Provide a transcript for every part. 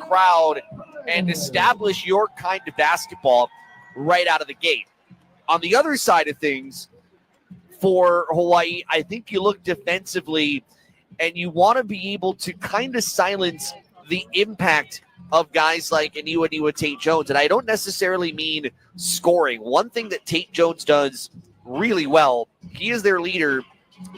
crowd and establish your kind of basketball right out of the gate. On the other side of things, for Hawaii, I think you look defensively and you want to be able to kind of silence the impact of guys like Aniwa Tate Jones. And I don't necessarily mean scoring. One thing that Tate Jones does really well, he is their leader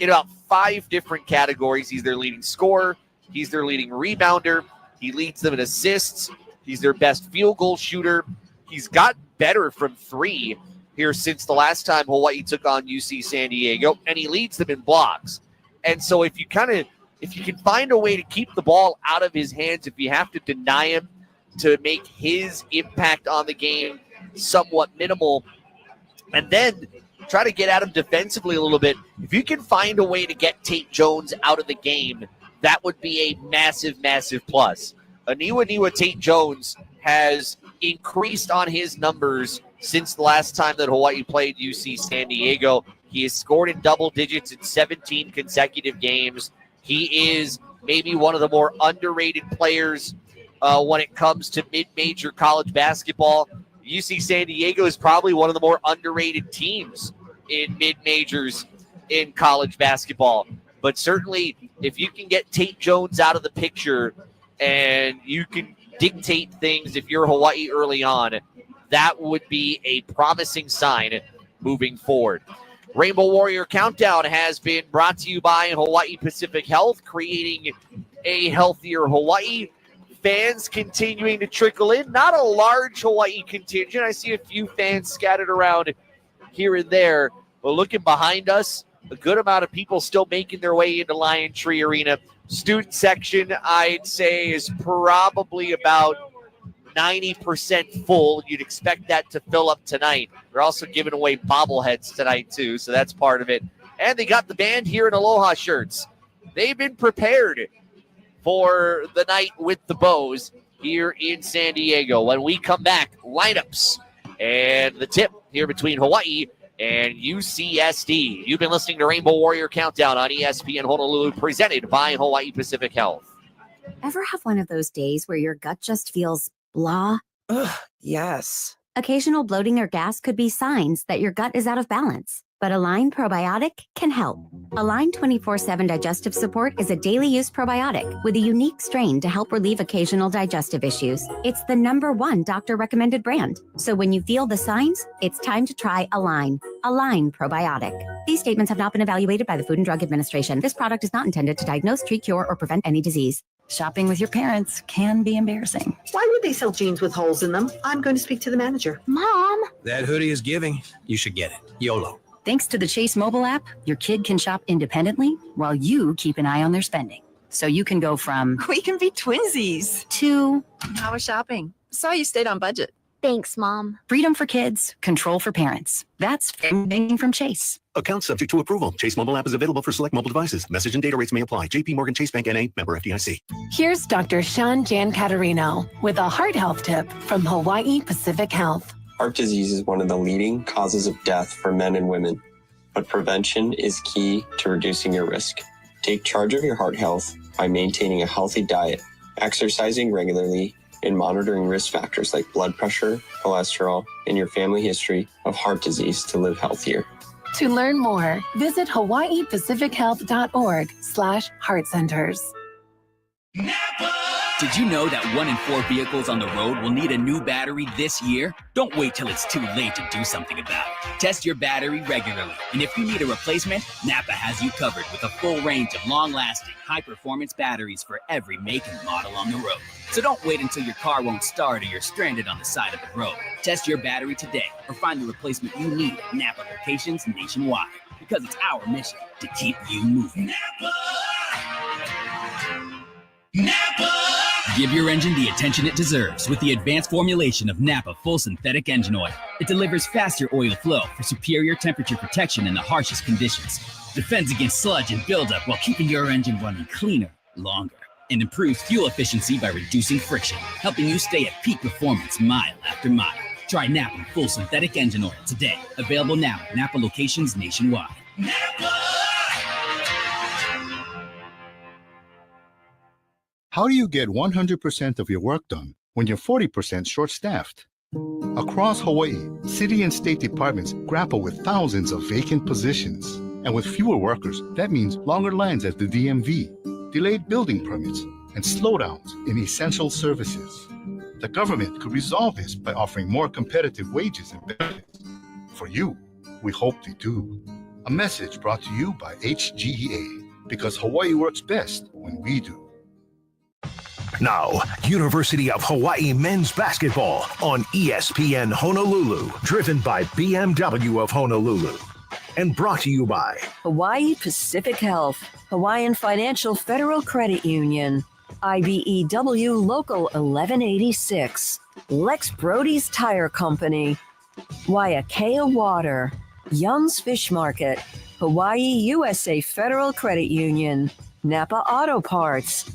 in about 5 different categories. He's their leading scorer. He's their leading rebounder. He leads them in assists. He's their best field goal shooter. He's got better from 3 here since the last time Hawaii took on UC San Diego, and he leads them in blocks. And so if you can find a way to keep the ball out of his hands, if you have to deny him to make his impact on the game somewhat minimal, and then try to get at him defensively a little bit, if you can find a way to get Tate Jones out of the game, that would be a massive, massive plus. Aniwa Tate Jones has increased on his numbers since the last time that Hawaii played UC San Diego. He has scored in double digits in 17 consecutive games. He is maybe one of the more underrated players when it comes to mid-major college basketball. UC San Diego is probably one of the more underrated teams in mid-majors in college basketball. But certainly, if you can get Tate Jones out of the picture and you can dictate things if you're Hawaii early on, that would be a promising sign moving forward. Rainbow Warrior Countdown has been brought to you by Hawaii Pacific Health, creating a healthier Hawaii. Fans continuing to trickle in. Not a large Hawaii contingent. I see a few fans scattered around here and there. But looking behind us, a good amount of people still making their way into Lion Tree Arena. Student section, I'd say, is probably about 90% full. You'd expect that to fill up tonight. They're also giving away bobbleheads tonight, too, so that's part of it. And they got the band here in Aloha shirts. They've been prepared for the night with the Bows here in San Diego. When we come back, lineups and the tip here between Hawaii and UCSD. You've been listening to Rainbow Warrior Countdown on ESPN Honolulu, presented by Hawaii Pacific Health. Ever have one of those days where your gut just feels blah? Ugh, yes. Occasional bloating or gas could be signs that your gut is out of balance, but Align Probiotic can help. Align 24/7 Digestive Support is a daily use probiotic with a unique strain to help relieve occasional digestive issues. It's the #1 doctor-recommended brand. So when you feel the signs, it's time to try Align. Align Probiotic. These statements have not been evaluated by the Food and Drug Administration. This product is not intended to diagnose, treat, cure, or prevent any disease. Shopping with your parents can be embarrassing. Why would they sell jeans with holes in them? I'm going to speak to the manager. Mom! That hoodie is giving. You should get it. YOLO. Thanks to the Chase mobile app, your kid can shop independently while you keep an eye on their spending. So you can go from We can be twinsies. to How was shopping? Saw you stayed on budget. Thanks, Mom. freedom for kids, control for parents. That's banking from Chase. Account subject to approval. Chase mobile app is available for select mobile devices. Message and data rates may apply. JP Morgan Chase Bank N.A. member FDIC. Here's Dr. Sean Giancaterino with a heart health tip from Hawaii Pacific Health. Heart disease is one of the leading causes of death for men and women, but prevention is key to reducing your risk. Take charge of your heart health by maintaining a healthy diet, exercising regularly, and monitoring risk factors like blood pressure, cholesterol, and your family history of heart disease to live healthier. To learn more, visit hawaiipacifichealth.org/heart centers. Did you know that 1 in 4 vehicles on the road will need a new battery this year? Don't wait till it's too late to do something about it. Test your battery regularly, and if you need a replacement, Napa has you covered with a full range of long-lasting, high-performance batteries for every make and model on the road. So don't wait until your car won't start or you're stranded on the side of the road. Test your battery today or find the replacement you need at Napa locations nationwide, because it's our mission to keep you moving. Napa! Napa! Give your engine the attention it deserves with the advanced formulation of Napa Full Synthetic Engine Oil. It delivers faster oil flow for superior temperature protection in the harshest conditions. Defends against sludge and buildup while keeping your engine running cleaner, longer. And improves fuel efficiency by reducing friction, helping you stay at peak performance mile after mile. Try Napa Full Synthetic Engine Oil today. Available now at Napa locations nationwide. Napa! How do you get 100% of your work done when you're 40% short-staffed? Across Hawaii, city and state departments grapple with thousands of vacant positions. And with fewer workers, that means longer lines at the DMV, delayed building permits, and slowdowns in essential services. The government could resolve this by offering more competitive wages and benefits. For you, we hope they do. A message brought to you by HGEA, because Hawaii works best when we do. Now, University of Hawaii men's basketball on ESPN Honolulu, driven by BMW of Honolulu, and brought to you by Hawaii Pacific Health, Hawaiian Financial Federal Credit Union, IBEW Local 1186, Lex Brody's Tire Company, Waiakea Water, Young's Fish Market, Hawaii USA Federal Credit Union, Napa Auto Parts,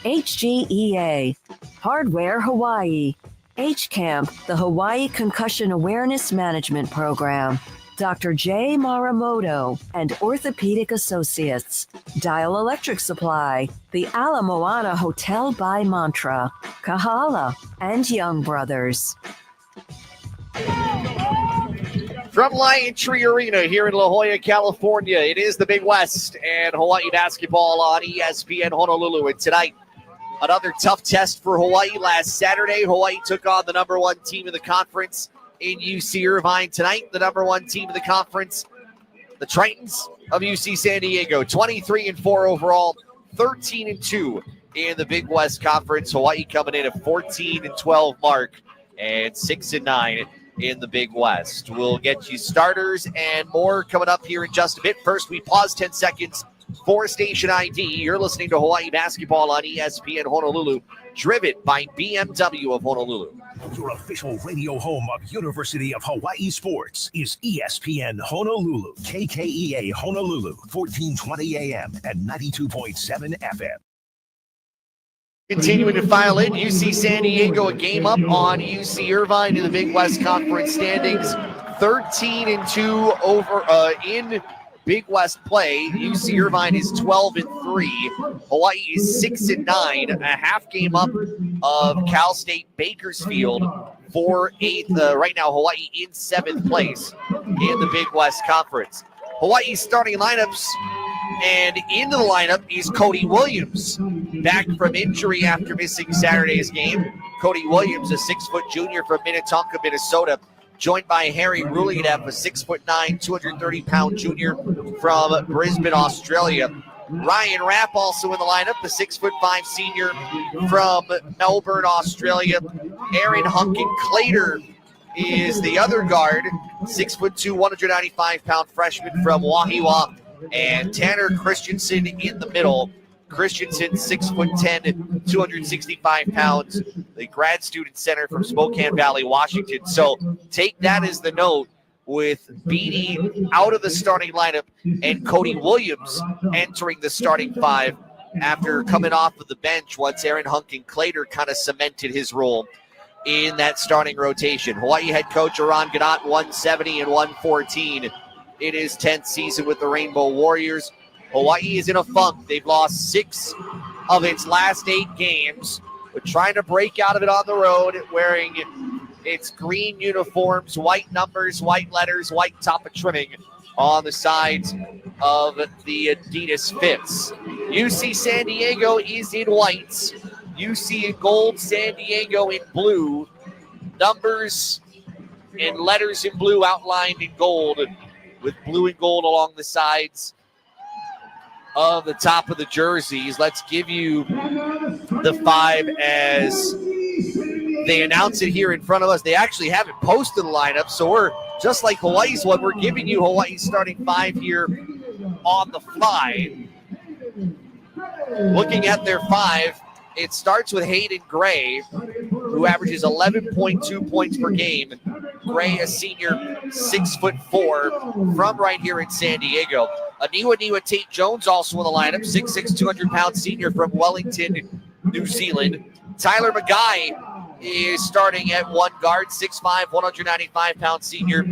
HGEA, Hardware Hawaii, HCAMP, the Hawaii Concussion Awareness Management Program, Dr. J. Maramoto and Orthopedic Associates, Dial Electric Supply, the Ala Moana Hotel by Mantra, Kahala, and Young Brothers. From Lion Tree Arena here in La Jolla, California, it is the Big West and Hawaii basketball on ESPN Honolulu. And tonight, another tough test for Hawaii. Last Saturday, Hawaii took on the number one team in the conference in UC Irvine. Tonight, the number one team in the conference, the Tritons of UC San Diego, 23-4 overall, 13-2 in the Big West Conference. Hawaii coming in at 14-12 mark and 6-9 in the Big West. We'll get you starters and more coming up here in just a bit. First, we pause 10 seconds for station ID. You're listening to Hawaii basketball on ESPN Honolulu, driven by BMW of Honolulu. Your official radio home of University of Hawaii sports is ESPN Honolulu, KKEA Honolulu, 1420 AM and 92.7 FM. Continuing to file in, UC San Diego, a game up on UC Irvine in the Big West Conference standings, 13-2 over in Big West play. UC Irvine is 12-3. Hawaii is 6-9, a half game up of Cal State Bakersfield for 8th. Right now, Hawaii in 7th place in the Big West Conference. Hawaii's starting lineups, and into the lineup is Cody Williams, back from injury after missing Saturday's game. Cody Williams, a 6-foot junior from Minnetonka, Minnesota, joined by Harry Rulianev, a 6'9", 230-pound junior from Brisbane, Australia. Ryan Rapp also in the lineup, the 6'5" senior from Melbourne, Australia. Aaron Hunkin-Clater is the other guard, 6'2", 195-pound freshman from Wahiawa. And Tanner Christensen in the middle. Christensen, 6'10", 265 pounds, the grad student center from Spokane Valley, Washington. So take that as the note, with Beatty out of the starting lineup and Cody Williams entering the starting five after coming off of the bench once Aaron Hunkin-Clater kind of cemented his role in that starting rotation. Hawaii head coach Eran Ganot, 170 and 114 in his 10th season with the Rainbow Warriors. Hawaii is in a funk. They've lost 6 of its last 8 games, but trying to break out of it on the road, wearing its green uniforms, white numbers, white letters, white top of trimming on the sides of the Adidas fits. UC San Diego is in whites. UC in gold, San Diego in blue. Numbers and letters in blue outlined in gold, with blue and gold along the sides of the top of the jerseys. Let's give you the 5 as they announce it here in front of us. They actually haven't posted the lineup, so we're just like Hawaii's one. We're giving you Hawaii's starting 5 here on the fly. Looking at their 5, it starts with Hayden Gray, who averages 11.2 points per game. Gray, a senior, 6'4", from right here in San Diego. Aniwa Tate Jones also in the lineup, 6'6", 200-pound senior from Wellington, New Zealand. Tyler McGuy is starting at one guard, 6'5", 195-pound senior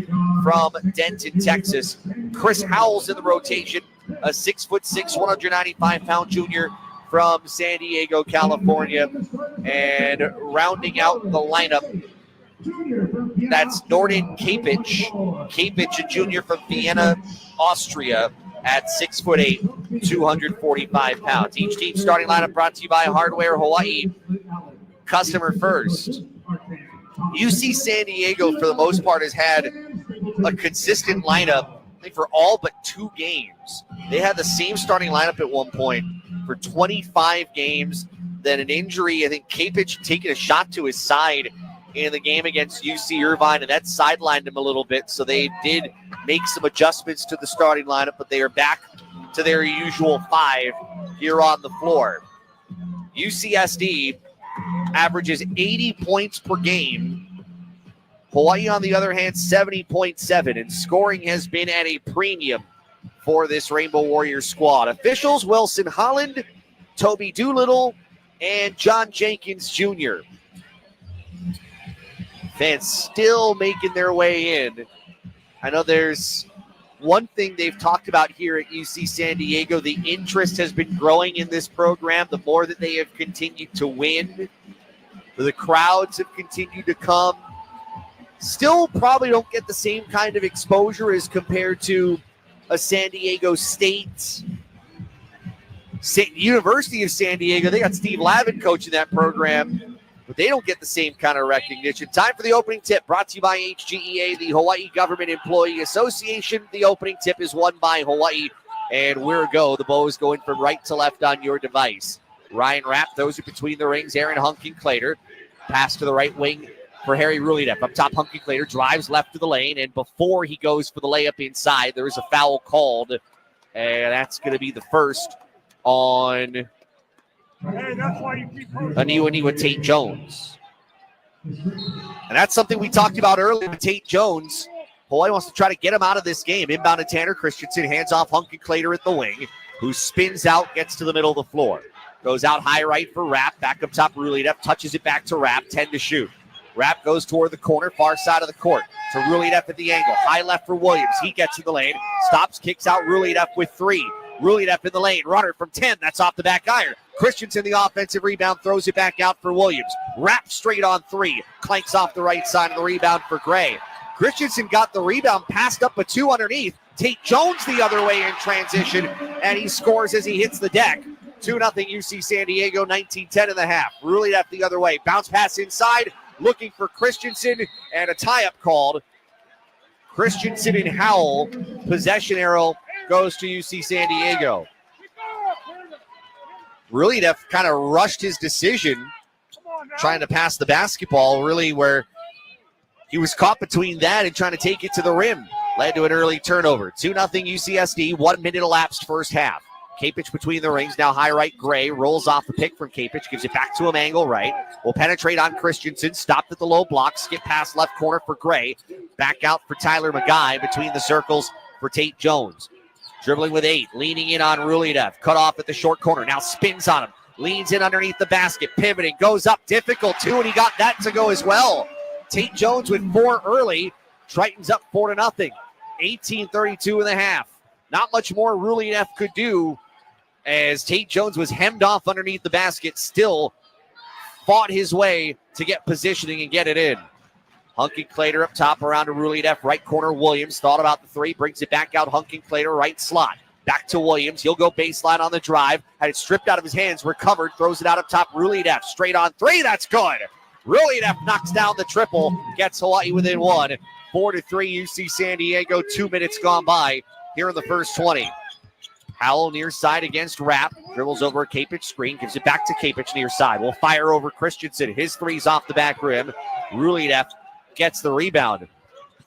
from Denton, Texas. Chris Howell's in the rotation, a 6'6", 195-pound junior from San Diego, California. And rounding out the lineup, that's Nordin Kapic. Kapic, a junior from Vienna, Austria, at 6'8", 245 pounds. Each team starting lineup brought to you by Hardware Hawaii. Customer first. UC San Diego, for the most part, has had a consistent lineup, I think, for all but 2 games. They had the same starting lineup at one point for 25 games. Then an injury, I think Kapic taking a shot to his side in the game against UC Irvine, and that sidelined him a little bit. So they did make some adjustments to the starting lineup, but they are back to their usual 5 here on the floor. UCSD averages 80 points per game. Hawaii, on the other hand, 70.7, and scoring has been at a premium for this Rainbow Warriors squad. Officials: Wilson Holland, Toby Doolittle, and John Jenkins Jr. Fans still making their way in. I know there's one thing they've talked about here at UC San Diego. The interest has been growing in this program. The more that they have continued to win, the crowds have continued to come. Still probably don't get the same kind of exposure as compared to a San Diego State. University of San Diego, they got Steve Lavin coaching that program, but they don't get the same kind of recognition. Time for the opening tip, brought to you by HGEA, the Hawaii Government Employee Association. The opening tip is won by Hawaii, and we're a go. The bow is going from right to left on your device. Ryan Rapp throws it between the rings. Aaron Hunkin-Clater. Pass to the right wing for Harry Rulidev. Up top, Hunkin-Clater drives left to the lane, and before he goes for the layup inside, there is a foul called, and that's going to be the first on Aniwa Tate Jones. And that's something we talked about earlier with Tate Jones. Hawaii wants to try to get him out of this game. Inbound to Tanner Christensen, hands off Hunkin-Clater at the wing, who spins out, gets to the middle of the floor. Goes out high right for Rapp, back up top Rulidev, touches it back to Rapp, 10 to shoot. Rapp goes toward the corner, far side of the court, to Rulidev at the angle. High left for Williams. He gets to the lane, stops, kicks out Rulidev with 3. Rulidev in the lane, runner from 10. That's off the back iron. Christensen, the offensive rebound, throws it back out for Williams. Rapp straight on 3. Clanks off the right side of the rebound for Gray. Christensen got the rebound, passed up a 2 underneath. Tate Jones the other way in transition, and he scores as he hits the deck. 2-0 UC San Diego, 19-10 in the half. Rulidev the other way. Bounce pass inside, looking for Christensen, and a tie-up called. Christensen and Howell. Possession arrow goes to UC San Diego. Rulidev kind of rushed his decision trying to pass the basketball, really, where he was caught between that and trying to take it to the rim. Led to an early turnover. 2-0 UCSD, 1 minute elapsed first half. Kapic between the rings, now high right. Gray rolls off the pick from Kapic, gives it back to him, angle right. Will penetrate on Christensen, stopped at the low block, skip past left corner for Gray. Back out for Tyler McGuy between the circles for Tate Jones. Dribbling with 8, leaning in on Rulidev. Cut off at the short corner, now spins on him. Leans in underneath the basket, pivoting, goes up, difficult too, and he got that to go as well. Tate Jones with 4 early. Triton's up 4-0. 18:32 in the half. Not much more Rulidev could do as Tate Jones was hemmed off underneath the basket, still fought his way to get positioning and get it in. Hunkin-Clater up top around to Rulidev, right corner. Williams thought about the 3, brings it back out. Hunkin-Clater, right slot. Back to Williams. He'll go baseline on the drive. Had it stripped out of his hands, recovered, throws it out up top. Rulidev straight on 3. That's good. Rulidev knocks down the triple, gets Hawaii within 1. 4-3 UC San Diego. 2 minutes gone by here in the first 20. Howell near side against Rapp. Dribbles over a Kapic screen. Gives it back to Kapic near side. Will fire over Christensen. His 3's off the back rim. Rulidev gets the rebound.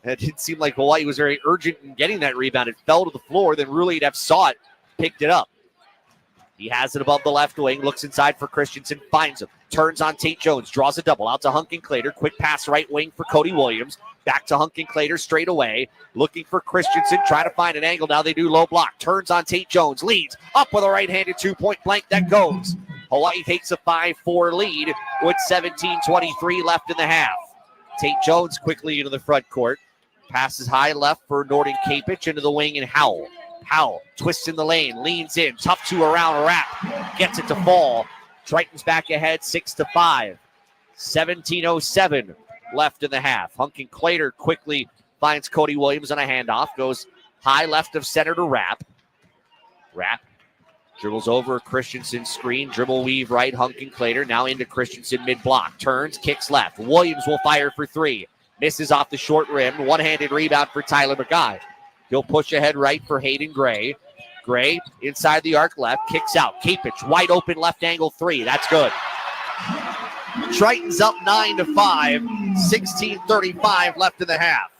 It didn't seem like Hawaii was very urgent in getting that rebound. It fell to the floor. Then Rulidev saw it. Picked it up. He has it above the left wing. Looks inside for Christensen. Finds him. Turns on Tate Jones. Draws a double. Out to Hunkin-Clater. Quick pass right wing for Cody Williams. Back to Hunkin-Clater straight away. Looking for Christensen. Trying to find an angle. Now they do low block. Turns on Tate Jones. Leads. Up with a right-handed 2-point blank. That goes. Hawaii takes a 5-4 lead with 17:23 left in the half. Tate Jones quickly into the front court. Passes high left for Nordin Kapic into the wing and Howell. Howell twists in the lane, leans in, tough two around Rapp, gets it to fall. Triton's back ahead 6-5. 17:07 left in the half. Hunkin Clater quickly finds Cody Williams on a handoff, goes high left of center to Rapp. Rapp dribbles over Christensen's screen, dribble weave right, Hunkin Clater now into Christensen mid-block, turns, kicks left. Williams will fire for three, misses off the short rim, one-handed rebound for Tyler McGuy. He'll push ahead right for Hayden Gray. Gray inside the arc left, kicks out. Kapich, wide open left angle three. That's good. Triton's up 9-5, 16:35 left in the half.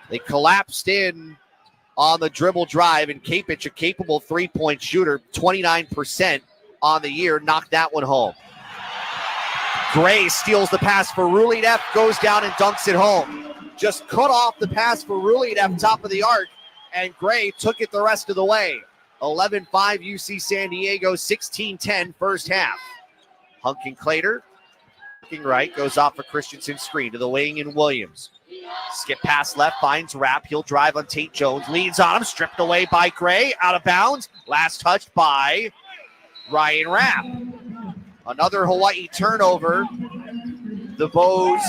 They collapsed in on the dribble drive, and Kapich, a capable three-point shooter, 29% on the year, knocked that one home. Gray steals the pass for Rulidev, goes down and dunks it home. Just cut off the pass for Rulidev, top of the arc, and Gray took it the rest of the way. 11-5 UC San Diego, 16-10 first half. Hunkin Clater, looking right, goes off a Christensen screen to the wing in Williams. Skip pass left, finds Rapp. He'll drive on Tate Jones, leans on him, stripped away by Gray, out of bounds. Last touched by Ryan Rapp. Another Hawaii turnover. The Bows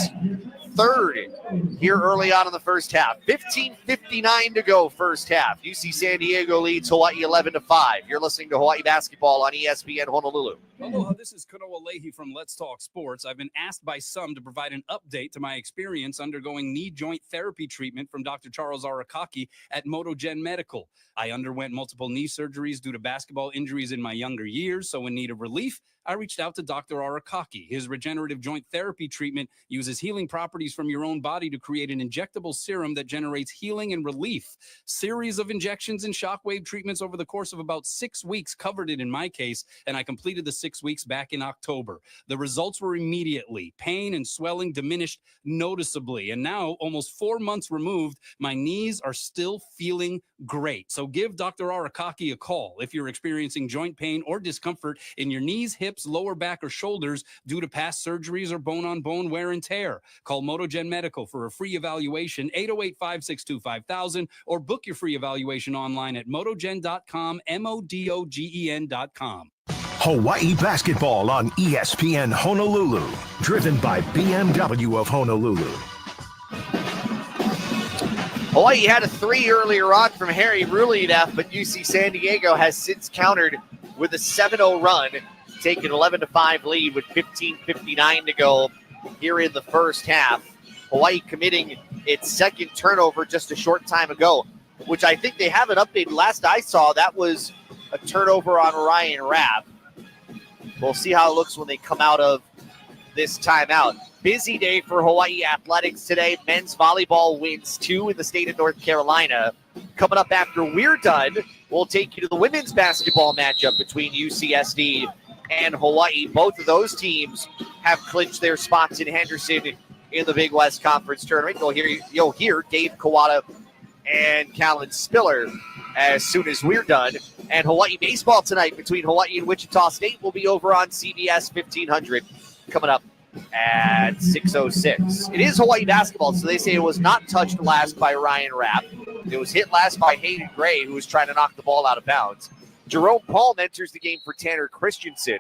third here early on in the first half. 15:59 to go first half. UC San Diego leads Hawaii 11-5. You're listening to Hawaii Basketball on ESPN Honolulu. Aloha, this is Kanoa Leahy from Let's Talk Sports. I've been asked by some to provide an update to my experience undergoing knee joint therapy treatment from Dr. Charles Arakaki at MotoGen Medical. I underwent multiple knee surgeries due to basketball injuries in my younger years, so in need of relief, I reached out to Dr. Arakaki. His regenerative joint therapy treatment uses healing properties from your own body to create an injectable serum that generates healing and relief. Series of injections and shockwave treatments over the course of about 6 weeks covered it in my case, and I completed the 6 weeks back in October. The results were immediately. Pain and swelling diminished noticeably, and now, almost 4 months removed, my knees are still feeling great. So give Dr. Arakaki a call if you're experiencing joint pain or discomfort in your knees, hips, lower back, or shoulders due to past surgeries or bone-on-bone wear and tear. Call MotoGen Medical for a free evaluation, 808-562-5000, or book your free evaluation online at motogen.com, MODOGEN.com. Hawaii Basketball on ESPN Honolulu, driven by BMW of Honolulu. Hawaii had a three earlier on from Harry Rulidev, but UC San Diego has since countered with a 7-0 run, taking 11-5 lead with 15:59 to go here in the first half. Hawaii committing its second turnover just a short time ago, which I think they haven't updated. Last I saw, that was a turnover on Ryan Rapp. We'll see how it looks when they come out of this timeout. Busy day for Hawaii athletics today. Men's volleyball wins 2 in the state of North Carolina. Coming up after we're done, we'll take you to the women's basketball matchup between UCSD and Hawaii. Both of those teams have clinched their spots in Henderson in the Big West Conference Tournament. You'll hear Dave Kawada and Callan Spiller as soon as we're done. And Hawaii baseball tonight between Hawaii and Wichita State will be over on CBS 1500 coming up at 6:06. It is Hawaii basketball, so they say it was not touched last by Ryan Rapp. It was hit last by Hayden Gray, who was trying to knock the ball out of bounds. Jerome Palm enters the game for Tanner Christensen.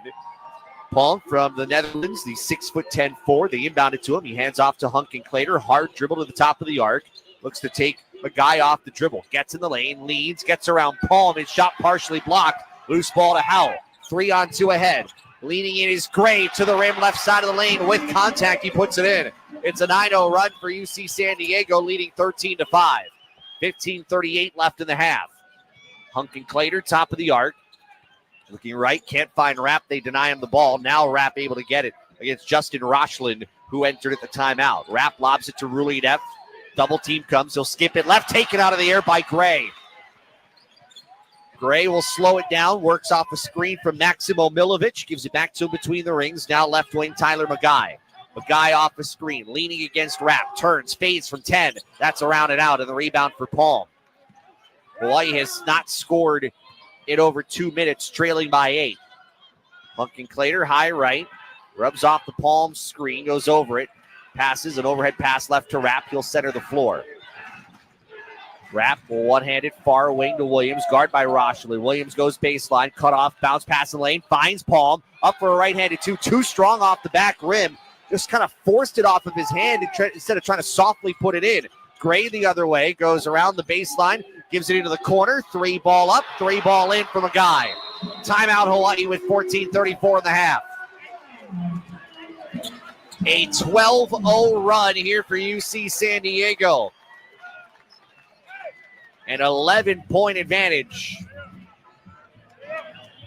Palm from the Netherlands, the 6'10" forward. They inbounded to him. He hands off to Hunkin Clater. Hard dribble to the top of the arc. Looks to take a guy off the dribble. Gets in the lane, leads, gets around Palm. His shot partially blocked. Loose ball to Howell. 3-on-2 ahead. Leaning in is Gray to the rim, left side of the lane. With contact, he puts it in. It's a 9-0 run for UC San Diego, leading 13-5. 15:38 left in the half. Hunkin Clater, top of the arc. Looking right, can't find Rapp. They deny him the ball. Now Rapp able to get it against Justin Rochland, who entered at the timeout. Rapp lobs it to Rulidev. Double team comes. He'll skip it left, taken out of the air by Gray. Gray will slow it down, works off a screen from Maximo Milovic, gives it back to him between the rings. Now left wing Tyler McGuy. McGuy off the screen, leaning against Rapp, turns, fades from 10. That's around and out, and the rebound for Palm. Hawaii has not scored in over 2 minutes, trailing by 8. Hunkin Clater, high right, rubs off the Palm screen, goes over it, passes an overhead pass left to Rapp. He'll center the floor. Rapp one-handed far wing to Williams, guard by Rochely. Williams goes baseline, cut off, bounce pass in the lane, finds Palm, up for a right-handed two, too strong off the back rim. Just kind of forced it off of his hand instead of trying to softly put it in. Gray the other way, goes around the baseline, gives it into the corner, 3 ball up, 3 ball in from a guy. Timeout Hawaii with 14:34 in the half. A 12-0 run here for UC San Diego. An 11-point advantage.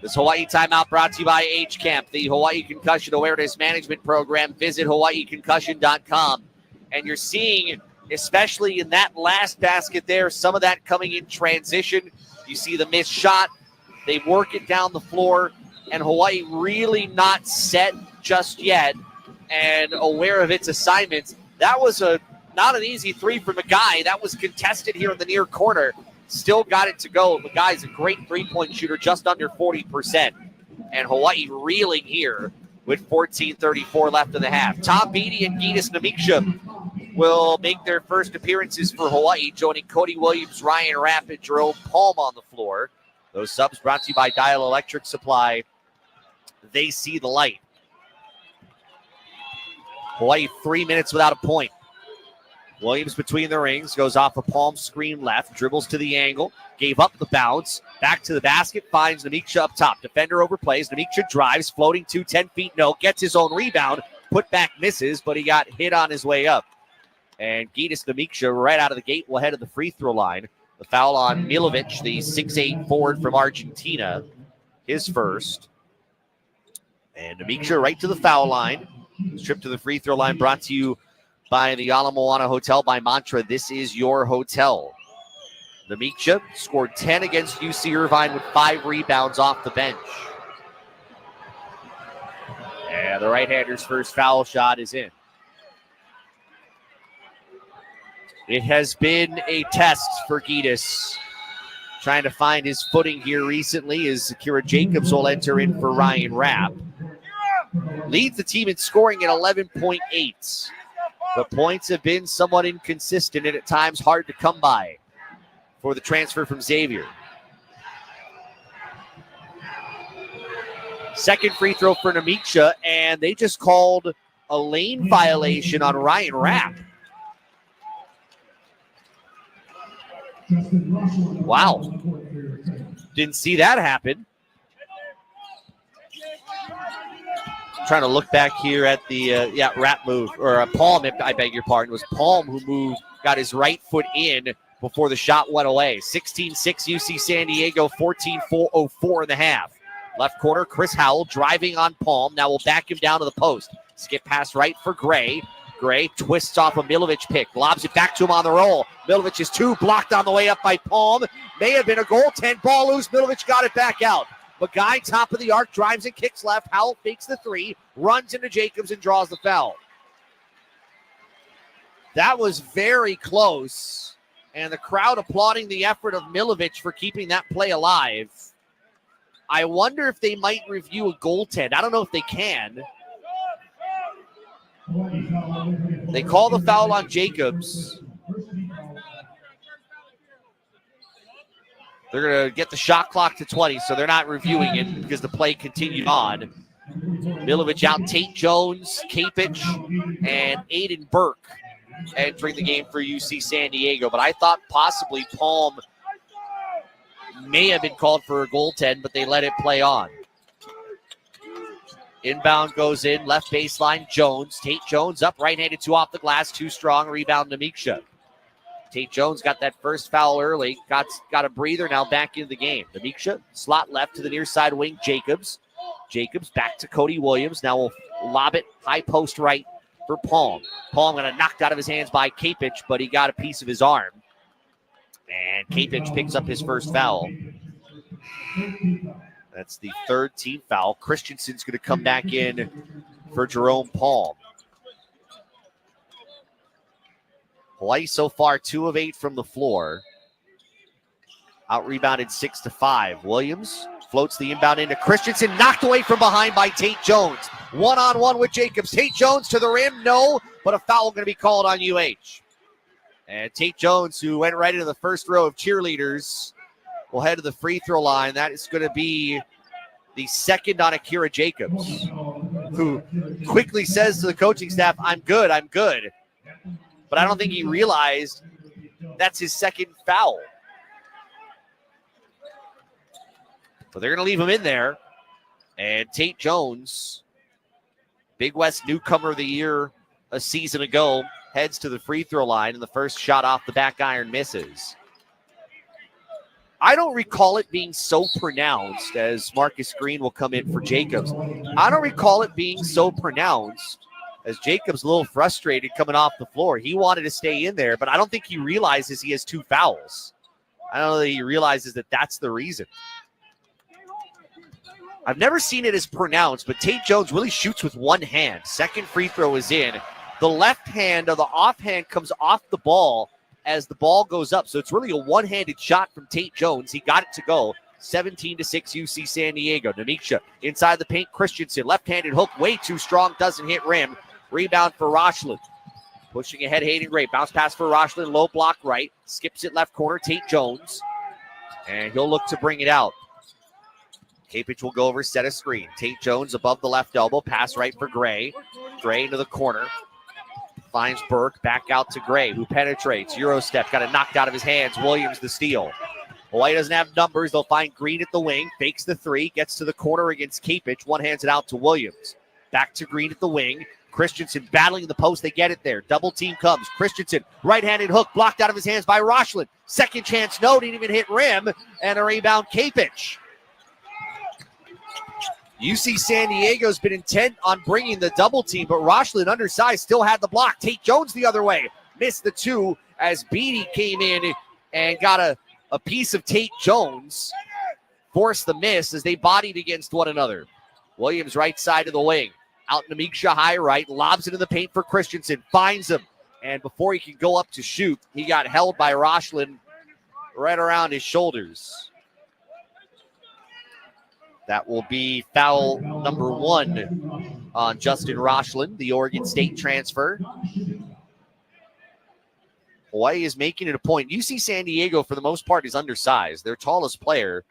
This Hawaii timeout brought to you by HCAMP, the Hawaii Concussion Awareness Management Program. Visit hawaiiconcussion.com. And you're seeing, especially in that last basket there, some of that coming in transition. You see the missed shot. They work it down the floor, and Hawaii really not set just yet and aware of its assignments. That was not an easy 3 for Magai. That was contested here in the near corner. Still got it to go. Magai's a great three-point shooter, just under 40%. And Hawaii reeling here with 14:34 left in the half. Tom Beatty and Gitas Namiksha will make their first appearances for Hawaii, joining Cody Williams, Ryan Rapp, and Jerome Palm on the floor. Those subs brought to you by Dial Electric Supply. They see the light. Hawaii 3 minutes without a point. Williams between the rings, goes off a Palm screen left, dribbles to the angle, gave up the bounce, back to the basket, finds Namiksha up top. Defender overplays, Namiksha drives, floating 10 feet, no, gets his own rebound, put back misses, but he got hit on his way up. And Gitas Namiksha right out of the gate will head to the free throw line. The foul on Milovic, the 6'8 forward from Argentina, his first. And Namiksha right to the foul line. This trip to the free throw line brought to you by the Ala Moana Hotel by Mantra. This is your hotel. Namiksha scored 10 against UC Irvine with 5 rebounds off the bench. And the right-hander's first foul shot is in. It has been a test for Gitas, trying to find his footing here recently as Akira Jacobs will enter in for Ryan Rapp. Leads the team in scoring at 11.8. The points have been somewhat inconsistent and at times hard to come by for the transfer from Xavier. Second free throw for Namiksha, and they just called a lane violation on Ryan Rapp. Wow. Didn't see that happen. Trying to look back here at the Rapp move, or Palm, I beg your pardon. It was Palm who moved, got his right foot in before the shot went away. 16-6 UC San Diego, 14:04 in the half. Left corner, Chris Howell driving on Palm. Now we'll back him down to the post. Skip pass right for Gray. Gray twists off a Milovic pick, lobs it back to him on the roll. Milovic is 2, blocked on the way up by Palm. May have been a goal, 10 ball loose. Milovic got it back out. Magai, top of the arc, drives and kicks left. Howell fakes the 3, runs into Jacobs and draws the foul. That was very close, and the crowd applauding the effort of Milovic for keeping that play alive. I wonder if they might review a goaltend. I don't know if they can. They call the foul on Jacobs. They're going to get the shot clock to 20, so they're not reviewing it because the play continued on. Milovic out, Tate Jones, Kapich, and Aiden Burke entering the game for UC San Diego. But I thought possibly Palm may have been called for a goaltend, but they let it play on. Inbound goes in, left baseline, Jones. Tate Jones up, right-handed 2 off the glass, too strong, rebound Namiksha. Tate Jones got that first foul early, got a breather, now back into the game. Namiksha, slot left to the near side wing, Jacobs. Jacobs back to Cody Williams. Now we'll lob it high post right for Palm. Palm got knocked out of his hands by Kapich, but he got a piece of his arm. And Kapich picks up his first foul. That's the 3rd team foul. Christensen's going to come back in for Jerome Palm. Hawaii so far 2 of 8 from the floor. Out-rebounded 6-5. Williams floats the inbound into Christensen, knocked away from behind by Tate Jones. One-on-one with Jacobs. Tate Jones to the rim, no, but a foul going to be called on UH. And Tate Jones, who went right into the first row of cheerleaders, will head to the free throw line. That is going to be the second on Akira Jacobs, who quickly says to the coaching staff, I'm good. But I don't think he realized that's his second foul. But they're going to leave him in there. And Tate Jones, Big West newcomer of the year a season ago, heads to the free throw line, and the first shot off the back iron misses. I don't recall it being so pronounced, as Marcus Green will come in for Jacobs. I don't recall it being so pronounced, as Jacobs a little frustrated coming off the floor. He wanted to stay in there, but I don't think he realizes he has 2 fouls. I don't know that he realizes that that's the reason. I've never seen it as pronounced, but Tate Jones really shoots with one hand. Second free throw is in. The left hand of the offhand comes off the ball as the ball goes up. So it's really a one-handed shot from Tate Jones. He got it to go. 17-6 UC San Diego. Namiksha inside the paint. Christensen, left-handed hook, way too strong, doesn't hit rim. Rebound for Rochland. Pushing ahead, Hayden Gray. Bounce pass for Rochland, low block right. Skips it left corner, Tate Jones. And he'll look to bring it out. Kapich will go over, set a screen. Tate Jones above the left elbow, pass right for Gray. Gray into the corner. Finds Burke, back out to Gray, who penetrates. Euro step, got it knocked out of his hands. Williams the steal. Hawaii doesn't have numbers. They'll find Green at the wing. Fakes the three, gets to the corner against Kapich. One hands it out to Williams. Back to Green at the wing. Christensen battling the post. They get it there. Double team comes. Christensen, right-handed hook, blocked out of his hands by Rochland. Second chance, no, didn't even hit rim. And a rebound, Kapich. UC San Diego's been intent on bringing the double team, but Rochland undersized still had the block. Tate Jones the other way. Missed the 2 as Beatty came in and got a piece of Tate Jones. Forced the miss as they bodied against one another. Williams right side of the wing. Out Namiksha high right. Lobs into the paint for Christensen. Finds him. And before he can go up to shoot, he got held by Rochland right around his shoulders. That will be foul number 1 on Justin Rochland, the Oregon State transfer. Hawaii is making it a point. UC San Diego, for the most part, is undersized. Their tallest player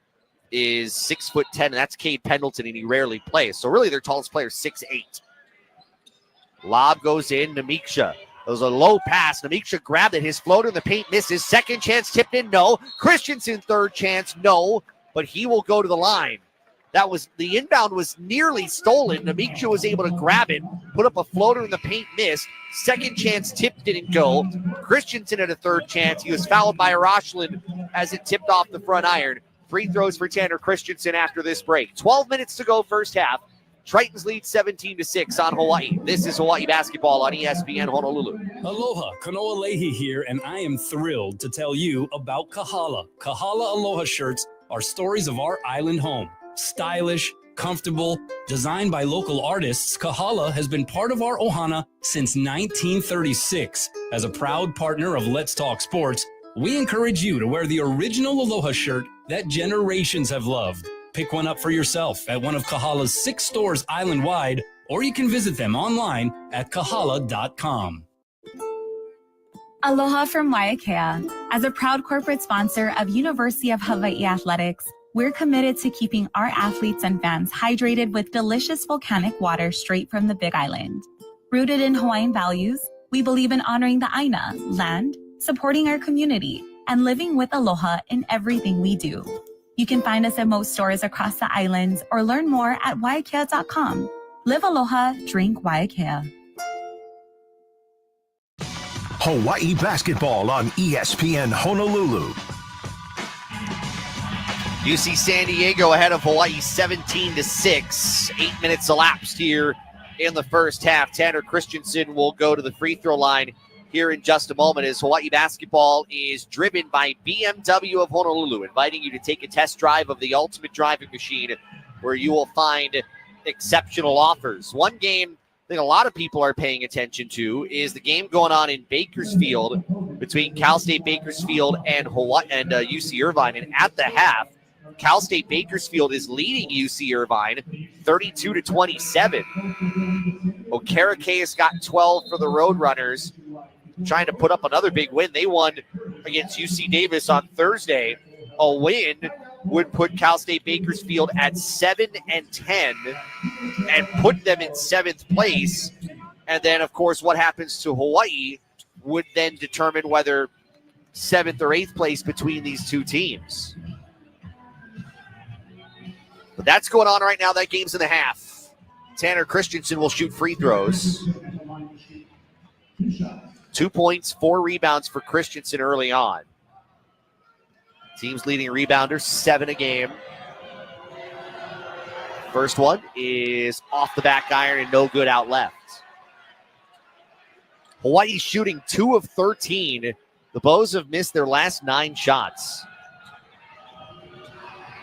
is 6'10", and that's Cade Pendleton, and he rarely plays. So really, their tallest player is 6'8". Lob goes in, Namiksha. It was a low pass. Namiksha grabbed it. His floater in the paint misses. Second chance tipped in, no. Christensen, third chance, no. But he will go to the line. The inbound was nearly stolen. Namiksha was able to grab it, put up a floater in the paint, missed. Second chance tip didn't go. Christensen had a third chance. He was fouled by Rochland as it tipped off the front iron. Free throws for Tanner Christensen after this break. 12 minutes to go first half. Tritons lead 17-6 on Hawaii. This is Hawaii basketball on ESPN Honolulu. Aloha, Kanoa Leahy here, and I am thrilled to tell you about Kahala. Kahala Aloha shirts are stories of our island home. Stylish, comfortable, designed by local artists, Kahala has been part of our Ohana since 1936. As a proud partner of Let's Talk Sports, we encourage you to wear the original Aloha shirt that generations have loved. Pick one up for yourself at one of Kahala's 6 stores island-wide, or you can visit them online at kahala.com. Aloha from Waiakea. As a proud corporate sponsor of University of Hawaii Athletics, we're committed to keeping our athletes and fans hydrated with delicious volcanic water straight from the Big Island. Rooted in Hawaiian values, we believe in honoring the Aina, land, supporting our community, and living with aloha in everything we do. You can find us at most stores across the islands or learn more at waiakea.com. Live aloha, drink Waiakea. Hawaii basketball on ESPN Honolulu. UC San Diego ahead of Hawaii 17-6. 8 minutes elapsed here in the first half. Tanner Christensen will go to the free throw line here in just a moment as Hawaii basketball is driven by BMW of Honolulu, inviting you to take a test drive of the ultimate driving machine where you will find exceptional offers. One game I think a lot of people are paying attention to is the game going on in Bakersfield between Cal State Bakersfield and UC Irvine. And at the half, Cal State Bakersfield is leading UC Irvine 32-27. Okereke has got 12 for the Roadrunners. trying to put up another big win. They won against UC Davis on Thursday. A win would put Cal State Bakersfield at 7-10 and put them in 7th place. And then, of course, what happens to Hawaii would then determine whether 7th or 8th place between these two teams. But that's going on right now. That game's in the half. Tanner Christensen will shoot free throws. 2 points, 4 rebounds for Christensen early on. Team's leading rebounder, 7 a game. First one is off the back iron and no good out left. Hawaii shooting 2 of 13. The Bows have missed their last 9 shots.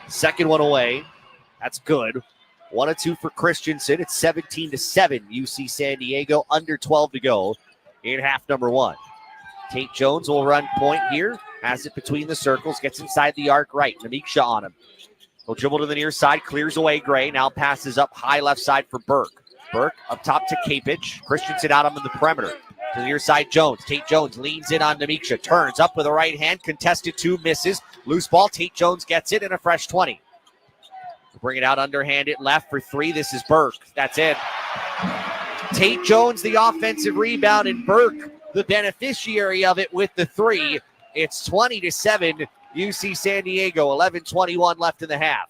Second one away. That's good. 1 of 2 for Christensen. It's 17-7. UC San Diego, under 12 to go in half number 1. Tate Jones will run point here. Has it between the circles. Gets inside the arc right. Namiksha on him. He'll dribble to the near side. Clears away Gray. Now passes up high left side for Burke. Burke up top to Kapich. Christensen out on the perimeter. To the near side, Jones. Tate Jones leans in on Namiksha. Turns up with a right hand. Contested 2, misses. Loose ball. Tate Jones gets it in a fresh 20. Bring it out underhanded left for 3. This is Burke. That's it. Tate Jones, the offensive rebound, and Burke, the beneficiary of it with the 3. It's 20-7. UC San Diego, 11:21 left in the half.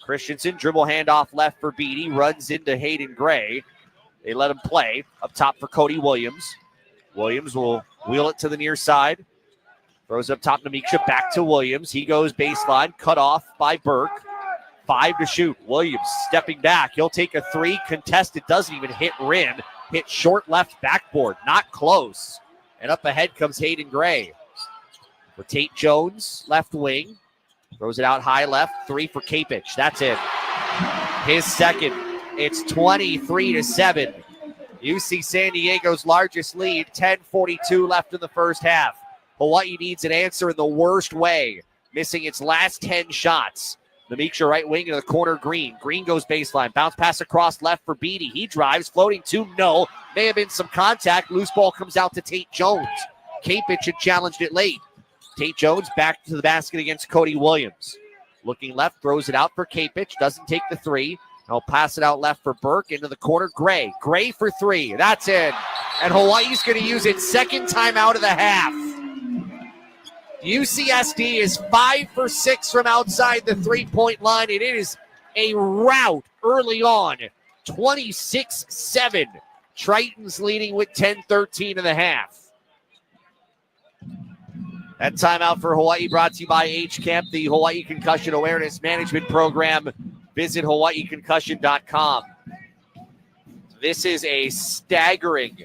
Christensen, dribble handoff left for Beatty. Runs into Hayden Gray. They let him play. Up top for Cody Williams. Williams will wheel it to the near side. Throws up top Namiksha. Back to Williams. He goes baseline. Cut off by Burke. 5 to shoot. Williams stepping back. He'll take a 3. Contested. Doesn't even hit rim. Hit short left backboard. Not close. And up ahead comes Hayden Gray. For Tate Jones, left wing. Throws it out high left. 3 for Kapich. That's it. His second. It's 23-7. UC San Diego's largest lead. 10:42 left in the first half. Hawaii needs an answer in the worst way. Missing its last 10 shots. Namiksha right wing into the corner, Green. Green goes baseline. Bounce pass across left for Beatty. He drives, floating 2. No. May have been some contact. Loose ball comes out to Tate Jones. Kapich had challenged it late. Tate Jones back to the basket against Cody Williams. Looking left, throws it out for Kapich. Doesn't take the 3. He'll pass it out left for Burke into the corner. Gray. Gray for 3. That's it. And Hawaii's going to use its second time out of the half. UCSD is 5 for 6 from outside the 3-point line, and it is a rout early on. 26-7. Tritons leading with 10:13 in the half. That timeout for Hawaii brought to you by HCAMP, the Hawaii Concussion Awareness Management Program. Visit HawaiiConcussion.com. This is a staggering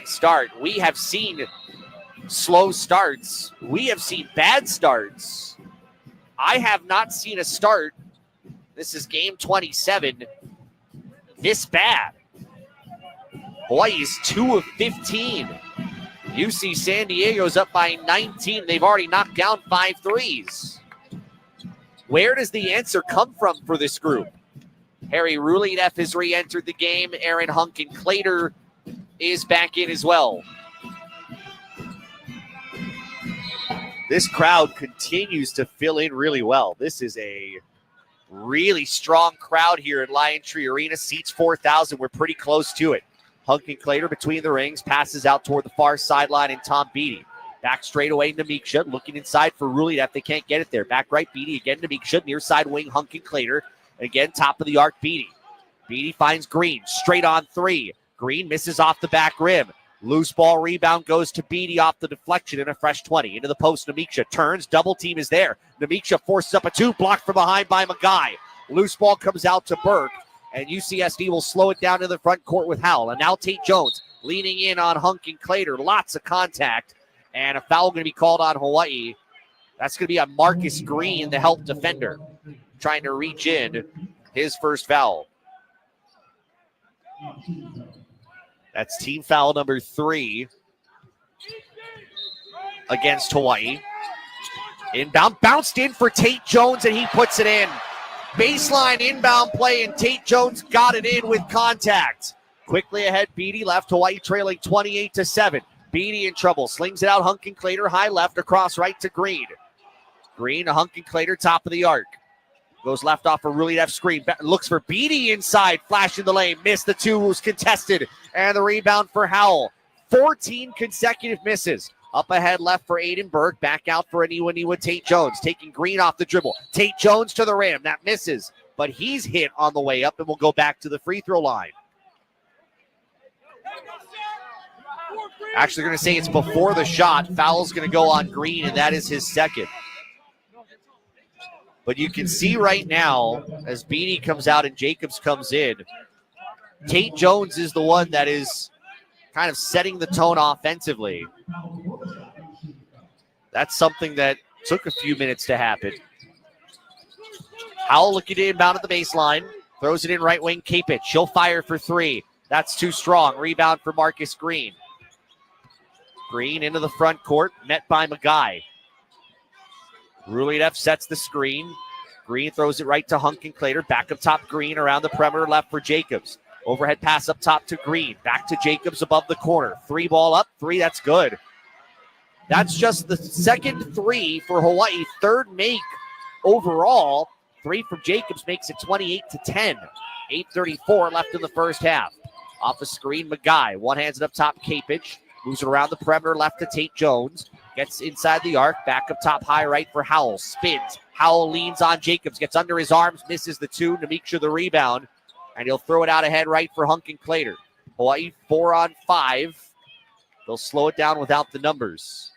start. We have seen slow starts. We have seen bad starts. I have not seen a start. This is game 27. This bad. Hawaii is 2 of 15. UC San Diego's up by 19. They've already knocked down 5 threes. Where does the answer come from for this group? Harry Ruledeff has re-entered the game. Aaron Hunkin-Clater is back in as well. This crowd continues to fill in really well. This is a really strong crowd here at Lion Tree Arena. Seats 4,000. We're pretty close to it. Hunkin-Clater between the rings, passes out toward the far sideline, and Tom Beatty. Back straight away, Namiksha, looking inside for Ruledeff. They can't get it there. Back right, Beatty. Again, Namiksha, near side wing, Hunkin-Clater. Again, top of the arc, Beatty. Beatty finds Green, straight on 3. Green misses off the back rim. Loose ball rebound goes to Beatty off the deflection in a fresh 20. Into the post, Namiksha turns, double team is there. Namiksha forces up a 2, blocked from behind by Magai. Loose ball comes out to Burke. And UCSD will slow it down to the front court with Howell. And now Tate Jones leaning in on Hunkin-Clater. Lots of contact. And a foul going to be called on Hawaii. That's going to be on Marcus Green, the help defender, trying to reach in. His first foul. That's team foul number 3 against Hawaii. Inbound, bounced in for Tate Jones, and he puts it in. Baseline inbound play, and Tate Jones got it in with contact. Quickly ahead, Beatty left. Hawaii trailing 28-7. Beatty in trouble. Slings it out. Hunkin-Clater high left across right to Green. Green to Hunkin-Clater, top of the arc. Goes left off a really left screen. Looks for Beatty inside. Flash in the lane. Missed the two. Was contested. And the rebound for Howell. 14 consecutive misses. Up ahead left for Aiden Burke. Back out for Aniwa Tate Jones. Taking Green off the dribble. Tate Jones to the rim. That misses. But he's hit on the way up and will go back to the free throw line. Actually, going to say it's before the shot. Foul's going to go on Green, and that is his second. But you can see right now, as Beatty comes out and Jacobs comes in, Tate Jones is the one that is kind of setting the tone offensively. That's something that took a few minutes to happen. Howell looking to inbound at the baseline. Throws it in right wing, Capich. She'll fire for three. That's too strong. Rebound for Marcus Green. Green into the front court, met by Magai. Rulev sets the screen. Green throws it right to Hunkin-Clater. Back up top, Green around the perimeter left for Jacobs. Overhead pass up top to Green. Back to Jacobs above the corner. Three ball up, three, that's good. That's just the second three for Hawaii. Third make overall. Three from Jacobs makes it 28-10. 8:34 left in the first half. Off a screen, Magai. One hands it up top, Capich. Moves it around the perimeter left to Tate Jones. Gets inside the arc. Back up top, high right for Howell. Spins. Howell leans on Jacobs. Gets under his arms. Misses the two. Namiksha the rebound. And he'll throw it out ahead right for Hunkin-Clater. Hawaii 4-on-5. They'll slow it down without the numbers.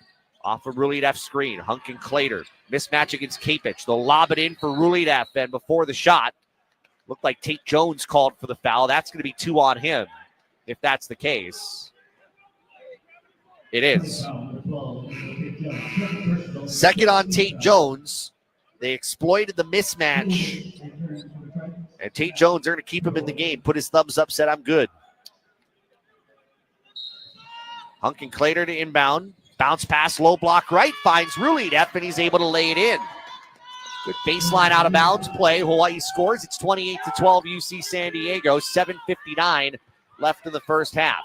Off a Rulev screen. Hunkin-Clater. Mismatch against Capich. They'll lob it in for Rulev. And before the shot, looked like Tate Jones called for the foul. That's going to be two on him, if that's the case. It is. Second on Tate Jones. They exploited the mismatch. And Tate Jones, they're going to keep him in the game. Put his thumbs up, said, I'm good. Hunkin-Clater to inbound. Bounce pass, low block right. Finds Rulev, and he's able to lay it in. Good baseline out of bounds play. Hawaii scores. It's 28-12 UC San Diego. 7:59 left in the first half.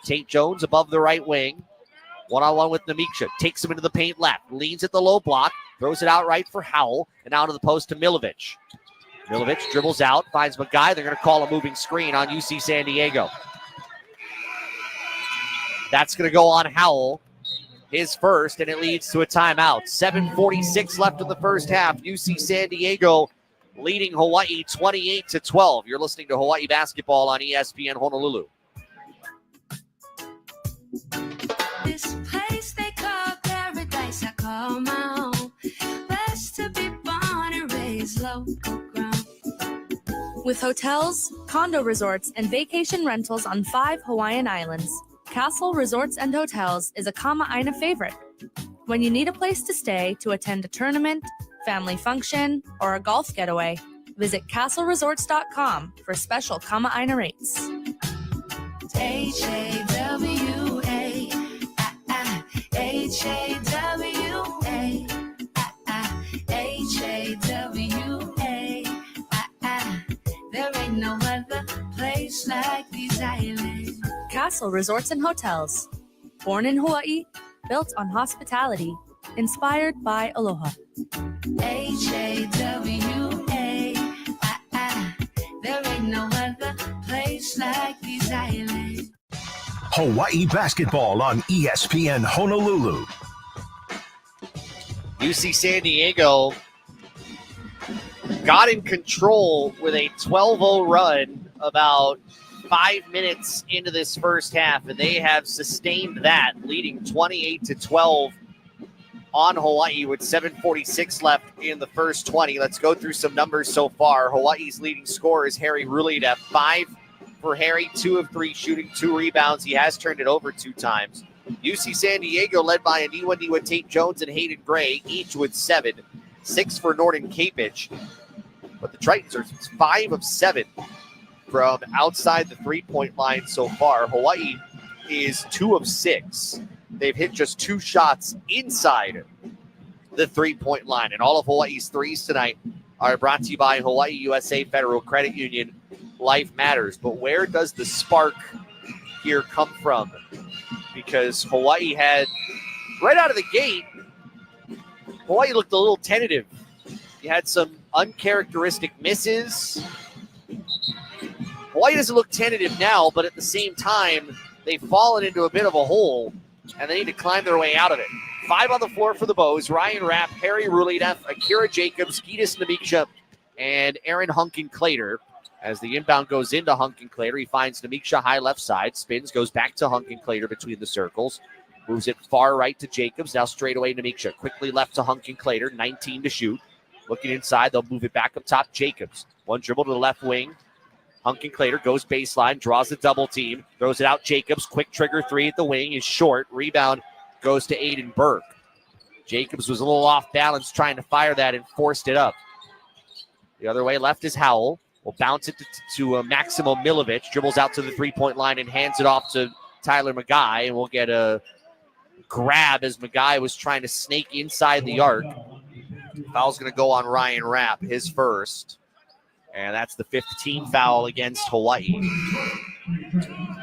Tate Jones above the right wing. One-on-one with Namiksha. Takes him into the paint left. Leans at the low block. Throws it out right for Howell. And out of the post to Milovic. Milovic dribbles out. Finds Magai. They're going to call a moving screen on UC San Diego. That's going to go on Howell. His first, and it leads to a timeout. 7:46 left in the first half. UC San Diego leading Hawaii 28-12. You're listening to Hawaii basketball on ESPN Honolulu. This place they call paradise, I call my home. Best to be born and raised local ground. With hotels, condo resorts, and vacation rentals on 5 Hawaiian islands, Castle Resorts and Hotels is a Kama'aina favorite. When you need a place to stay to attend a tournament, family function, or a golf getaway, visit castleresorts.com for special Kama'aina rates. H-A-W-A, H-A-W-A, H-A-W-A, there ain't no other place like these islands. Castle Resorts and Hotels. Born in Hawaii, built on hospitality, inspired by aloha. H-A-W-A, there ain't no other place like these islands. Hawaii basketball on ESPN Honolulu. UC San Diego got in control with a 12-0 run about 5 minutes into this first half, and they have sustained that, leading 28-12 on Hawaii with 7:46 left in the first 20. Let's go through some numbers so far. Hawaii's leading scorer is Harry Rulev. 5 for Harry, 2 of 3 shooting, 2 rebounds. He has turned it over 2 times. UC San Diego led by Aniwa Tate Jones and Hayden Gray, each with 7. 6 for Norton Capich. But the Tritons are 5 of 7 from outside the three-point line so far. Hawaii is 2 of 6. They've hit just 2 shots inside the three-point line. And all of Hawaii's threes tonight are brought to you by Hawaii USA Federal Credit Union. Life matters. But where does the spark here come from? because Hawaii had, right out of the gate, Hawaii looked a little tentative. You had some uncharacteristic misses. Hawaii doesn't look tentative now, but at the same time, they've fallen into a bit of a hole, and they need to climb their way out of it. 5 on the floor for the Bows: Ryan Rapp, Harry Ruledeff, Akira Jacobs, Gitas Namiksha, and Aaron Hunkin-Clater. As the inbound goes into Hunkin-Clater, he finds Namiksha high left side, spins, goes back to Hunkin-Clater between the circles, moves it far right to Jacobs, now straight away Namiksha, quickly left to Hunkin-Clater, 19 to shoot. Looking inside, they'll move it back up top, Jacobs. One dribble to the left wing. Hunkin-Clater goes baseline, draws the double team, throws it out, Jacobs, quick trigger three at the wing, is short, rebound goes to Aiden Burke. Jacobs was a little off balance trying to fire that and forced it up. The other way left is Howell. Will bounce it to Maximo Milovic. Dribbles out to the three-point line and hands it off to Tyler Magai. And we'll get a grab as Magai was trying to snake inside the arc. Foul's going to go on Ryan Rapp, his first. And that's the 15th foul against Hawaii.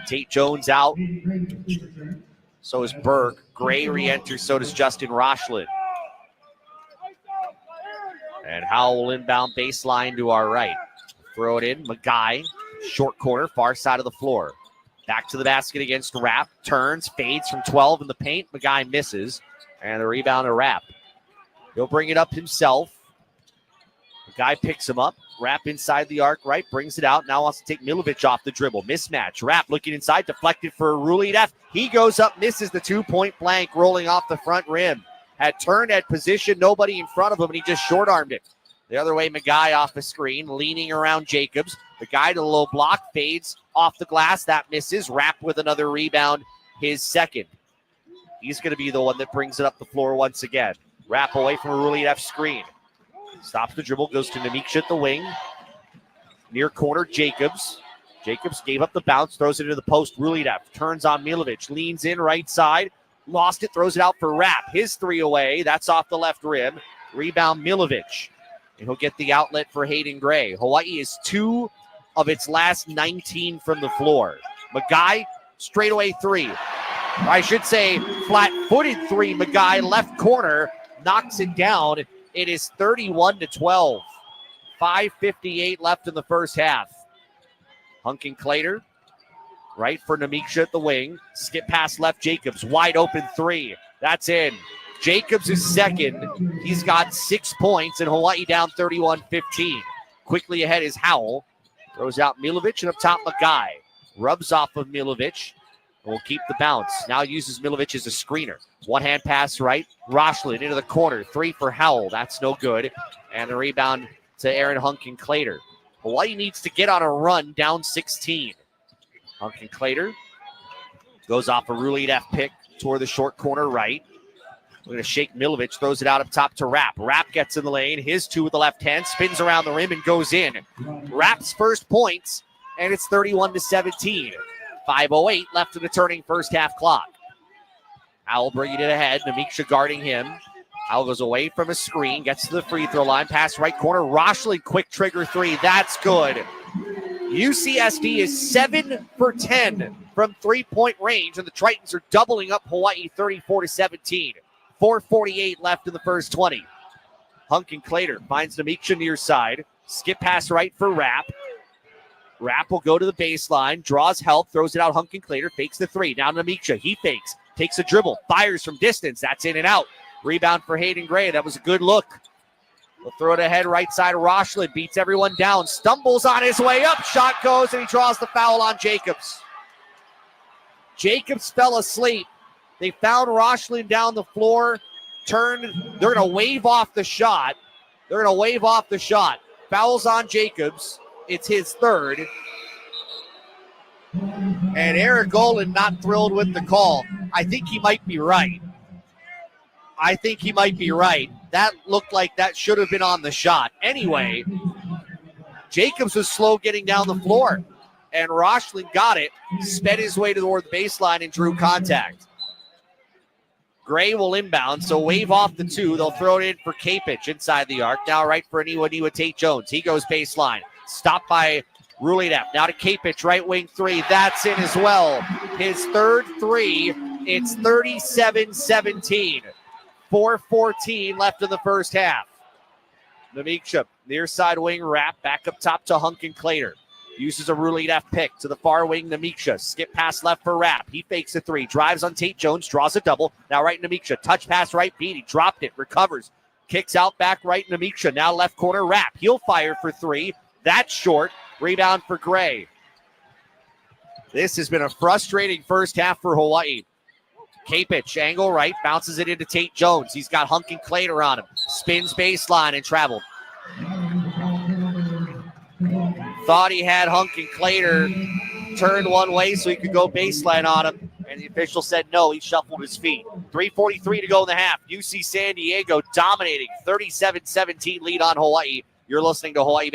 Tate Jones out. So is Burke. Gray re-enters, so does Justin Rochlin. And Howell will inbound baseline to our right. Throw it in. Magai, short corner, far side of the floor. Back to the basket against Rapp. Turns, fades from 12 in the paint. Magai misses. And the rebound to Rapp. He'll bring it up himself. Magai picks him up. Rapp inside the arc, right, brings it out. Now wants to take Milovic off the dribble. Mismatch. Rapp looking inside, deflected for Ruledeff. He goes up, misses the two-point blank, rolling off the front rim. Had turned at position, nobody in front of him, and he just short-armed it. The other way, Magai off the screen, leaning around Jacobs. The guy to the low block, fades off the glass. That misses. Rapp with another rebound, his second. He's going to be the one that brings it up the floor once again. Rapp away from a Ruledeff screen. Stops the dribble, goes to Namiksha at the wing. Near corner, Jacobs. Jacobs gave up the bounce, throws it into the post. Ruledeff turns on Milovic, leans in right side. Lost it, throws it out for Rapp. His three away. That's off the left rim. Rebound, Milovic. And he'll get the outlet for Hayden Gray. Hawaii is 2 of its last 19 from the floor. Magai, straightaway three. I should say flat-footed three. Magai, left corner, knocks it down. It is 31-12. 5:58 left in the first half. Hunkin-Clater, right for Namiksha at the wing. Skip pass left, Jacobs. Wide open three. That's in. Jacobs is second. He's got 6 points, and Hawaii down 31-15. Quickly ahead is Howell. Throws out Milovic, and up top, Magai. Rubs off of Milovic. And will keep the bounce. Now uses Milovic as a screener. One-hand pass right. Rochlin into the corner. Three for Howell. That's no good. And the rebound to Aaron Hunkin-Clater. Hawaii needs to get on a run down 16. Hunkin-Clater goes off a Ruledeff pick toward the short corner right. We're going to shake Milovic. Throws it out up top to Rapp. Rapp gets in the lane. His two with the left hand. Spins around the rim and goes in. Rapp's first points. And it's 31-17. 5:08 left in the turning first half clock. Howell bringing it ahead. Namiksha guarding him. Howell goes away from a screen. Gets to the free throw line. Pass right corner. Rochlin, quick trigger three. That's good. UCSD is 7 for 10 from three-point range. And the Tritons are doubling up Hawaii 34-17. 4:48 left in the first 20. Hunkin-Clater finds Namiksha near side. Skip pass right for Rapp. Rapp will go to the baseline, draws help, throws it out. Hunkin-Clater fakes the three. Now Namiksha, he fakes, takes a dribble, fires from distance. That's in and out. Rebound for Hayden Gray. That was a good look. We'll throw it ahead, right side. Rochlin beats everyone down, stumbles on his way up. Shot goes, and he draws the foul on Jacobs. Jacobs fell asleep. They found Rochlin down the floor, turned. They're going to wave off the shot. Foul's on Jacobs. It's his third. And Eric Olin not thrilled with the call. I think he might be right. That looked like that should have been on the shot. Anyway, Jacobs was slow getting down the floor. And Rochlin got it, sped his way toward the baseline and drew contact. Gray will inbound, so wave off the two. They'll throw it in for Kapich inside the arc. Now right for Aniwa Tate Jones. He goes baseline. Stopped by Ruledeff. Now to Kapich, right wing three. That's in as well. His third three It's 37-17. 4:14 left in the first half. Namiksha, near side wing wrap, back up top to Hunkin Clater. Uses a Ruley F pick to the far wing, Namiksha. Skip pass left for Rapp. He fakes a three, drives on Tate Jones, draws a double. Now right Namiksha, touch pass right, Beatty, dropped it, recovers. Kicks out back right, Namiksha. Now left corner, Rapp. He'll fire for three. That's short. Rebound for Gray. This has been a frustrating first half for Hawaii. Kapich, angle right, bounces it into Tate Jones. He's got Hunkin Clater on him. Spins baseline and traveled. Thought he had Hunkin Clater turned one way so he could go baseline on him. And the official said no, he shuffled his feet. 3:43 to go in the half. UC San Diego dominating 37-17 lead on Hawaii. You're listening to Hawaii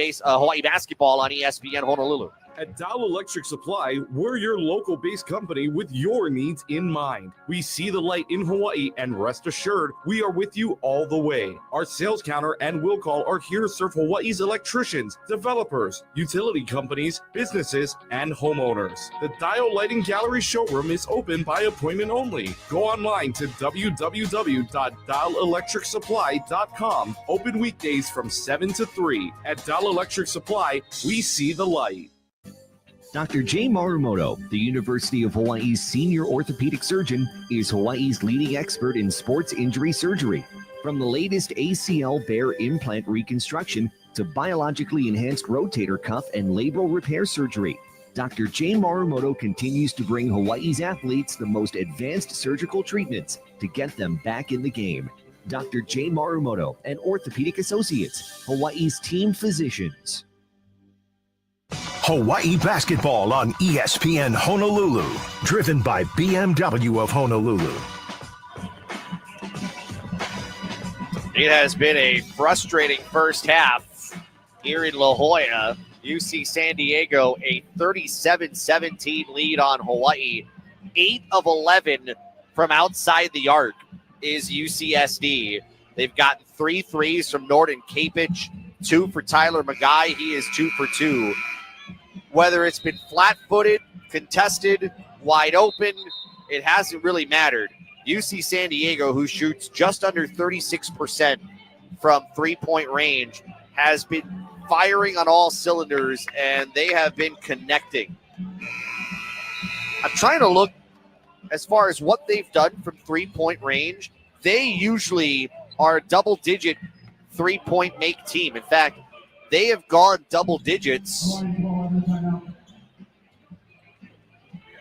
basketball on ESPN Honolulu. At Dow Electric Supply, we're your local-based company with your needs in mind. We see the light in Hawaii, and rest assured, we are with you all the way. Our sales counter and will call are here to serve Hawaii's electricians, developers, utility companies, businesses, and homeowners. The Dial Lighting Gallery showroom is open by appointment only. Go online to www.dialelectricsupply.com. Open weekdays from 7 to 3. At Dial Electric Supply, we see the light. Dr. Jay Marumoto, the University of Hawaii's senior orthopedic surgeon, is Hawaii's leading expert in sports injury surgery. From the latest ACL bear implant reconstruction to biologically enhanced rotator cuff and labral repair surgery, Dr. Jay Marumoto continues to bring Hawaii's athletes the most advanced surgical treatments to get them back in the game. Dr. Jay Marumoto and Orthopedic Associates, Hawaii's team physicians. Hawaii basketball on ESPN Honolulu, driven by BMW of Honolulu. It has been a frustrating first half here in La Jolla. UC San Diego, a 37-17 lead on Hawaii. 8 of 11 from outside the arc is UCSD. They've gotten 3 threes from Norton Kapich, 2 for Tyler Magai. He is 2 for 2. Whether it's been flat-footed, contested, wide open, it hasn't really mattered. UC San Diego, who shoots just under 36% from three-point range, has been firing on all cylinders, and they have been connecting. I'm trying to look as far as what they've done from three-point range. They usually are a double-digit three-point make team. In fact, they have gone double digits,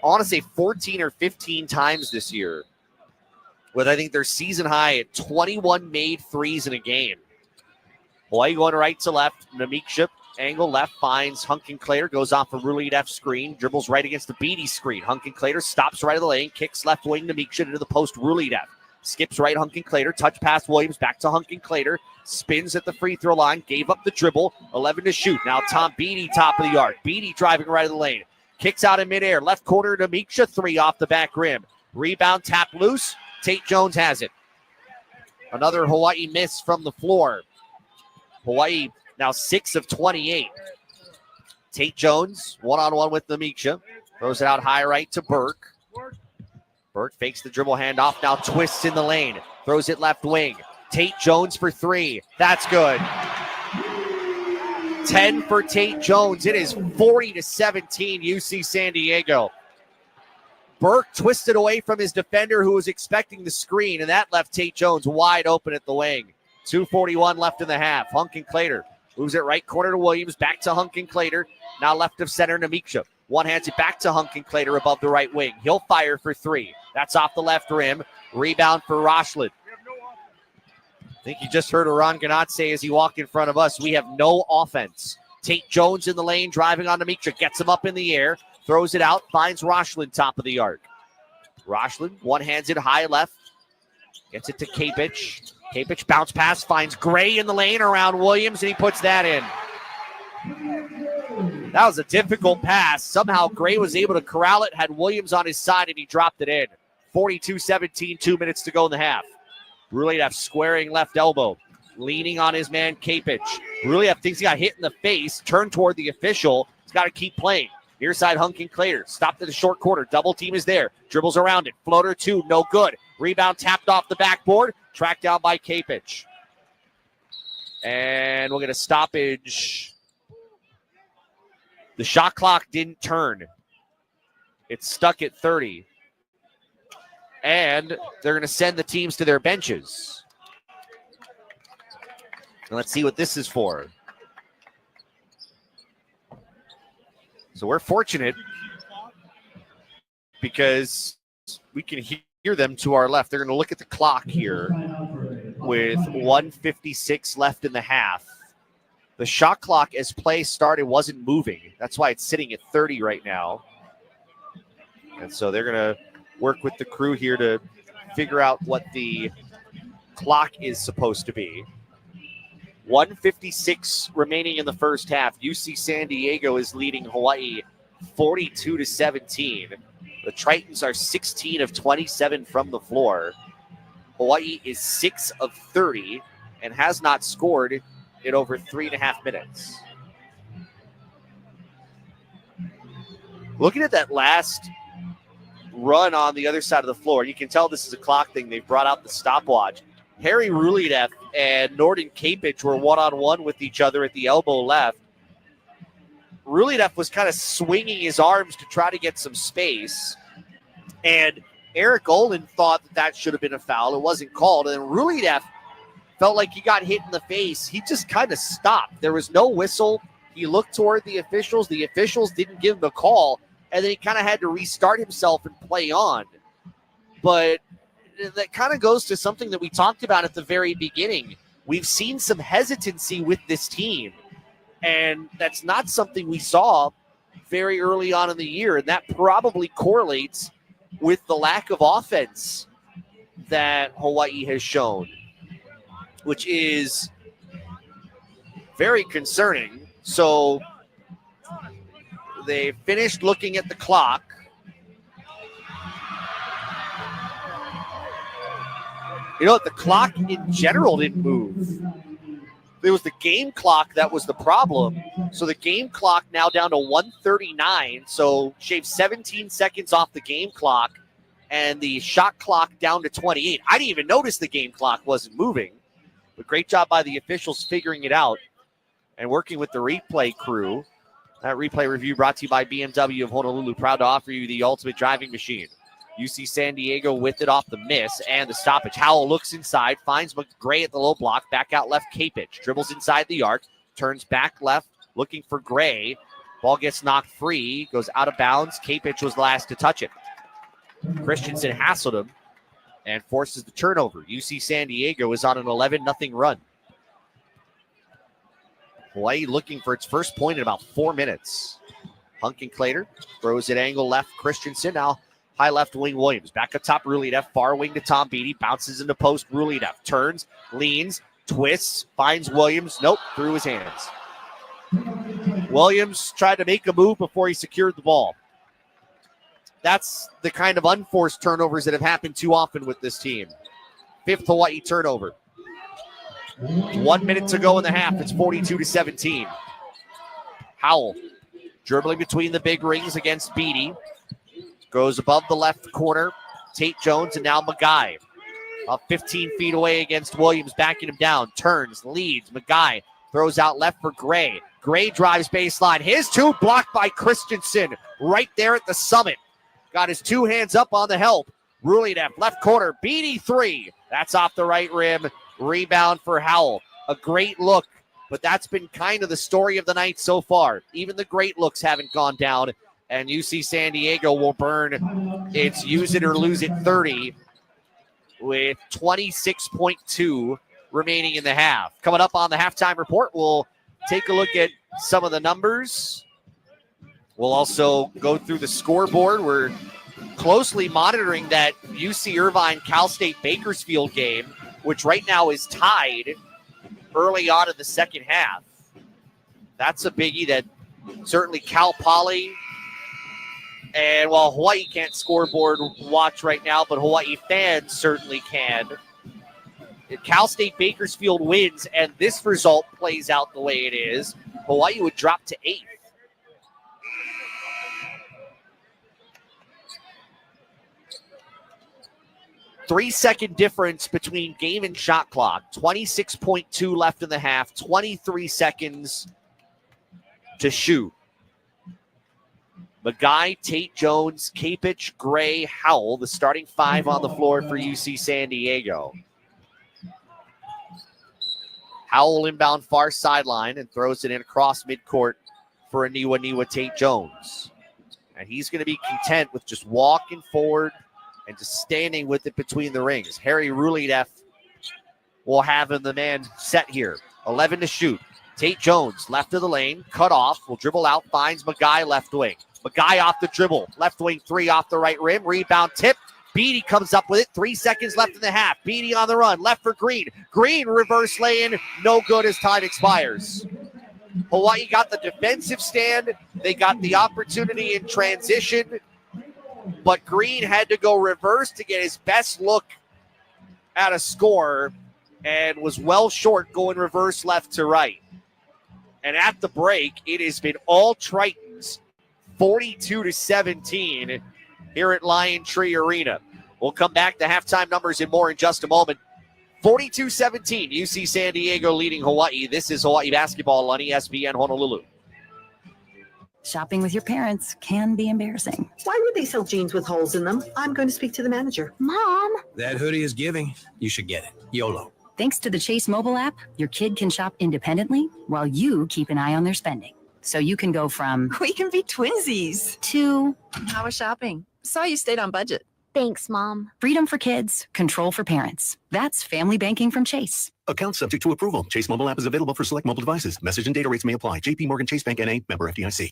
I want to say 14 or 15 times this year, with I think their season high at 21 made threes in a game. Hawaii going right to left. Namiksha, angle left, finds Hunkin Clater, goes off a Ruley F screen, dribbles right against the Beatty screen. Hunkin Clater stops right of the lane, kicks left wing Namiksha into the post, Ruley F. Skips right, Hunkin Clater, touch pass Williams, back to Hunkin Clater, spins at the free throw line, gave up the dribble, 11 to shoot. Now Tom Beatty, top of the arc. Beatty driving right of the lane. Kicks out in midair. Left corner to Namiksha, 3 off the back rim. Rebound, tap loose. Tate Jones has it. Another Hawaii miss from the floor. Hawaii now 6 of 28. Tate Jones, one-on-one with Namiksha. Throws it out high right to Burke. Burke fakes the dribble handoff, now twists in the lane. Throws it left wing. Tate Jones for 3. That's good. 10 for Tate Jones. It is 40-17 UC San Diego. Burke twisted away from his defender who was expecting the screen, and that left Tate Jones wide open at the wing. 2:41 left in the half. Hunkin Clater moves it right corner to Williams, back to Hunkin Clater. Now left of center Namiksha. One hands it back to Hunkin Clater above the right wing. He'll fire for 3. That's off the left rim. Rebound for Rochland. I think you just heard Oran Ganat say as he walked in front of us, we have no offense. Tate Jones in the lane, driving on Namiksha, gets him up in the air, throws it out, finds Rochland top of the arc. Rochland, one hands it high left, gets it to Kapich. Kapich bounce pass, finds Gray in the lane around Williams, and he puts that in. That was a difficult pass. Somehow Gray was able to corral it, had Williams on his side, and he dropped it in. 42-17, 2 minutes to go in the half. Ruliev squaring left elbow, leaning on his man Kapich. Ruliev thinks he got hit in the face, turned toward the official. He's got to keep playing. Near side, Hunkin Clater. Stopped at the short corner. Double team is there. Dribbles around it. Floater 2, no good. Rebound tapped off the backboard. Tracked down by Kapich. And we'll get a stoppage. The shot clock didn't turn. It's stuck at 30. And they're going to send the teams to their benches. And let's see what this is for. So we're fortunate because we can hear them to our left. They're going to look at the clock here with 1:56 left in the half. The shot clock as play started wasn't moving. That's why it's sitting at 30 right now. And so they're going to work with the crew here to figure out what the clock is supposed to be. 1:56 remaining in the first half. UC San Diego is leading Hawaii 42-17. The Tritons are 16 of 27 from the floor. Hawaii is 6 of 30 and has not scored in over 3.5 minutes. Looking at that last run on the other side of the floor, you can tell this is a clock thing. They've brought out the stopwatch. Harry Rulidev and Norden Kapich were one-on-one with each other at the elbow left. Rulidev was kind of swinging his arms to try to get some space, and Eric Olin thought that should have been a foul. It wasn't called, and Rulidev felt like he got hit in the face. He just kind of stopped. There was no whistle. He looked toward the officials. The officials didn't give him a call, and then he kind of had to restart himself and play on. But that kind of goes to something that we talked about at the very beginning. We've seen some hesitancy with this team, and that's not something we saw very early on in the year, and that probably correlates with the lack of offense that Hawaii has shown, which is very concerning. So they finished looking at the clock. You know what? The clock in general didn't move. It was the game clock that was the problem. So the game clock now down to 1:39. So shaved 17 seconds off the game clock, and the shot clock down to 28. I didn't even notice the game clock wasn't moving. But great job by the officials figuring it out and working with the replay crew. That replay review brought to you by BMW of Honolulu, proud to offer you the ultimate driving machine. UC San Diego with it off the miss and the stoppage. Howell looks inside, finds McGray at the low block, back out left Kapich, dribbles inside the arc, turns back left, looking for Gray. Ball gets knocked free, goes out of bounds. Kapich was the last to touch it. Christensen hassled him and forces the turnover. UC San Diego is on an 11-0 run. Hawaii looking for its first point in about 4 minutes. Hunkin Clater throws it angle left Christensen, now high left wing Williams. Back up top Rulidev, far wing to Tom Beatty. Bounces into post Rulidev. Turns, leans, twists, finds Williams. Nope, through his hands. Williams tried to make a move before he secured the ball. That's the kind of unforced turnovers that have happened too often with this team. 5th Hawaii turnover. 1 minute to go in the half. It's 42-17. Howell dribbling between the big rings against Beatty. Goes above the left corner. Tate Jones and now Magai. About 15 feet away against Williams, backing him down. Turns, leads. Magai throws out left for Gray. Gray drives baseline. His two blocked by Christensen right there at the summit. Got his two hands up on the help. Rulidev, left corner. Beatty 3. That's off the right rim. Rebound for Howell. A great look, but that's been kind of the story of the night so far. Even the great looks haven't gone down. And UC San Diego will burn its use it or lose it 30 with 26.2 remaining in the half. Coming up on the halftime report, we'll take a look at some of the numbers. We'll also go through the scoreboard. We're closely monitoring that UC Irvine Cal State Bakersfield game, which right now is tied early on in the second half. That's a biggie that certainly Cal Poly. And while Hawaii can't scoreboard watch right now, but Hawaii fans certainly can. If Cal State Bakersfield wins and this result plays out the way it is, Hawaii would drop to 8th. 3-second difference between game and shot clock. 26.2 left in the half. 23 seconds to shoot. Magai, Tate Jones, Kapich, Gray, Howell, the starting five on the floor for UC San Diego. Howell inbound far sideline and throws it in across midcourt for Aniwa Tate Jones. And he's going to be content with just walking forward and just standing with it between the rings. Harry Rulideff will have him the man set here. 11 to shoot. Tate Jones, left of the lane, cut off, will dribble out, finds Magai left wing. Magai off the dribble, left wing three off the right rim, rebound tip. Beatty comes up with it, 3 seconds left in the half. Beatty on the run, left for Green. Green reverse lay-in, no good as time expires. Hawaii got the defensive stand. They got the opportunity in transition, but Green had to go reverse to get his best look at a score and was well short going reverse left to right. And at the break, it has been all Tritons, 42-17 here at Lion Tree Arena. We'll come back to halftime numbers and more in just a moment. 42-17, UC San Diego leading Hawaii. This is Hawaii basketball on ESPN Honolulu. Shopping with your parents can be embarrassing. Why would they sell jeans with holes in them? I'm going to speak to the manager. Mom! That hoodie is giving. You should get it. YOLO. Thanks to the Chase mobile app, your kid can shop independently while you keep an eye on their spending. So you can go from We can be twinsies. to How was shopping? Saw you stayed on budget. Thanks, Mom. freedom for kids, control for parents. That's family banking from Chase. Account subject to approval. Chase mobile app is available for select mobile devices. Message and data rates may apply. JP Morgan Chase Bank NA, member FDIC.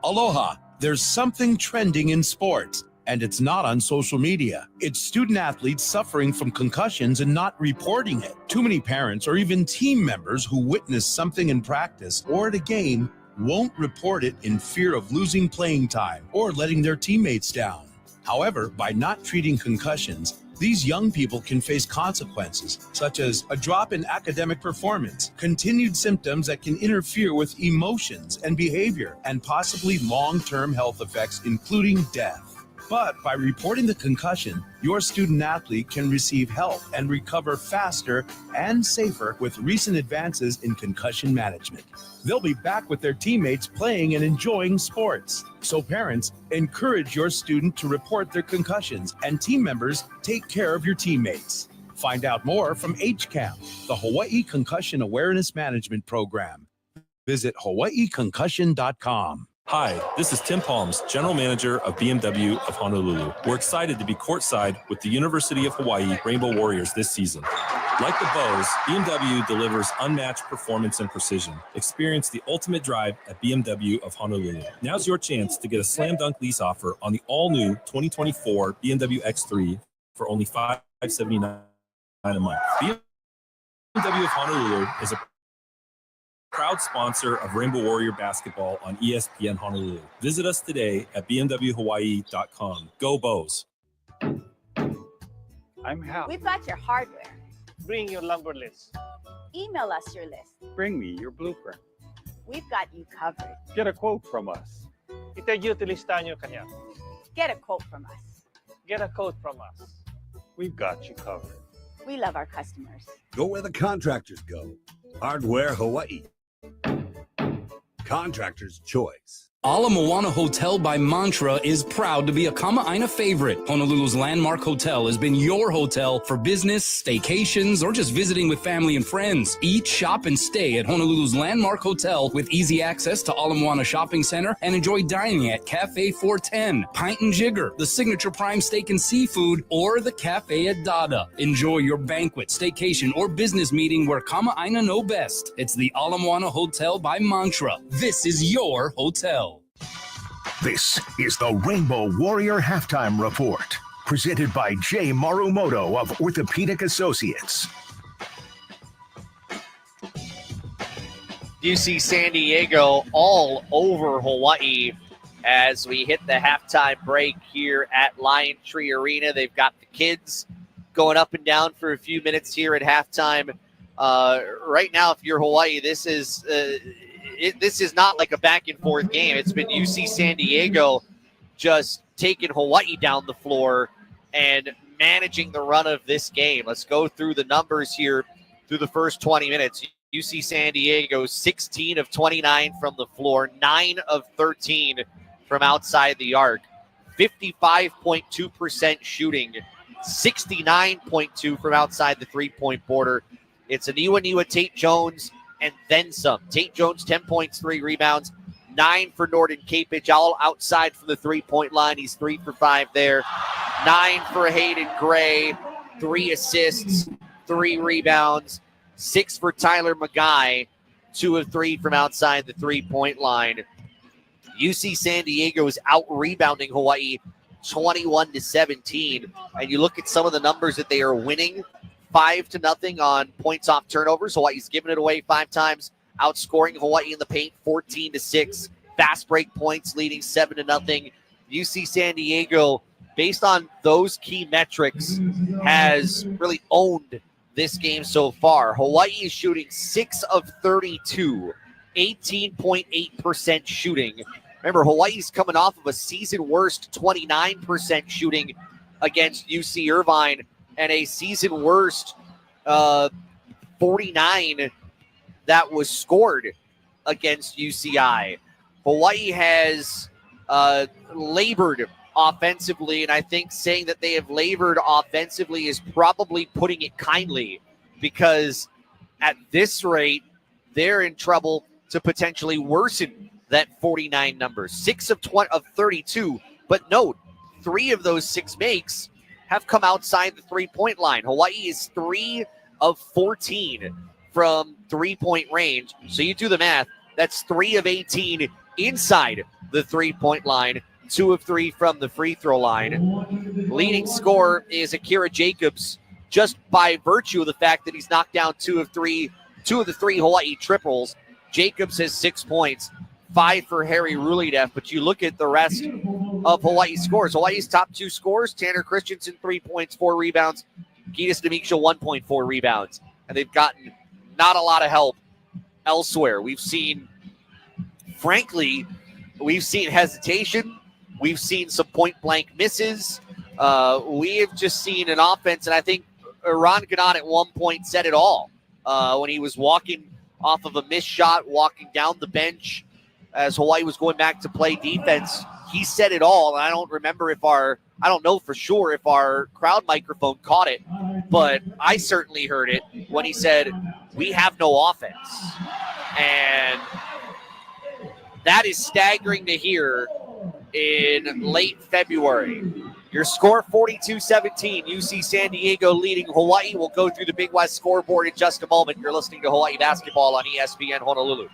Aloha. There's something trending in sports, and it's not on social media. It's student athletes suffering from concussions and not reporting it. Too many parents or even team members who witness something in practice or at a game won't report it in fear of losing playing time or letting their teammates down. However, by not treating concussions, these young people can face consequences, such as a drop in academic performance, continued symptoms that can interfere with emotions and behavior, and possibly long-term health effects, including death. But by reporting the concussion, your student athlete can receive help and recover faster and safer with recent advances in concussion management. They'll be back with their teammates playing and enjoying sports. So parents, encourage your student to report their concussions, and team members, take care of your teammates. Find out more from HCAM, the Hawaii Concussion Awareness Management Program. Visit hawaiiconcussion.com. Hi, this is Tim Palms, General Manager of BMW of Honolulu. We're excited to be courtside with the University of Hawaii Rainbow Warriors this season. Like the Bows, BMW delivers unmatched performance and precision. Experience the ultimate drive at BMW of Honolulu. Now's your chance to get a slam dunk lease offer on the all-new 2024 BMW X3 for only $579 a month. BMW of Honolulu is a proud sponsor of Rainbow Warrior basketball on ESPN Honolulu. Visit us today at bmwhawaii.com. Go Bows. I'm Hal. We've got your hardware. Bring your lumber list. Email us your list. Bring me your blueprint. We've got you covered. Get a quote from us. Ita-utilistahan nyo kanya. Get a quote from us. Get a quote from us. We've got you covered. We love our customers. Go where the contractors go. Hardware Hawaii. Contractor's choice. Ala Moana Hotel by Mantra is proud to be a Kama'aina favorite. Honolulu's landmark hotel has been your hotel for business, vacations, or just visiting with family and friends. Eat, shop, and stay at Honolulu's landmark hotel with easy access to Ala Moana Shopping Center and enjoy dining at Cafe 410, Pint and Jigger, the signature prime steak and seafood, or the Cafe at Dada. Enjoy your banquet, staycation, or business meeting where Kama'aina know best. It's the Ala Moana Hotel by Mantra. This is your hotel. This is the Rainbow Warrior Halftime Report, presented by Jay Marumoto of Orthopedic Associates. UC San Diego all over Hawaii as we hit the halftime break here at Lion Tree Arena. They've got the kids going up and down for a few minutes here at halftime. Right now, if you're Hawaii, this is not like a back and forth game. It's been UC San Diego just taking Hawaii down the floor and managing the run of this game. Let's go through the numbers here through the first 20 minutes. UC San Diego, 16 of 29 from the floor, 9 of 13 from outside the arc, 55.2% shooting, 69.2 from outside the three-point border. It's Aniwa Tate Jones and then some. Tate Jones, 10 points, 3 rebounds, 9 for Norton Capich, all outside from the three-point line. He's 3 for 5 there. 9 for Hayden Gray, 3 assists, 3 rebounds, 6 for Tyler Magai, 2 of 3 from outside the three-point line. UC San Diego is out-rebounding Hawaii 21-17. And you look at some of the numbers that they are winning, 5-0 on points off turnovers. Hawaii's given it away 5 times, outscoring Hawaii in the paint 14-6. Fast break points leading 7-0. UC San Diego, based on those key metrics, has really owned this game so far. Hawaii is shooting 6 of 32, 18.8% shooting. Remember, Hawaii's coming off of a season worst 29% shooting against UC Irvine and a season worst 49 that was scored against UCI. Hawaii has labored offensively, and I think saying that they have labored offensively is probably putting it kindly, because at this rate, they're in trouble to potentially worsen that 49 number. 6 of 32, but note, 3 of those 6 makes have come outside the three-point line. Hawaii is 3 of 14 from three-point range. So you do the math, that's 3 of 18 inside the three-point line, 2 of 3 from the free throw line. Leading scorer is Akira Jacobs, just by virtue of the fact that he's knocked down 2 of the 3 Hawaii triples. Jacobs has 6 points, 5 for Harry Rulidev, but you look at the rest of Hawaii's scores. Hawaii's top 2 scorers, Tanner Christensen, 3 points, 4 rebounds. Gitas Demiksha, 1.4 rebounds. And they've gotten not a lot of help elsewhere. We've seen hesitation. We've seen some point-blank misses. We have just seen an offense, and I think Ron Gannat at one point said it all when he was walking off of a missed shot, walking down the bench as Hawaii was going back to play defense. He said it all, and I don't know for sure if our crowd microphone caught it, but I certainly heard it when he said, "We have no offense." And that is staggering to hear in late February. Your score, 42-17. UC San Diego leading Hawaii. We'll go through the Big West scoreboard in just a moment. You're listening to Hawaii Basketball on ESPN Honolulu.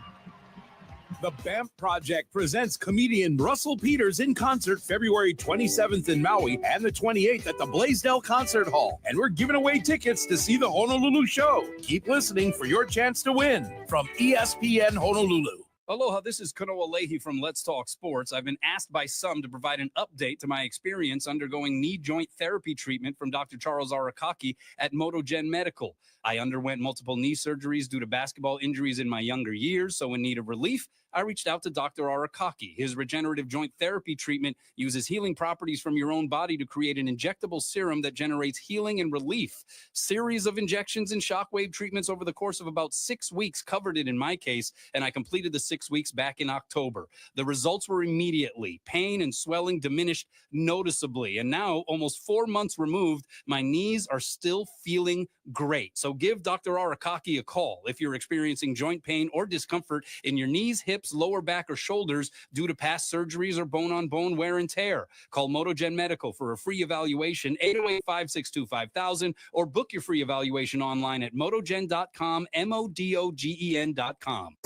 The BAMP Project presents comedian Russell Peters in concert February 27th in Maui and the 28th at the Blaisdell Concert Hall. And we're giving away tickets to see the Honolulu show. Keep listening for your chance to win from ESPN Honolulu. Aloha, this is Kanoa Leahy from Let's Talk Sports. I've been asked by some to provide an update to my experience undergoing knee joint therapy treatment from Dr. Charles Arakaki at MotoGen Medical. I underwent multiple knee surgeries due to basketball injuries in my younger years, so in need of relief, I reached out to Dr. Arakaki. His regenerative joint therapy treatment uses healing properties from your own body to create an injectable serum that generates healing and relief. Series of injections and shockwave treatments over the course of about 6 weeks covered it in my case, and I completed the 6 weeks back in October. The results were immediately. Pain and swelling diminished noticeably, and now, almost 4 months removed, my knees are still feeling great. So give Dr. Arakaki a call if you're experiencing joint pain or discomfort in your knees, hips, lower back, or shoulders due to past surgeries or bone-on-bone wear and tear. Call MotoGen Medical for a free evaluation, 808-562-5000, or book your free evaluation online at motogen.com, MODOGEN.com.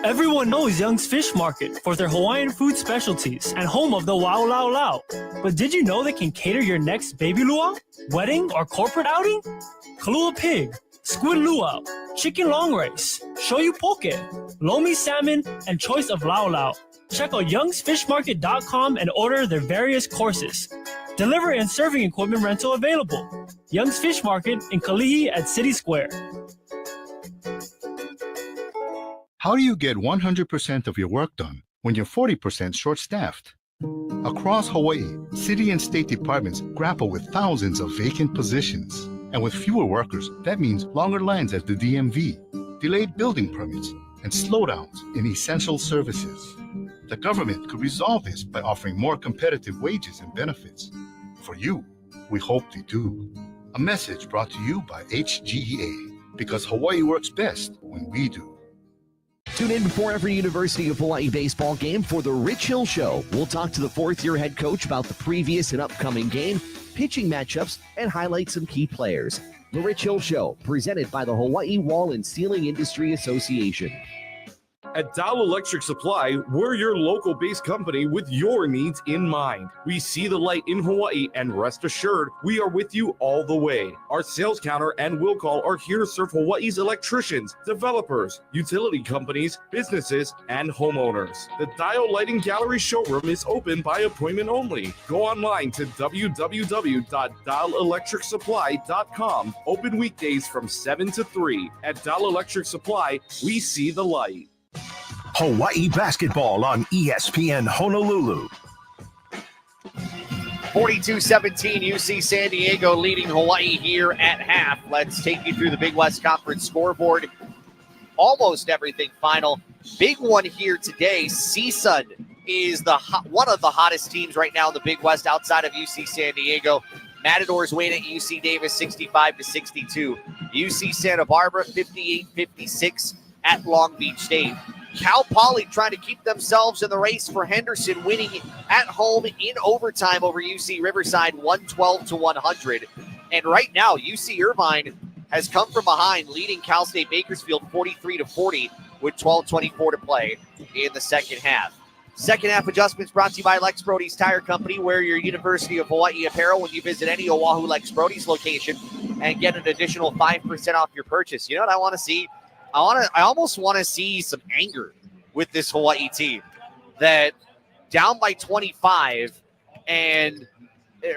Everyone knows Young's Fish Market for their Hawaiian food specialties and home of the Wow Lao Lao. But did you know they can cater your next baby luau, wedding, or corporate outing? Kalua pig, squid luau, chicken long rice, shoyu poke, lomi salmon, and choice of lao lao. Check out youngsfishmarket.com and order their various courses. Delivery and serving equipment rental available. Young's Fish Market in Kalihi at City Square. How do you get 100% of your work done when you're 40% short-staffed? Across Hawaii, city and state departments grapple with thousands of vacant positions. And with fewer workers, that means longer lines at the DMV, delayed building permits, and slowdowns in essential services. The government could resolve this by offering more competitive wages and benefits. For you, we hope they do. A message brought to you by HGEA, because Hawaii works best when we do. Tune in before every University of Hawaii baseball game for the Rich Hill Show. We'll talk to the fourth-year head coach about the previous and upcoming game, pitching matchups, and highlight some key players. The Rich Hill Show, presented by the Hawaii Wall and Ceiling Industry Association. At Dial Electric Supply, we're your local-based company with your needs in mind. We see the light in Hawaii, and rest assured, we are with you all the way. Our sales counter and will call are here to serve Hawaii's electricians, developers, utility companies, businesses, and homeowners. The Dial Lighting Gallery showroom is open by appointment only. Go online to www.dialelectricsupply.com. Open weekdays from 7 to 3. At Dial Electric Supply, we see the light. Hawaii basketball on ESPN Honolulu. 42-17, UC San Diego leading Hawaii here at half. Let's take you through the Big West Conference scoreboard. Almost everything final. Big one here today. CSUN is one of the hottest teams right now in the Big West outside of UC San Diego. Matadors win at UC Davis 65-62. UC Santa Barbara 58-56 at Long Beach State. Cal Poly trying to keep themselves in the race for Henderson, winning at home in overtime over UC Riverside 112-100. And right now, UC Irvine has come from behind, leading Cal State Bakersfield 43-40 with 12:24 to play in the second half. Second half adjustments brought to you by Lex Brody's Tire Company. Wear your University of Hawaii apparel when you visit any Oahu Lex Brody's location and get an additional 5% off your purchase. You know what I want to see? I almost want to see some anger with this Hawaii team that down by 25, and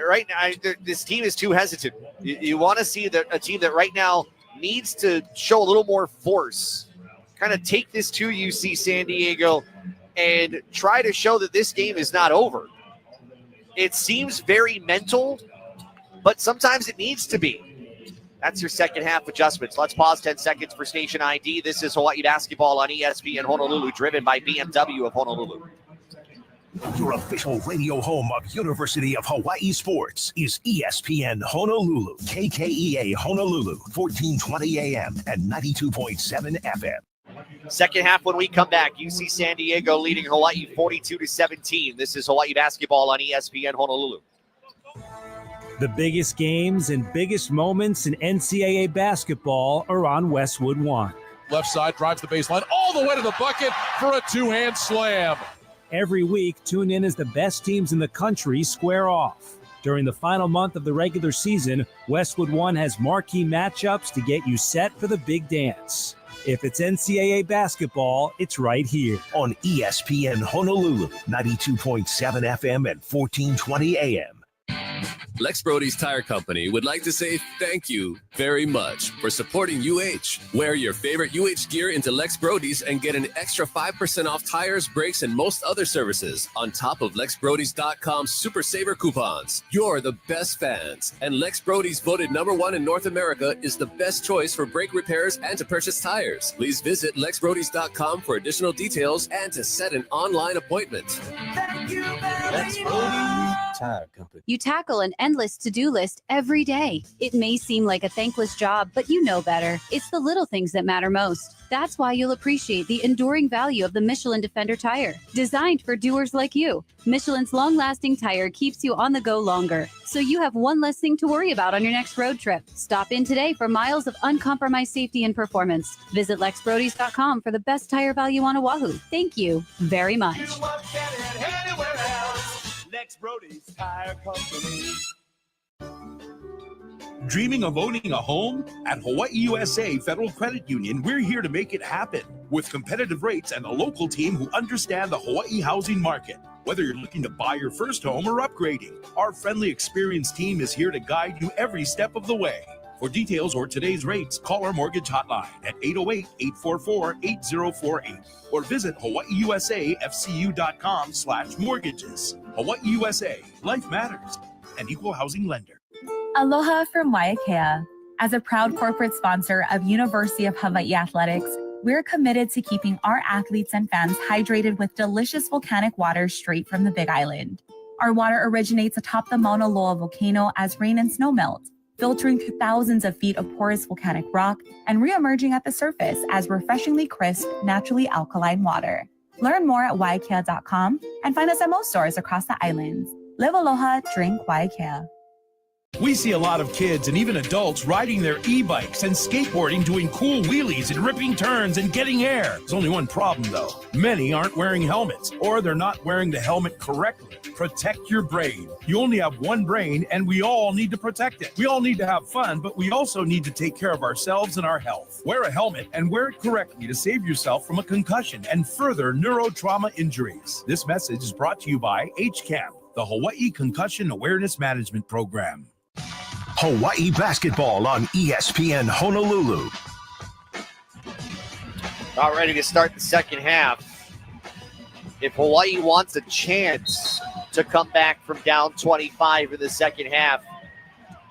right now this team is too hesitant. You want to see a team that right now needs to show a little more force, kind of take this to UC San Diego and try to show that this game is not over. It seems very mental, but sometimes it needs to be. That's your second half adjustments. Let's pause 10 seconds for station ID. This is Hawaii basketball on ESPN Honolulu, driven by BMW of Honolulu. Your official radio home of University of Hawaii sports is ESPN Honolulu, KKEA Honolulu, 1420 AM and 92.7 FM. Second half when we come back, UC San Diego leading Hawaii 42-17. This is Hawaii basketball on ESPN Honolulu. The biggest games and biggest moments in NCAA basketball are on Westwood One. Left side drives the baseline all the way to the bucket for a two-hand slam. Every week, tune in as the best teams in the country square off. During the final month of the regular season, Westwood One has marquee matchups to get you set for the big dance. If it's NCAA basketball, it's right here on ESPN Honolulu, 92.7 FM and 1420 AM. Lex Brody's Tire Company would like to say thank you very much for supporting UH. Wear your favorite UH gear into Lex Brody's and get an extra 5% off tires, brakes, and most other services on top of LexBrodys.com Super Saver coupons. You're the best fans, and Lex Brody's voted #1 in North America is the best choice for brake repairs and to purchase tires. Please visit LexBrodys.com for additional details and to set an online appointment. Thank you very Lex Brody's Tire Company. You tackle an endless to-do list every day. It may seem like a thankless job, but you know better. It's the little things that matter most. That's why you'll appreciate the enduring value of the Michelin Defender tire. Designed for doers like you, Michelin's long-lasting tire keeps you on the go longer, so you have one less thing to worry about on your next road trip. Stop in today for miles of uncompromised safety and performance. Visit LexBrodys.com for the best tire value on Oahu. Thank you very much. Lex Brody's Tire Company. Dreaming of owning a home? At Hawaii USA Federal Credit Union, we're here to make it happen with competitive rates and a local team who understand the Hawaii housing market. Whether you're looking to buy your first home or upgrading, our friendly, experienced team is here to guide you every step of the way. For details or today's rates, call our mortgage hotline at 808-844-8048 or visit hawaiiusafcu.com/mortgages. Hawaii USA, life matters. An equal housing lender. Aloha from Waiakea. As a proud corporate sponsor of University of Hawaii Athletics, we're committed to keeping our athletes and fans hydrated with delicious volcanic water straight from the Big Island. Our water originates atop the Mauna Loa volcano as rain and snow melt, filtering through thousands of feet of porous volcanic rock and re-emerging at the surface as refreshingly crisp, naturally alkaline water. Learn more at waiakea.com and find us at most stores across the islands. Live aloha, drink Waiakea. We see a lot of kids and even adults riding their e-bikes and skateboarding, doing cool wheelies and ripping turns and getting air. There's only one problem though. Many aren't wearing helmets, or they're not wearing the helmet correctly. Protect your brain. You only have one brain and we all need to protect it. We all need to have fun, but we also need to take care of ourselves and our health. Wear a helmet and wear it correctly to save yourself from a concussion and further neurotrauma injuries. This message is brought to you by HCAMP, the Hawaii Concussion Awareness Management Program. Hawaii basketball on ESPN Honolulu. About ready to start the second half. If Hawaii wants a chance to come back from down 25 in the second half,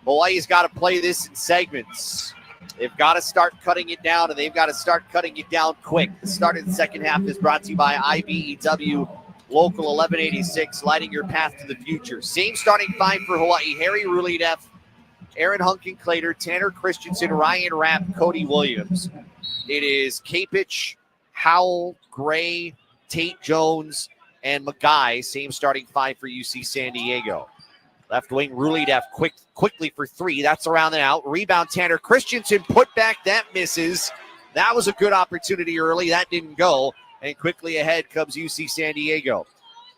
Hawaii's got to play this in segments. They've got to start cutting it down, and they've got to start cutting it down quick. The start of the second half is brought to you by IBEW Local 1186, lighting your path to the future. Same starting five for Hawaii: Harry Rulideff, Aaron Hunkin-Clater, Tanner Christensen, Ryan Rapp, Cody Williams. It is Kapich, Howell, Gray, Tate Jones, and Magai. Same starting five for UC San Diego. Left wing Rulideff quickly for three. That's around and out. Rebound Tanner Christensen, put back, that misses. That was a good opportunity early. That didn't go. And quickly ahead comes UC San Diego.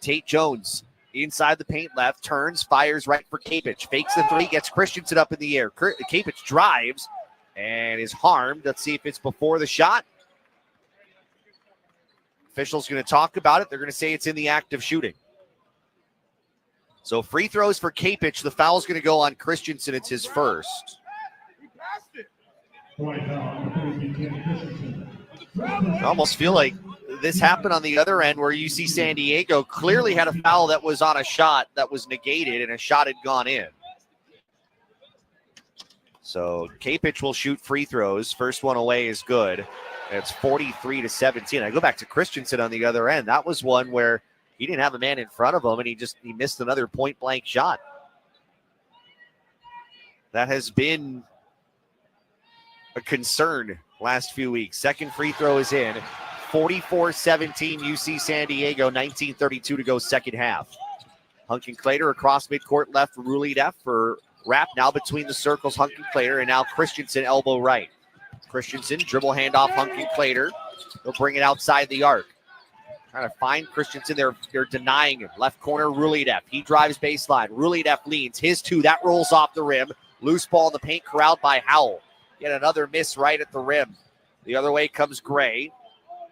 Tate Jones inside the paint left, turns, fires right for Kapich. Fakes the three, gets Christensen up in the air. Kapich drives and is harmed. Let's see if it's before the shot. Officials going to talk about it. They're going to say it's in the act of shooting. So free throws for Kapich. The foul's going to go on Christensen. It's his first. I almost feel like this happened on the other end where UC San Diego clearly had a foul that was on a shot that was negated and a shot had gone in. So Kapich will shoot free throws. First one away is good. It's 43-17. I go back to Christensen on the other end. That was one where he didn't have a man in front of him and he missed another point blank shot. That has been a concern last few weeks. Second free throw is in. 44-17 UC San Diego, 19:32 to go second half. Hunkin-Clater across midcourt left, Rulideff for Rapp now between the circles, Hunkin-Clater, and now Christensen elbow right. Christensen dribble handoff Hunkin-Clater. He'll bring it outside the arc. Trying to find Christensen. They're denying him. Left corner, Rulideff. He drives baseline. Rulideff leans. His two. That rolls off the rim. Loose ball in the paint, corralled by Howell. Yet another miss right at the rim. The other way comes Gray.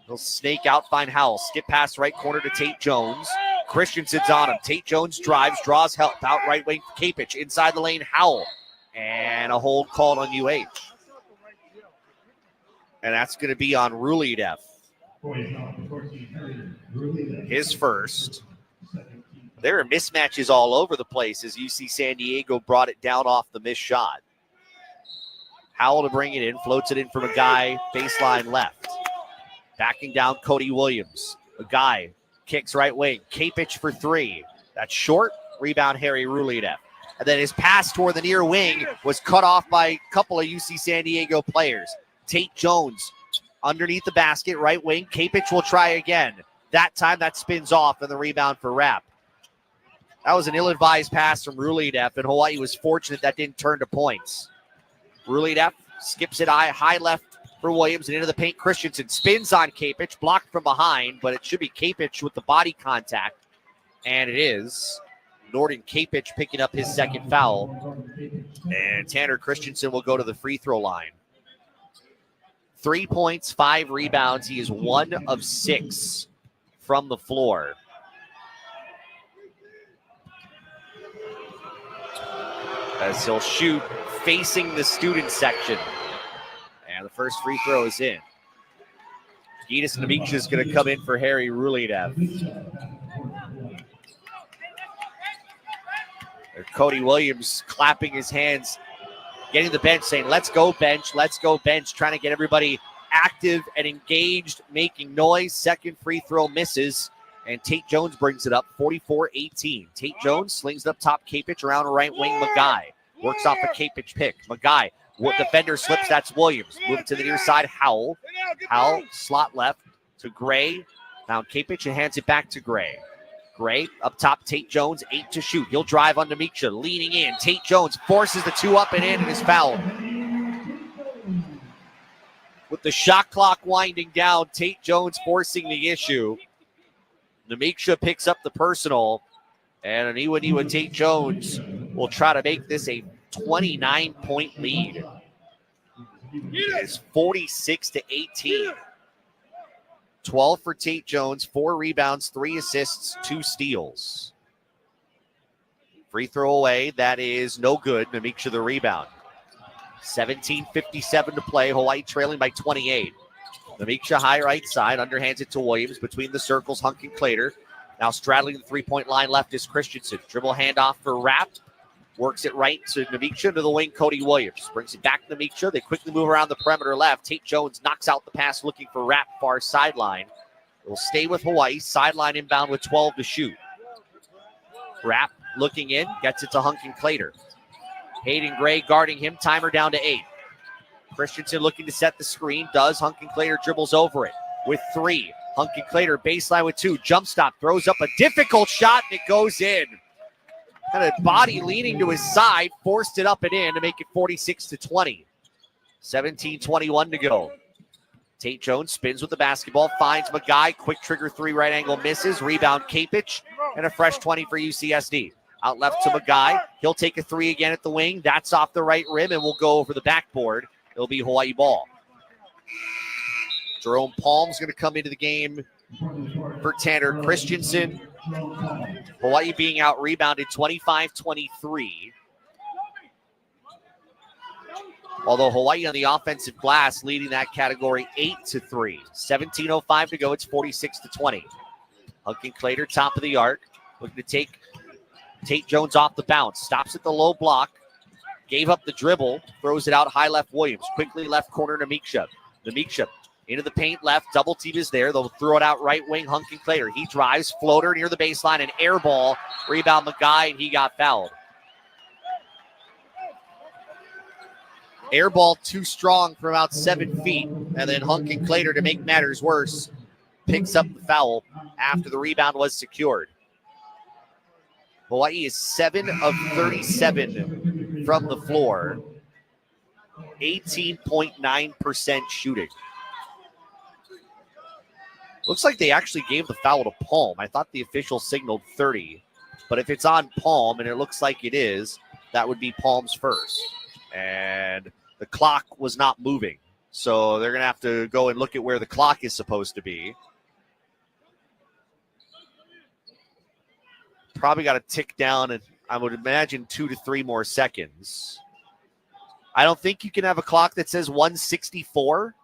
He'll snake out, find Howell. Skip pass right corner to Tate Jones. Christensen's on him. Tate Jones drives, draws help out right wing. Kapich inside the lane. Howell. And a hold called on UH. And that's going to be on Rulideff. His first. There are mismatches all over the place as UC San Diego brought it down off the missed shot. Howell to bring it in, floats it in from a guy, baseline left. Backing down Cody Williams. A guy kicks right wing. Kapich for three. That's short. Rebound Harry Rulideff. And then his pass toward the near wing was cut off by a couple of UC San Diego players. Tate Jones underneath the basket, right wing. Kapich will try again. That time that spins off and the rebound for Rapp. That was an ill-advised pass from Rulideff, and Hawaii was fortunate that didn't turn to points. Rulideff skips it high left for Williams and into the paint. Christensen spins on Kapich, blocked from behind, but it should be Kapich with the body contact. And it is. Norden Kapich picking up his second foul. And Tanner Christensen will go to the free throw line. 3 points, 5 rebounds. He is 1 of 6 from the floor. As he'll shoot facing the student section. And the first free throw is in. Gitas Namicha is going to come in for Harry Rulideff. Cody Williams clapping his hands, getting the bench, saying, let's go bench, trying to get everybody active and engaged, making noise. Second free throw misses, and Tate Jones brings it up 44-18. Tate Jones slings it up top. Kapich around right wing. Magai works off a Kapich pick. Magai, defender slips. That's Williams. Move to the near side. Howell slot left to Gray. Found Kapich and hands it back to Gray. Gray up top. Tate Jones, 8 to shoot. He'll drive on Demiksha, leaning in. Tate Jones forces the 2 up and in, and is fouled. With the shot clock winding down, Tate Jones forcing the issue. Demiksha picks up the personal, and Aniwa Tate Jones will try to make this a 29-point lead. It is 46-18. 12 for Tate Jones, 4 rebounds, 3 assists, 2 steals. Free throw away, that is no good. Demiksha the rebound. 17:57 to play. Hawaii trailing by 28. Demiksha high right side, underhands it to Williams. Between the circles, Hunk and Clater. Now straddling the three-point line left is Christensen. Dribble handoff for Rapp. Works it right to Demiksha, to the wing, Cody Williams. Brings it back to Demiksha. They quickly move around the perimeter left. Tate Jones knocks out the pass, looking for Rapp, far sideline. It will stay with Hawaii. Sideline inbound with 12 to shoot. Rapp looking in, gets it to Hunk and Clater. Hayden Gray guarding him, timer down to 8. Christensen looking to set the screen, does. Hunk and Clater dribbles over it with 3. Hunk and Clater baseline with 2. Jump stop, throws up a difficult shot, and it goes in. Kind of body leaning to his side, forced it up and in to make it 46-20. 17:21 to go. Tate Jones spins with the basketball, finds Magai, quick trigger 3 right angle misses, rebound Kapich, and a fresh 20 for UCSD. Out left to Magai. He'll take a 3 again at the wing. That's off the right rim and will go over the backboard. It'll be Hawaii ball. Jerome Palm's going to come into the game for Tanner Christensen. Hawaii being out rebounded 25-23. Although Hawaii on the offensive glass leading that category 8-3. 17:05 to go. It's 46-20. Hunk and Clater, top of the arc. Looking to take Tate Jones off the bounce. Stops at the low block. Gave up the dribble. Throws it out high left Williams. Quickly left corner Demiksha. Demiksha into the paint left. Double team is there. They'll throw it out right wing. Hunk and Clater. He drives. Floater near the baseline. An air ball. Rebound Magai, and he got fouled. Air ball too strong for about 7 feet. And then Hunk and Clater, to make matters worse, picks up the foul after the rebound was secured. Hawaii is 7 of 37 from the floor. 18.9% shooting. Looks like they actually gave the foul to Palm. I thought the official signaled 30. But if it's on Palm, and it looks like it is, that would be Palm's first. And the clock was not moving. So they're going to have to go and look at where the clock is supposed to be. Probably got to tick down, and I would imagine 2 to 3 more seconds. I don't think you can have a clock that says 164.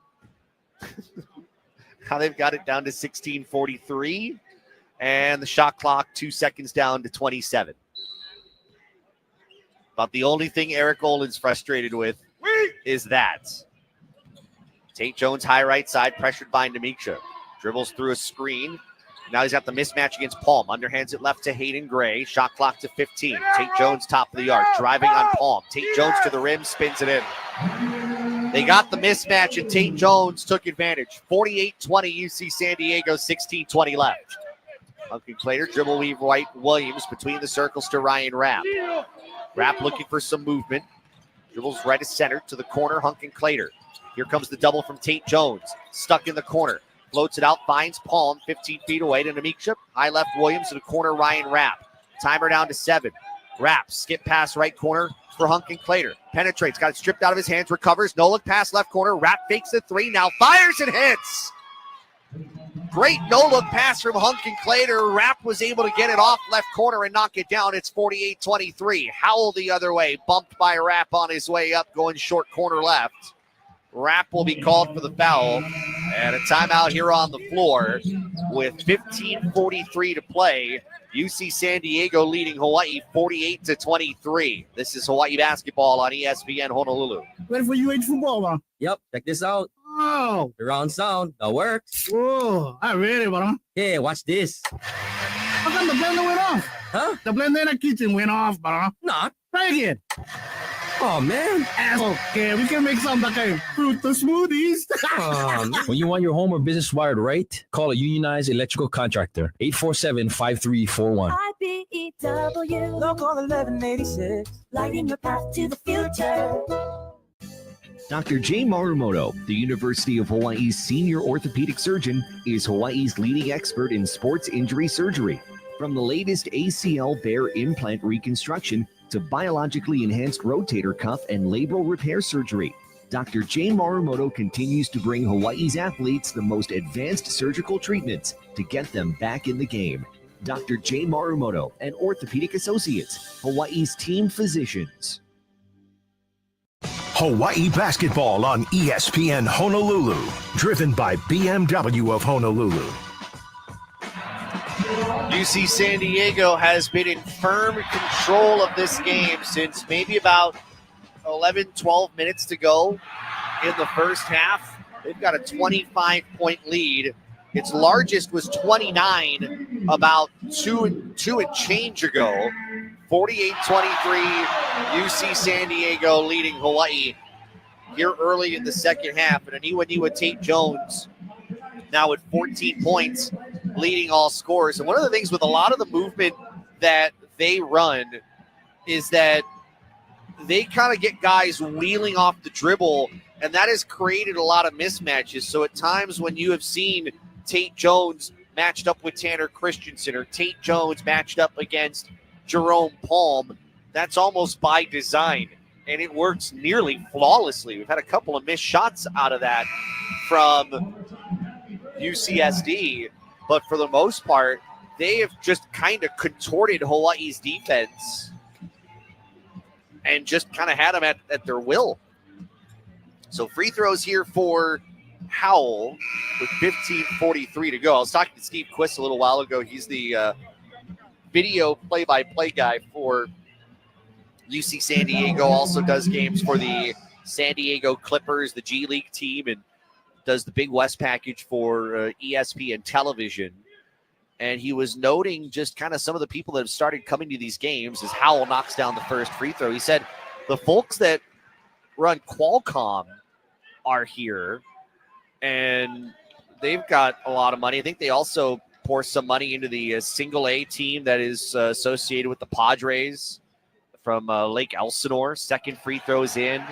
How they've got it down to 16:43. And the shot clock 2 seconds down to 27. About the only thing Eric Olin's frustrated with is that. Tate Jones, high right side, pressured by Demiksha. Dribbles through a screen. Now he's got the mismatch against Palm. Underhands it left to Hayden Gray. Shot clock to 15. Tate Jones, top of the arc, driving on Palm. Tate Jones to the rim, spins it in. They got the mismatch, and Tate Jones took advantage. 48-20 UC San Diego, 16:20 left. Hunk and Clater, dribble weave right Williams between the circles to Ryan Rapp. Rapp looking for some movement. Dribbles right of center to the corner, Hunk and Clater. Here comes the double from Tate Jones. Stuck in the corner. Floats it out, finds Palm 15 feet away to Demiksha. High left Williams to the corner, Ryan Rapp. Timer down to 7. Rapp, skip pass right corner for Hunk and Clater. Penetrates, got it stripped out of his hands, recovers. No look pass left corner. Rapp fakes the 3, now fires and hits. Great no-look pass from Hunk and Clater. Rapp was able to get it off left corner and knock it down. It's 48-23. Howell the other way, bumped by Rapp on his way up, going short corner left. Rapp will be called for the foul, And a timeout here on the floor with 15:43 to play. UC San Diego leading Hawaii 48-23. This is Hawaii basketball on ESPN Honolulu. Ready for UH football, man? Yep, check this out. Oh. Surround sound. That works. Whoa, I'm ready, bro. Hey, watch this. How come the blender went off? Huh? The blender in the kitchen went off, bro. Nah. Try again. Oh, man. Okay, we can make some like a fruit smoothies. When you want your home or business wired right, call a unionized electrical contractor. 847-5341. IBEW, local 1186, lighting your path to the future. Dr. Jay Marumoto, the University of Hawaii's senior orthopedic surgeon, is Hawaii's leading expert in sports injury surgery. From the latest ACL bear implant reconstruction to biologically enhanced rotator cuff and labral repair surgery, Dr. Jay Marumoto continues to bring Hawaii's athletes the most advanced surgical treatments to get them back in the game. Dr. Jay Marumoto and Orthopedic Associates, Hawaii's team physicians. Hawaii basketball on ESPN Honolulu, driven by BMW of Honolulu. UC San Diego has been in firm control of this game since maybe about 11, 12 minutes to go in the first half. They've got a 25-point lead. Its largest was 29 about two and change ago. 48-23, UC San Diego leading Hawaii here early in the second half. And Aniwa Tate Jones now at 14 points, leading all scorers. And one of the things with a lot of the movement that they run is that they kind of get guys wheeling off the dribble, and that has created a lot of mismatches. So at times when you have seen Tate Jones matched up with Tanner Christensen or Tate Jones matched up against Jerome Palm, that's almost by design, and it works nearly flawlessly. We've had a couple of missed shots out of that from UCSD, but for the most part, they have just kind of contorted Hawaii's defense and just kind of had them at their will. So free throws here for Howell with 15:43 to go. I was talking to Steve Quist a little while ago. He's the video play-by-play guy for UC San Diego, also does games for the San Diego Clippers, the G League team, and does the Big West package for ESPN television. And he was noting just kind of some of the people that have started coming to these games as Howell knocks down the first free throw. He said the folks that run Qualcomm are here, and they've got a lot of money. I think they also pour some money into the single A team that is associated with the Padres from Lake Elsinore. Second free throws in,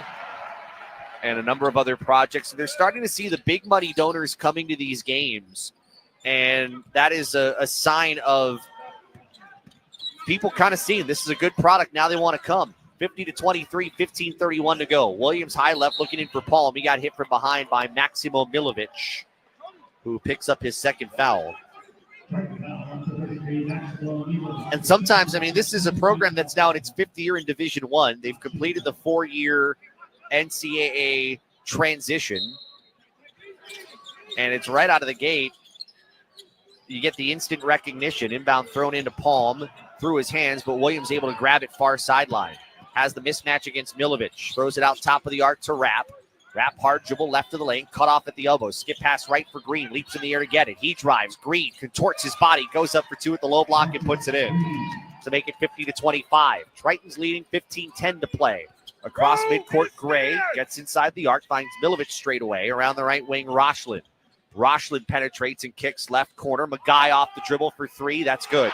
and a number of other projects. And they're starting to see the big money donors coming to these games. And that is a sign of people kind of seeing this is a good product. Now they want to come. 50-23, 15:31 to go. Williams high left looking in for Palm. He got hit from behind by Maximo Milovic, who picks up his second foul. And sometimes, I mean, this is a program that's now in its fifth year in Division I. They've completed the 4-year NCAA transition. And it's right out of the gate. You get the instant recognition. Inbound thrown into Palm through his hands, but Williams able to grab it far sideline. Has the mismatch against Milovic. Throws it out top of the arc to Rapp. Rapp hard dribble left of the lane. Cut off at the elbow. Skip pass right for Green. Leaps in the air to get it. He drives. Green contorts his body. Goes up for two at the low block and puts it in to make it 50-25. Triton's leading 15-10 to play. Across midcourt, Gray gets inside the arc. Finds Milovic straight away. Around the right wing, Rochland. Rochland penetrates and kicks left corner. Magai off the dribble for three. That's good.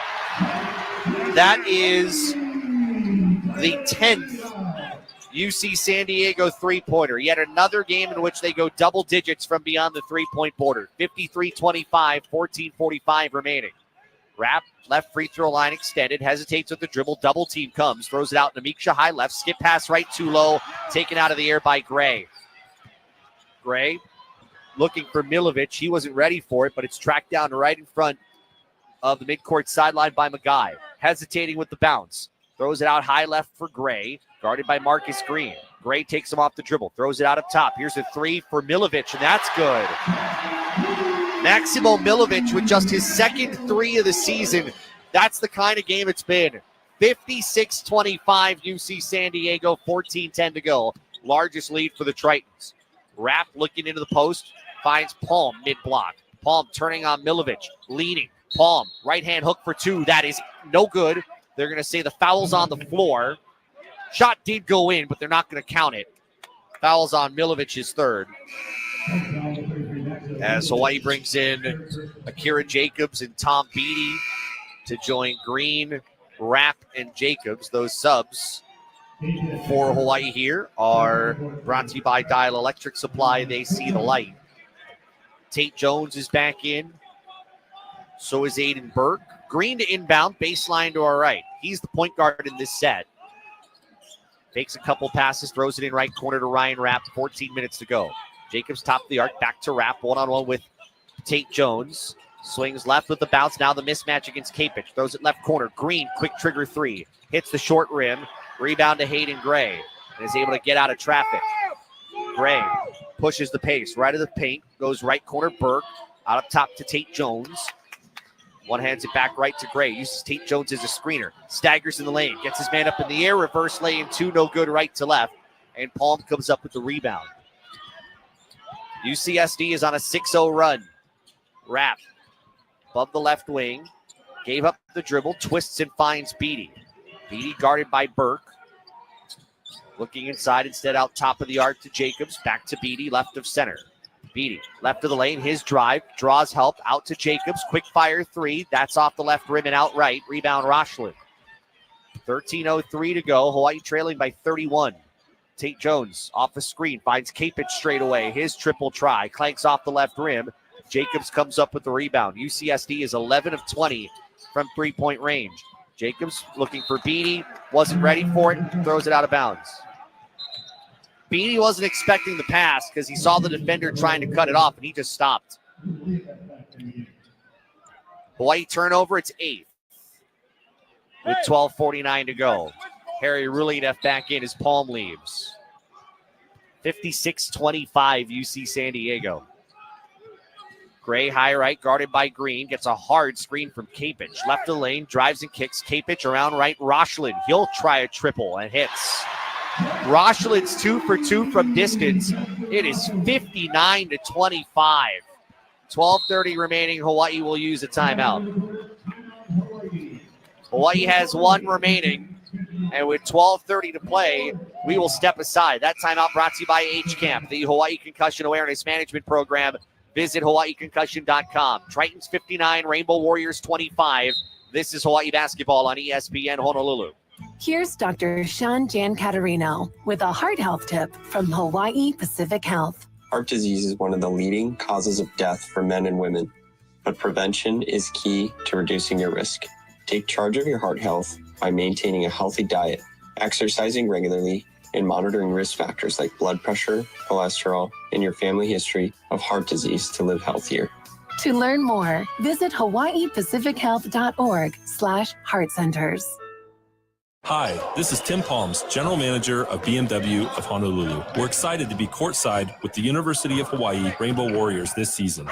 That is the 10th UC San Diego three-pointer. Yet another game in which they go double digits from beyond the three-point border. 53-25, 14:45 remaining. Rapp, left free throw line extended. Hesitates with the dribble. Double team comes. Throws it out. Namiksha high left. Skip pass right too low. Taken out of the air by Gray. Gray looking for Milovic. He wasn't ready for it, but it's tracked down right in front of the midcourt sideline by Magai. Hesitating with the bounce. Throws it out high left for Gray, guarded by Marcus Green. Gray takes him off the dribble, throws it out up top. Here's a three for Milovic, and that's good. Maximo Milovic with just his second three of the season. That's the kind of game it's been. 56-25 UC San Diego, 14-10 to go. Largest lead for the Tritons. Rapp looking into the post, finds Palm mid-block. Palm turning on Milovic, leading. Palm, right-hand hook for two. That is no good. They're going to say the foul's on the floor. Shot did go in, but they're not going to count it. Foul's on Milovic's third. As Hawaii brings in Akira Jacobs and Tom Beatty to join Green, Rapp, and Jacobs. Those subs for Hawaii here are brought to you by Dial Electric Supply. They see the light. Tate Jones is back in. So is Aiden Burke. Green to inbound, baseline to our right. He's the point guard in this set. Takes a couple passes, throws it in right corner to Ryan Rapp. 14 minutes to go. Jacobs top of the arc, back to Rapp, one-on-one with Tate Jones. Swings left with the bounce, now the mismatch against Kapich. Throws it left corner, Green, quick trigger three. Hits the short rim, rebound to Hayden Gray. And is able to get out of traffic. Gray pushes the pace, right of the paint, goes right corner, Burke. Out up top to Tate Jones. One hands it back right to Gray. Uses Tate Jones as a screener. Staggers in the lane. Gets his man up in the air. Reverse lay in two. No good right to left. And Palm comes up with the rebound. UCSD is on a 6-0 run. Rapp above the left wing. Gave up the dribble. Twists and finds Beatty. Beatty guarded by Burke. Looking inside instead out top of the arc to Jacobs. Back to Beatty. Left of center. Beatty, left of the lane, his drive, draws help, out to Jacobs, quick fire three, that's off the left rim and out right, rebound Rochland. 13:03 to go, Hawaii trailing by 31. Tate Jones off the screen, finds Kapich straight away, his triple try, clanks off the left rim, Jacobs comes up with the rebound. UCSD is 11 of 20 from three-point range. Jacobs looking for Beatty, wasn't ready for it, throws it out of bounds. Beatty wasn't expecting the pass because he saw the defender trying to cut it off, and he just stopped. Hawaii turnover, it's 8th. With 12:49 to go. Harry Rulinef back in as Palm leaves. 56-25 UC San Diego. Gray high right, guarded by Green. Gets a hard screen from Kapich. Left of the lane, drives and kicks. Kapich around right, Rochland. He'll try a triple and hits. Rochland's 2 for 2 from distance. It is 59-25. 12:30 remaining. Hawaii will use a timeout. Hawaii has one remaining. And with 12:30 to play, we will step aside. That timeout brought to you by HCAMP, the Hawaii Concussion Awareness Management Program. Visit hawaiiconcussion.com. Tritons 59, Rainbow Warriors 25. This is Hawaii basketball on ESPN Honolulu. Here's Dr. Sean Giancaterino with a heart health tip from Hawaii Pacific Health. Heart disease is one of the leading causes of death for men and women, but prevention is key to reducing your risk. Take charge of your heart health by maintaining a healthy diet, exercising regularly, and monitoring risk factors like blood pressure, cholesterol, and your family history of heart disease to live healthier. To learn more, visit hawaiipacifichealth.org/heart centers. Hi, this is Tim Palms, General Manager of BMW of Honolulu. We're excited to be courtside with the University of Hawaii Rainbow Warriors this season.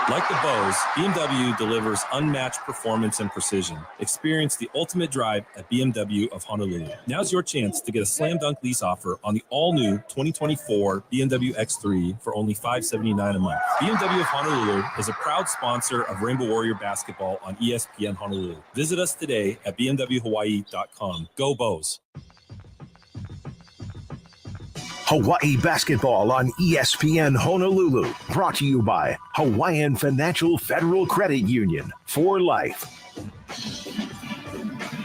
Like the Bows, BMW delivers unmatched performance and precision. Experience the ultimate drive at BMW of Honolulu. Now's your chance to get a slam dunk lease offer on the all-new 2024 BMW X3 for only $579 a month. BMW of Honolulu is a proud sponsor of Rainbow Warrior basketball on ESPN Honolulu. Visit us today at bmwhawaii.com. Go Bows. Hawaii basketball on ESPN Honolulu. Brought to you by Hawaiian Financial Federal Credit Union for life.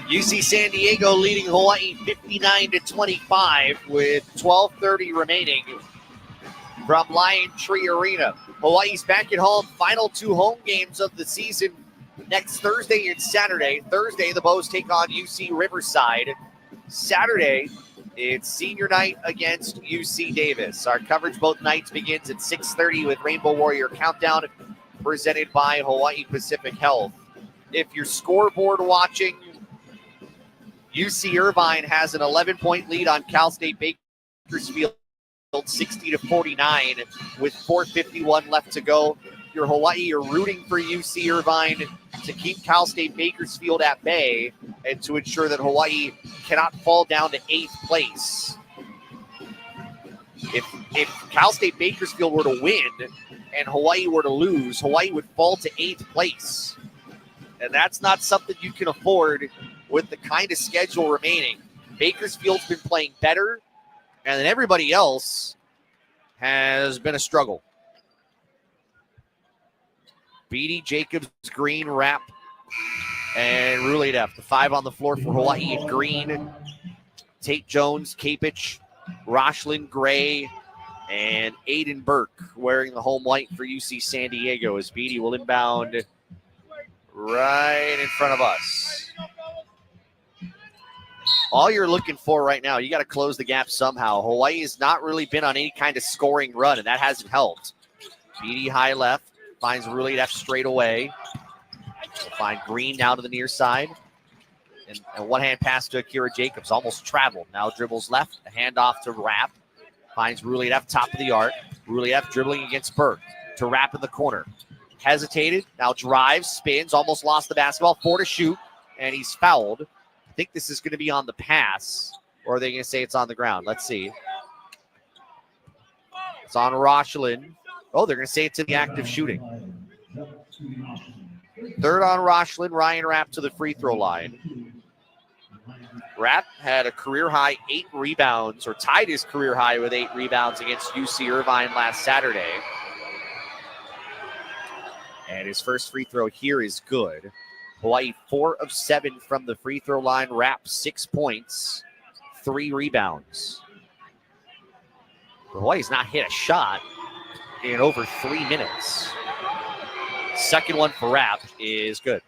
UC San Diego leading Hawaii 59-25 with 12:30 remaining from Lion Tree Arena. Hawaii's back at home. Final two home games of the season next Thursday and Saturday. Thursday, the Bows take on UC Riverside. Saturday, it's senior night against UC Davis. Our coverage both nights begins at 6:30 with Rainbow Warrior Countdown presented by Hawaii Pacific Health. If you're scoreboard watching, UC Irvine has an 11-point lead on Cal State Bakersfield, 60-49 with 4:51 left to go. Your Hawaii, you're rooting for UC Irvine to keep Cal State Bakersfield at bay and to ensure that Hawaii cannot fall down to 8th place. If Cal State Bakersfield were to win and Hawaii were to lose, Hawaii would fall to 8th place. And that's not something you can afford with the kind of schedule remaining. Bakersfield's been playing better, and then everybody else has been a struggle. Beatty, Jacobs, Green, Rapp, and Ruledev. The 5 on the floor for Hawaii. Green, Tate Jones, Kapich, Rochlin, Gray, and Aiden Burke wearing the home white for UC San Diego as Beatty will inbound right in front of us. All you're looking for right now, you got to close the gap somehow. Hawaii has not really been on any kind of scoring run, and that hasn't helped. Beatty high left, finds Ruledev straight away. Find Green now to the near side. And a one-hand pass to Akira Jacobs, almost traveled. Now dribbles left, a handoff to Rapp. Finds Ruledev top of the arc. Ruledev dribbling against Burke to Rapp in the corner. Hesitated, now drives, spins, almost lost the basketball. 4 to shoot, and he's fouled. I think this is going to be on the pass, or are they going to say it's on the ground? Let's see. It's on Rochlin. Oh, they're going to say it's in the act of shooting. 3rd on Rochlin, Ryan Rapp to the free throw line. Rapp had a career-high 8 rebounds, or tied his career high with 8 rebounds against UC Irvine last Saturday. And his first free throw here is good. Hawaii 4 of 7 from the free throw line. Rapp 6 points, 3 rebounds. Hawaii's not hit a shot in over 3 minutes. Second one for Rapp is good.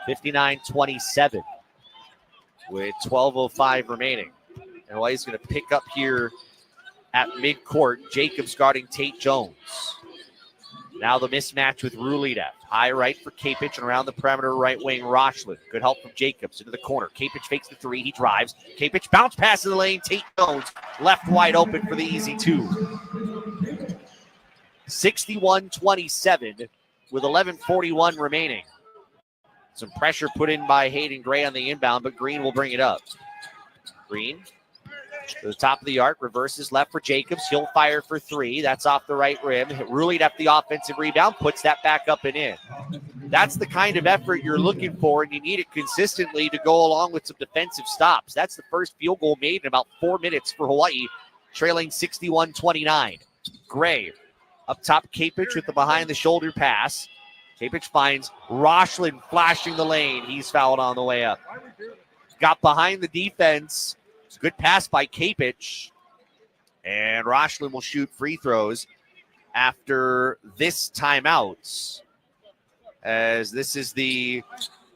59-27 with 12:05 remaining. And Hawaii's going to pick up here at midcourt. Jacobs guarding Tate Jones. Now the mismatch with Ruledev. High right for Kapich and around the perimeter right wing Rochlin. Good help from Jacobs into the corner. Kapich fakes the 3. He drives. Kapich bounce pass in the lane. Tate Jones left wide open for the easy 2. 61-27 with 11:41 remaining. Some pressure put in by Hayden Gray on the inbound, but Green will bring it up. Green to the top of the arc, reverses left for Jacobs. He'll fire for 3. That's off the right rim. Ruledev the offensive rebound, puts that back up and in. That's the kind of effort you're looking for, and you need it consistently to go along with some defensive stops. That's the first field goal made in about 4 minutes for Hawaii, trailing 61-29. Gray up top, Kapich with the behind-the-shoulder pass. Kapich finds Rochlin flashing the lane. He's fouled on the way up. Got behind the defense. It's a good pass by Kapich. And Rochlin will shoot free throws after this timeout, as this is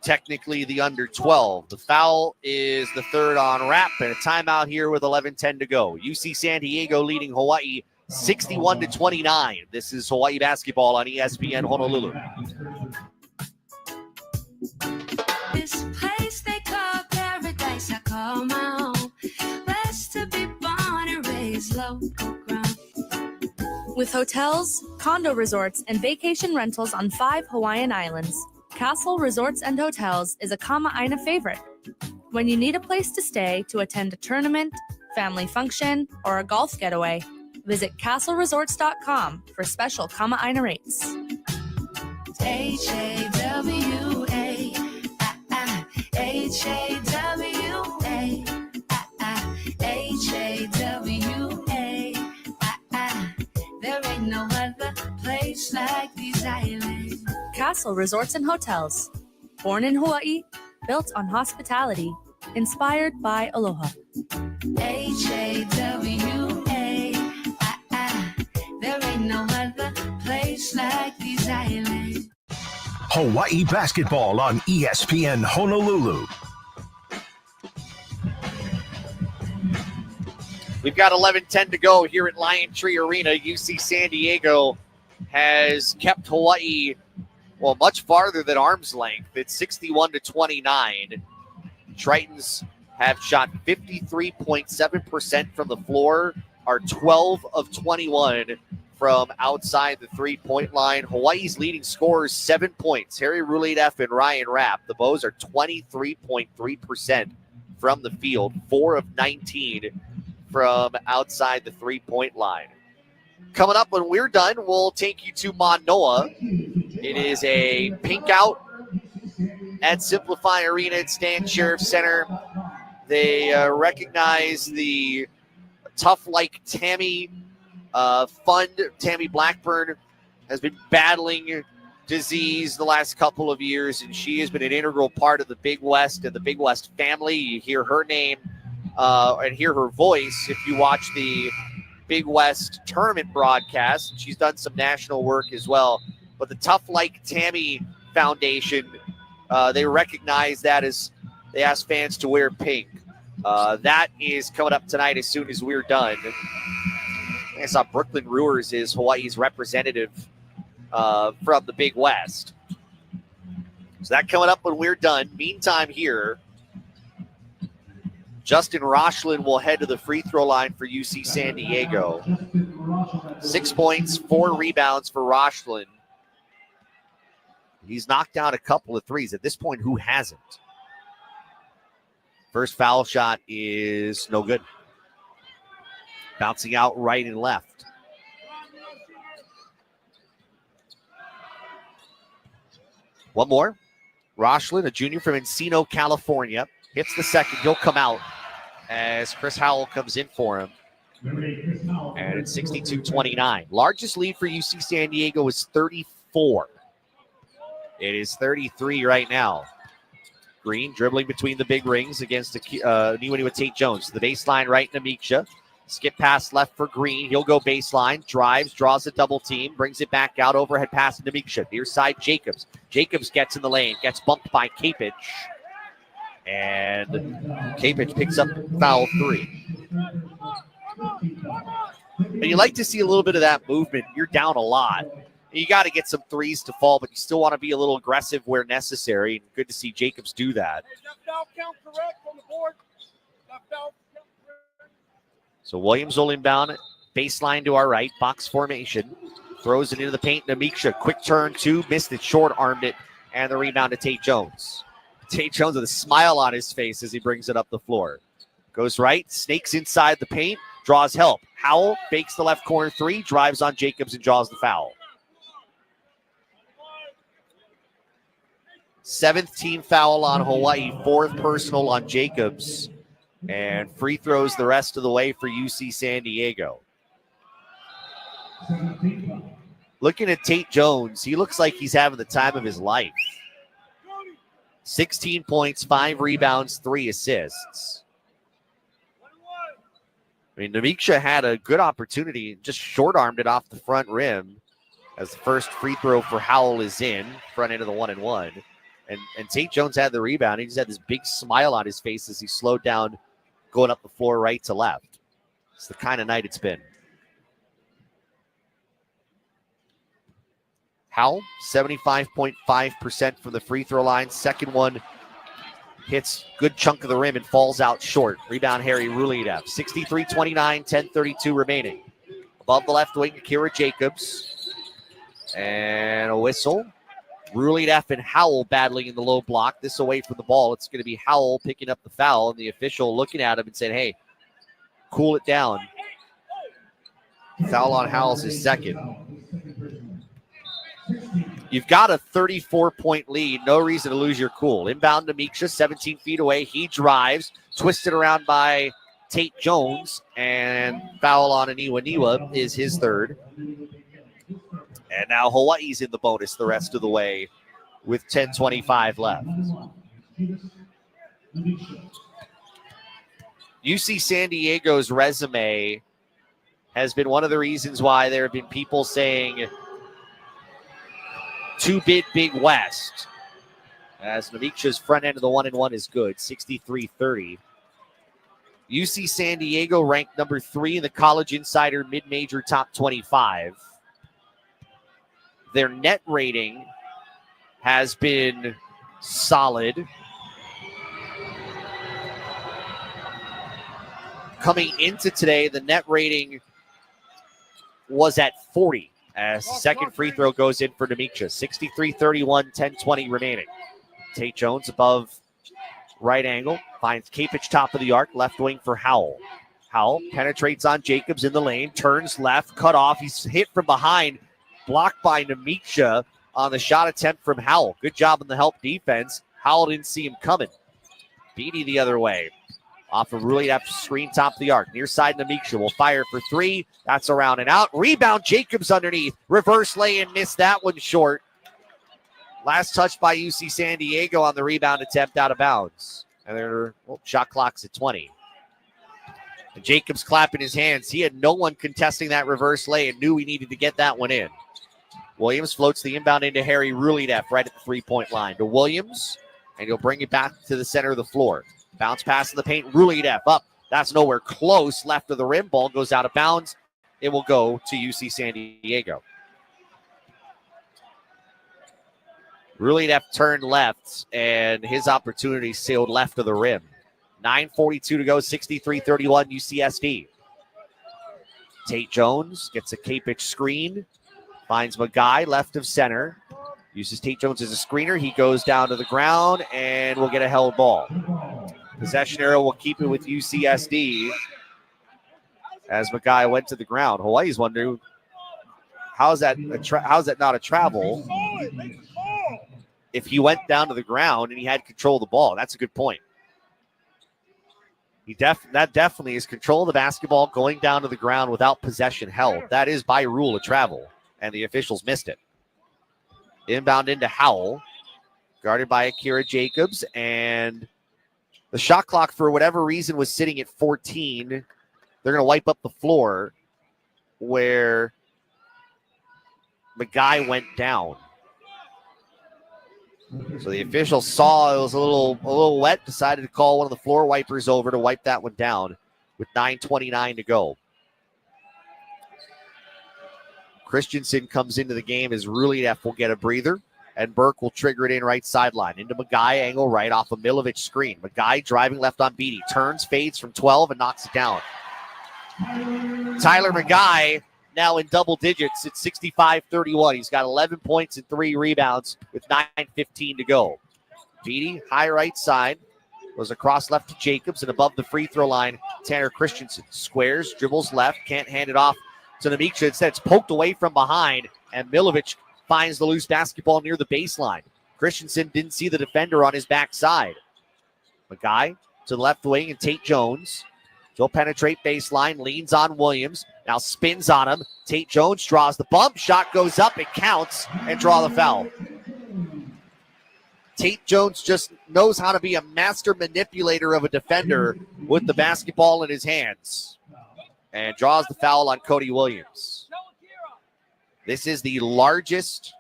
technically the under 12. The foul is the 3rd on Rapp, and a timeout here with 11:10 to go. UC San Diego leading Hawaii 61-29. This is Hawaii basketball on ESPN Honolulu. This place they call paradise, I call my home. Blessed to be born and raised local ground. With hotels, condo resorts, and vacation rentals on 5 Hawaiian islands, Castle Resorts and Hotels is a Kama'aina favorite. When you need a place to stay to attend a tournament, family function, or a golf getaway, visit castleresorts.com for special Kama'aina rates. H-A-W-A, H-A-W-A, H-A-W-A, there ain't no other place like these islands. Castle Resorts and Hotels. Born in Hawaii, built on hospitality, inspired by aloha. H-A-W-A, there ain't no other place like these islands. Hawaii basketball on ESPN Honolulu. We've got 11:10 to go here at Lion Tree Arena. UC San Diego has kept Hawaii, well, much farther than arm's length. It's 61-29. Tritons have shot 53.7% from the floor, are 12 of 21 from outside the three-point line. Hawaii's leading scorers, 7 points. Harry Ruleidef and Ryan Rapp. The Bows are 23.3% from the field, 4 of 19 from outside the three-point line. Coming up when we're done, we'll take you to Manoa. It is a pink out at Simplify Arena at Stan Sheriff Center. They recognize the tough like Tammy fund. Tammy Blackburn has been battling disease the last couple of years, and she has been an integral part of the Big West and the Big West family. You hear her name and hear her voice if you watch the Big West tournament broadcast. She's done some national work as well. But the Tough Like Tammy Foundation, they recognize that as they ask fans to wear pink. That is coming up tonight as soon as we're done. I saw Brooklyn Brewers is Hawaii's representative from the Big West. So that coming up when we're done. Meantime here, Justin Rochlin will head to the free throw line for UC San Diego. 6 points, 4 rebounds for Rochlin. He's knocked down a couple of threes. At this point, who hasn't? First foul shot is no good. Bouncing out right and left. One more. Rochlin, a junior from Encino, California, hits the second. He'll come out as Chris Howell comes in for him. And it's 62-29. Largest lead for UC San Diego is 34. It is 33 right now. Green dribbling between the big rings against Niuaniua Tate Jones. The baseline right, Namiksha. Skip pass left for Green. He'll go baseline, drives, draws a double team, brings it back out, overhead pass to Namiksha. Near side, Jacobs. Jacobs gets in the lane, gets bumped by Kapich. And Kapich picks up foul 3. And you like to see a little bit of that movement. You're down a lot. You got to get some threes to fall, but you still want to be a little aggressive where necessary. Good to see Jacobs do that. So Williams will inbound, baseline to our right, box formation. Throws it into the paint. Namiksha, quick turn, 2, missed it, short-armed it, and the rebound to Tate Jones. Tate Jones with a smile on his face as he brings it up the floor. Goes right, snakes inside the paint, draws help. Howell fakes the left corner 3, drives on Jacobs and draws the foul. 7th team foul on Hawaii, 4th personal on Jacobs, and free throws the rest of the way for UC San Diego. Looking at Tate Jones, he looks like he's having the time of his life. 16 points, 5 rebounds, 3 assists. I mean, Namiksha had a good opportunity, just short-armed it off the front rim as the first free throw for Howell is in, front end of the 1-and-1. And Tate Jones had the rebound. He just had this big smile on his face as he slowed down, going up the floor right to left. It's the kind of night it's been. Howell, 75.5% from the free throw line. Second one hits good chunk of the rim and falls out short. Rebound Harry Ruleidef. 63-29, 10:32 remaining. Above the left wing, Akira Jacobs. And a whistle. Ruleidef and Howell battling in the low block. This away from the ball. It's going to be Howell picking up the foul, and the official looking at him and saying, hey, cool it down. Foul on Howell's his second. You've got a 34-point lead. No reason to lose your cool. Inbound to Namiksha, 17 feet away. He drives, twisted around by Tate Jones, and foul on Niuaniua is his third. And now Hawaii's in the bonus the rest of the way with 10:25 left. UC San Diego's resume has been one of the reasons why there have been people saying too big Big West. As Namiksha's front end of the 1-and-1 is good, 63-30. UC San Diego ranked number 3 in the College Insider Mid-Major Top 25. Their net rating has been solid. coming into today, the net rating was at 40 as the second free throw goes in for Demicha. 63-31, 10-20 remaining. Tate Jones above right angle, finds Kapich top of the arc, left wing for Howell. Howell penetrates on Jacobs in the lane, turns left, cut off. He's hit from behind, blocked by Demicha on the shot attempt from Howell. Good job on the help defense. Howell didn't see him coming. Beatty the other way. Off of Rulli after screen top of the arc. Near side Demicha will fire for three. That's around and out. Rebound Jacobs underneath. Reverse lay-in, missed that one short. Last touch by UC San Diego on the rebound attempt out of bounds. And their shot clock's at 20. And Jacobs clapping his hands. He had no one contesting that reverse lay and knew he needed to get that one in. Williams floats the inbound into Harry Rulidef right at the three-point line. To Williams, and he'll bring it back to the center of the floor. Bounce pass in the paint. Rulidef up. That's nowhere close. Left of the rim. Ball goes out of bounds. It will go to UC San Diego. Rulidef turned left, and his opportunity sailed left of the rim. 9:42 to go. 63-31 UCSD. Tate Jones gets a Kapich screen. Finds Magai left of center. Uses Tate Jones as a screener. He goes down to the ground and will get a held ball. Possession arrow will keep it with UCSD as Magai went to the ground. Hawaii's wondering, how's that not a travel if he went down to the ground and he had control of the ball? That's a good point. That definitely is control of the basketball going down to the ground without possession held. That is by rule a travel, and the officials missed it. Inbound into Howell, guarded by Akira Jacobs, and the shot clock, for whatever reason, was sitting at 14. They're going to wipe up the floor where Magai went down. So the official saw it was a little wet, decided to call one of the floor wipers over to wipe that one down with 9:29 to go. Christensen comes into the game as Rulidef will get a breather, and Burke will trigger it in right sideline. Into Magai, angle right off a Milovic screen. Magai driving left on Beatty, turns, fades from 12, and knocks it down. Tyler Magai now in double digits at 65-31. He's got 11 points and 3 rebounds with 9:15 to go. Beatty, high right side, goes across left to Jacobs, and above the free throw line, Tanner Christensen. Squares, dribbles left, can't hand it off to Demicha. Instead, it's poked away from behind, and Milovic finds the loose basketball near the baseline. Christensen didn't see the defender on his backside. Magai to the left wing, and Tate Jones. He'll penetrate baseline, leans on Williams, now spins on him. Tate Jones draws the bump, shot goes up, it counts, and draw the foul. Tate Jones just knows how to be a master manipulator of a defender with the basketball in his hands, and draws the foul on Cody Williams. This is the largest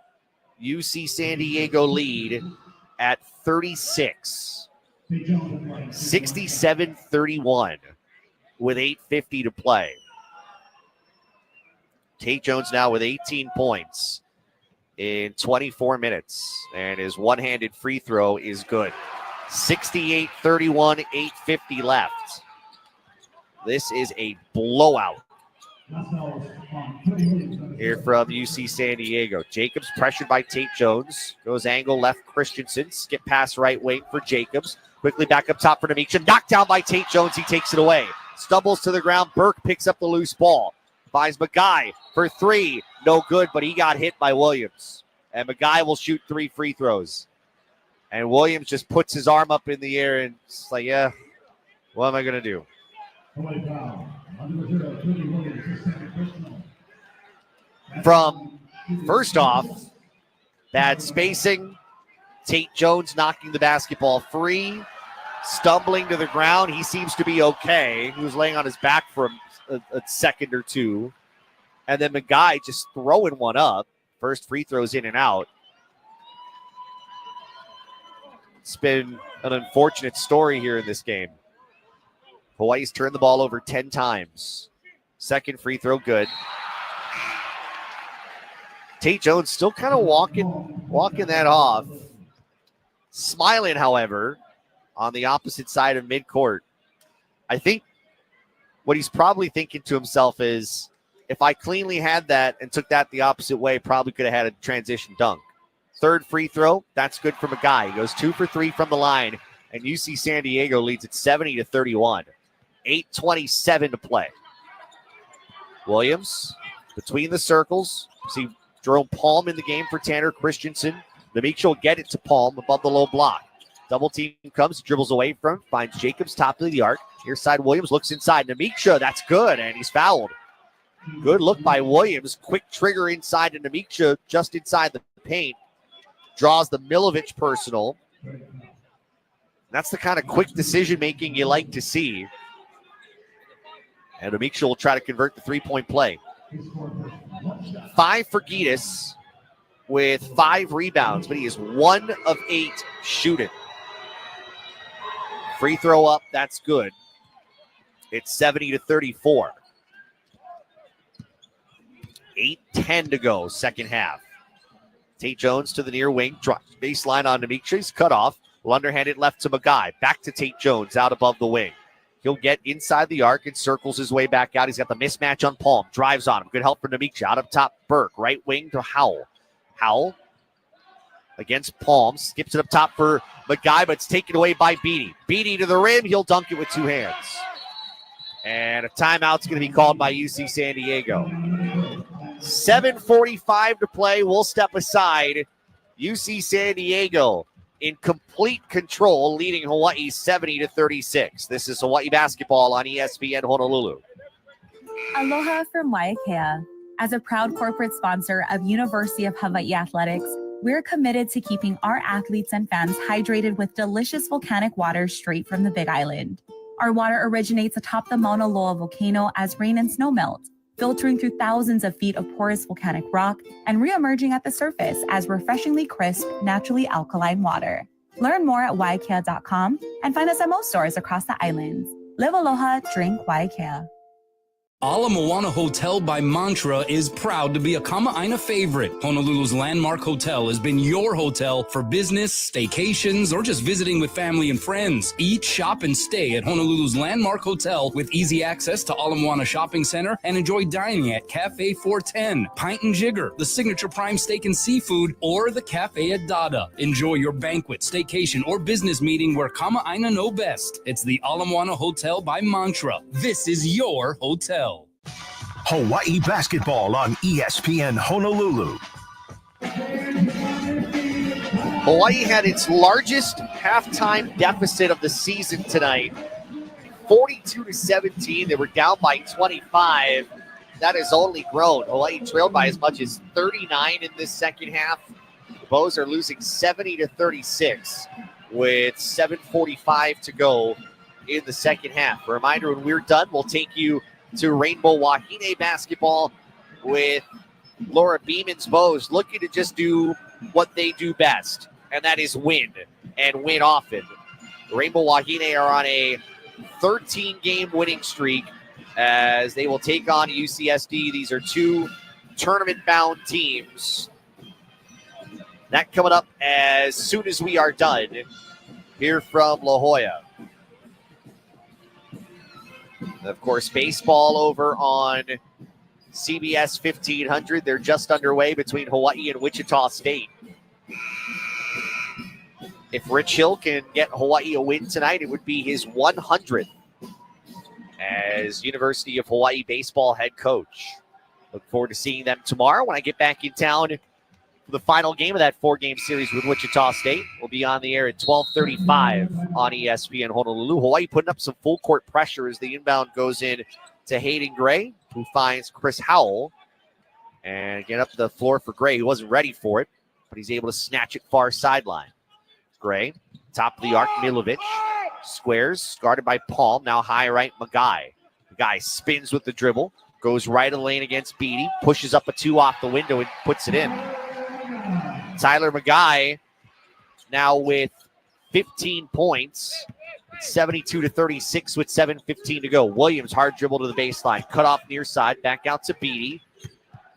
UC San Diego lead at 36. 67-31 with 8:50 to play. Tate Jones now with 18 points in 24 minutes, and his one-handed free throw is good. 68-31, 8:50 left. This is a blowout here from UC San Diego. Jacobs pressured by Tate Jones. Goes angle left Christensen. Skip pass right wing for Jacobs. Quickly back up top for Demicha. Knocked down by Tate Jones. He takes it away. Stumbles to the ground. Burke picks up the loose ball. Finds Magai for three. No good, but he got hit by Williams. And Magai will shoot 3 free throws. And Williams just puts his arm up in the air and it's like, yeah, what am I going to do? From first off, bad spacing. Tate Jones knocking the basketball free. Stumbling to the ground. He seems to be okay. He was laying on his back for a second or two. And then Magai just throwing one up. First free throws in and out. It's been an unfortunate story here in this game. Hawaii's turned the ball over 10 times. Second free throw good. Tate Jones still kind of walking that off. Smiling, however, on the opposite side of midcourt. I think what he's probably thinking to himself is, if I cleanly had that and took that the opposite way, probably could have had a transition dunk. Third free throw, that's good for Magai. He goes 2 for 3 from the line, and UC San Diego leads at 70-31. 8:27 to play. Williams between the circles. See Jerome Palm in the game for Tanner Christensen. Namiksha will get it to Palm above the low block. Double team comes, dribbles away from, finds Jacobs top of the arc. Near side, Williams looks inside. Namiksha, that's good, and he's fouled. Good look by Williams. Quick trigger inside to Namiksha, just inside the paint. Draws the Milovic personal. That's the kind of quick decision-making you like to see. And Namiksha will try to convert the three-point play. 5 for Gitas with 5 rebounds, but he is 1 of 8 shooting. Free throw up, that's good. It's 70-34. 8:10 to go, second half. Tate Jones to the near wing, baseline on Namiksha. He's cut off. Will underhand it left to Magai. Back to Tate Jones, out above the wing. He'll get inside the arc and circles his way back out. He's got the mismatch on Palm. Drives on him. Good help for Namiksha. Out up top, Burke. Right wing to Howell. Howell against Palm. Skips it up top for Magai, but it's taken away by Beatty. Beatty to the rim. He'll dunk it with 2 hands. And a timeout's going to be called by UC San Diego. 7:45 to play. We'll step aside. UC San Diego in complete control, leading Hawaii 70-36. This is Hawaii basketball on ESPN Honolulu. Aloha from Waiakea. As a proud corporate sponsor of University of Hawaii Athletics, we're committed to keeping our athletes and fans hydrated with delicious volcanic water straight from the Big Island. Our water originates atop the Mauna Loa volcano as rain and snow melt, filtering through thousands of feet of porous volcanic rock and re-emerging at the surface as refreshingly crisp, naturally alkaline water. Learn more at waiakea.com and find us at most stores across the islands. Live aloha, drink Waiakea. Ala Moana Hotel by Mantra is proud to be a Kama'aina favorite. Honolulu's landmark hotel has been your hotel for business, staycations, or just visiting with family and friends. Eat, shop, and stay at Honolulu's landmark hotel with easy access to Ala Moana Shopping Center and enjoy dining at Cafe 410, Pint and Jigger, the signature prime steak and seafood, or the Cafe at Dada. Enjoy your banquet, staycation, or business meeting where Kama'aina know best. It's the Ala Moana Hotel by Mantra. This is your hotel. Hawaii basketball on ESPN Honolulu. Hawaii had its largest halftime deficit of the season tonight, 42-17. They were down by 25. That has only grown. Hawaii trailed by as much as 39 in this second half. The Bows are losing 70-36 with 7:45 to go in the second half. A reminder, when we're done, we'll take you to Rainbow Wahine basketball with Laura Beeman's Bows looking to just do what they do best, and that is win, and win often. Rainbow Wahine are on a 13-game winning streak as they will take on UCSD. These are 2 tournament-bound teams. That coming up as soon as we are done here from La Jolla. Of course, baseball over on CBS 1500. They're just underway between Hawaii and Wichita State. If Rich Hill can get Hawaii a win tonight, it would be his 100th as University of Hawaii baseball head coach. Look forward to seeing them tomorrow when I get back in town for the final game of that 4-game series with Wichita State. We'll be on the air at 12:35 on ESPN Honolulu. Hawaii putting up some full court pressure as the inbound goes in to Hayden Gray, who finds Chris Howell. And get up the floor for Gray, who wasn't ready for it, but he's able to snatch it far sideline. Gray, top of the arc, Milovic. Squares, guarded by Palm. Now high right, Magai. Magai spins with the dribble, goes right of the lane against Beatty, pushes up a 2 off the window and puts it in. Tyler Magai now with 15 points, 72-36 with 7:15 to go. Williams, hard dribble to the baseline, cut off near side, back out to Beatty.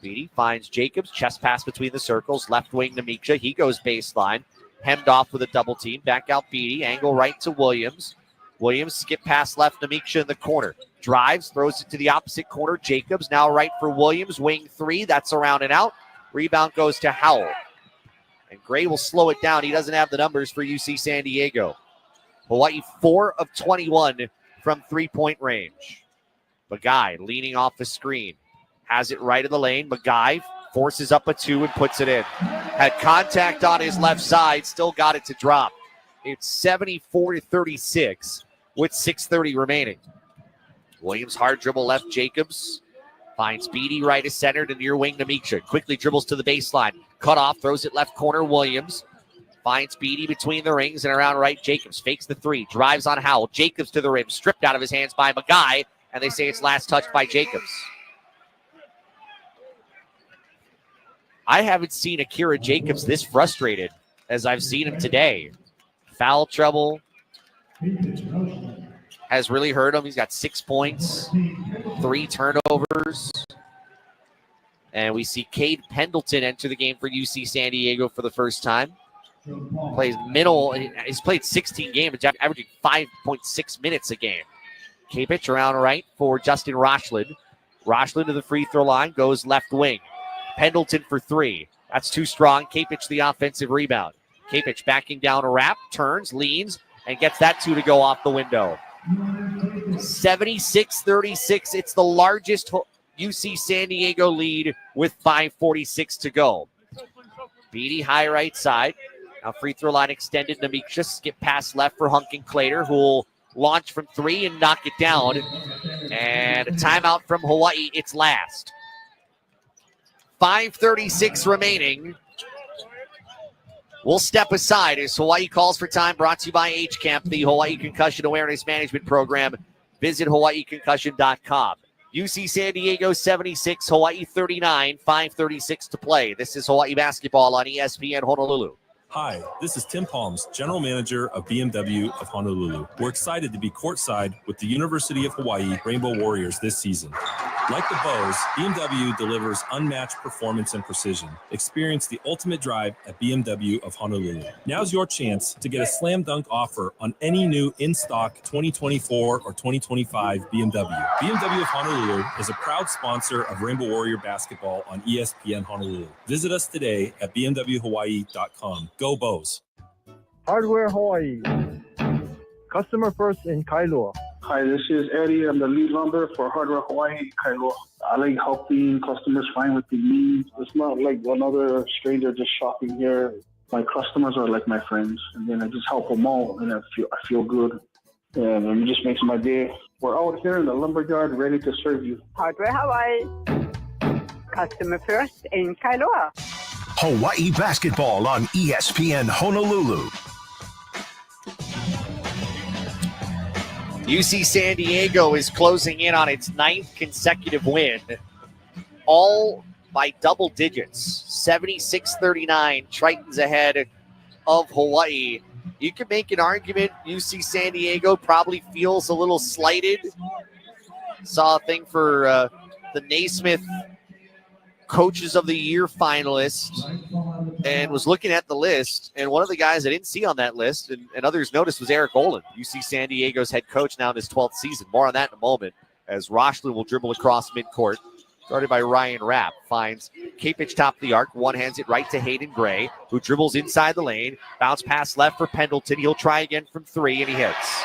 Beatty finds Jacobs, chest pass between the circles, left wing Namiksha. He goes baseline, hemmed off with a double team, back out Beatty, angle right to Williams. Williams skip pass left, Namiksha in the corner. Drives, throws it to the opposite corner. Jacobs now right for Williams. Wing 3, that's around and out. Rebound goes to Howell. And Gray will slow it down. He doesn't have the numbers for UC San Diego. Hawaii 4 of 21 from three-point range. Magai leaning off the screen. Has it right in the lane. Magai forces up a 2 and puts it in. Had contact on his left side, still got it to drop. It's 74-36 with 6:30 remaining. Williams hard dribble left, Jacobs. Finds Beatty right as center to near wing Namiksha. Quickly dribbles to the baseline. Cut off, throws it left corner, Williams. Finds Beatty between the rings and around right, Jacobs. Fakes the 3, drives on Howell. Jacobs to the rim, stripped out of his hands by Magai, and they say it's last touched by Jacobs. I haven't seen Akira Jacobs this frustrated as I've seen him today. Foul trouble has really hurt him. He's got 6 points, 3 turnovers. And we see Cade Pendleton enter the game for UC San Diego for the first time. Plays middle. He's played 16 games, averaging 5.6 minutes a game. Kapich around right for Justin Rochland. Rochland to the free throw line, goes left wing. Pendleton for 3. That's too strong. Kapich the offensive rebound. Kapich backing down a wrap, turns, leans, and gets that 2 to go off the window. 76-36. It's the largest UC San Diego lead with 5:46 to go. Beatty high right side. Now free throw line extended. Namiksha skip pass left for Hunkin Clater, who will launch from 3 and knock it down. And a timeout from Hawaii. It's last. 5:36 remaining. We'll step aside as Hawaii calls for time, brought to you by HCAMP, the Hawaii Concussion Awareness Management Program. Visit hawaiiconcussion.com. UC San Diego 76, Hawaii 39, 5:36 to play. This is Hawaii basketball on ESPN Honolulu. Hi, this is Tim Palms, General Manager of BMW of Honolulu. We're excited to be courtside with the University of Hawaii Rainbow Warriors this season. Like the Bows, BMW delivers unmatched performance and precision. Experience the ultimate drive at BMW of Honolulu. Now's your chance to get a slam dunk offer on any new in-stock 2024 or 2025 BMW. BMW of Honolulu is a proud sponsor of Rainbow Warrior basketball on ESPN Honolulu. Visit us today at bmwhawaii.com. Go Bows. Hardware Hawaii. Customer first in Kailua. Hi, this is Eddie. I'm the lead lumber for Hardware Hawaii, Kailua. I like helping customers find what they need. It's not like another stranger just shopping here. My customers are like my friends, and then I just help them out, and I feel good, and it just makes my day. We're out here in the lumberyard ready to serve you. Hardware Hawaii. Customer first in Kailua. Hawaii basketball on ESPN Honolulu. UC San Diego is closing in on its 9th consecutive win, all by double digits. 76-39, Triton's ahead of Hawaii. You can make an argument UC San Diego probably feels a little slighted. Saw a thing for the Naismith Coaches of the Year finalist and was looking at the list, and one of the guys I didn't see on that list and others noticed was Eric Olin, UC San Diego's head coach now in his 12th season. More on that in a moment as Rochland will dribble across midcourt, guarded by Ryan Rapp. Finds Kapich top of the arc, one-hands it right to Hayden Gray, who dribbles inside the lane, bounce pass left for Pendleton. He'll try again from 3, and he hits.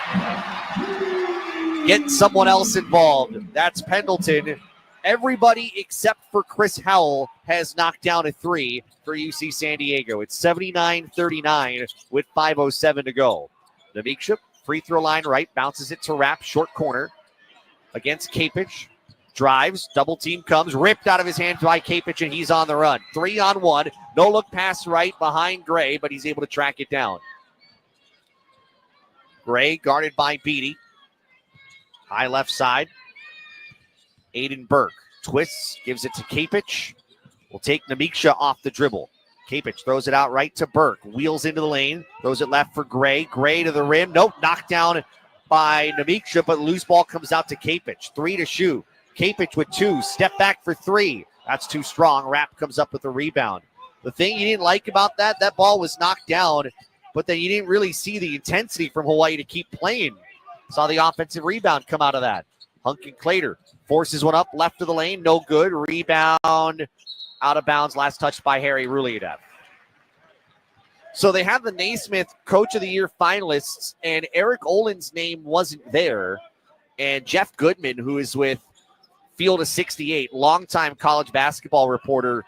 Getting someone else involved. That's Pendleton. Everybody except for Chris Howell has knocked down a 3 for UC San Diego. It's 79-39 with 5:07 to go. Namiksha, free throw line right, bounces it to Rapp, short corner against Kapich. Drives, double team comes, ripped out of his hand by Kapich, and he's on the run. 3-on-1, no look pass right behind Gray, but he's able to track it down. Gray guarded by Beatty. High left side. Aiden Burke twists, gives it to Kapich. Will take Namiksha off the dribble. Kapich throws it out right to Burke. Wheels into the lane. Throws it left for Gray. Gray to the rim. Nope, knocked down by Namiksha, but loose ball comes out to Kapich. 3 to shoot. Kapich with 2. Step back for 3. That's too strong. Rapp comes up with a rebound. The thing you didn't like about that ball was knocked down, but then you didn't really see the intensity from Hawaii to keep playing Saw the offensive rebound come out of that. Hunkin Clater forces one up left of the lane. No good. Rebound out of bounds. Last touched by Harry Ruliadev. So they have the Naismith Coach of the Year finalists, and Eric Olin's name wasn't there. And Jeff Goodman, who is with Field of 68, longtime college basketball reporter,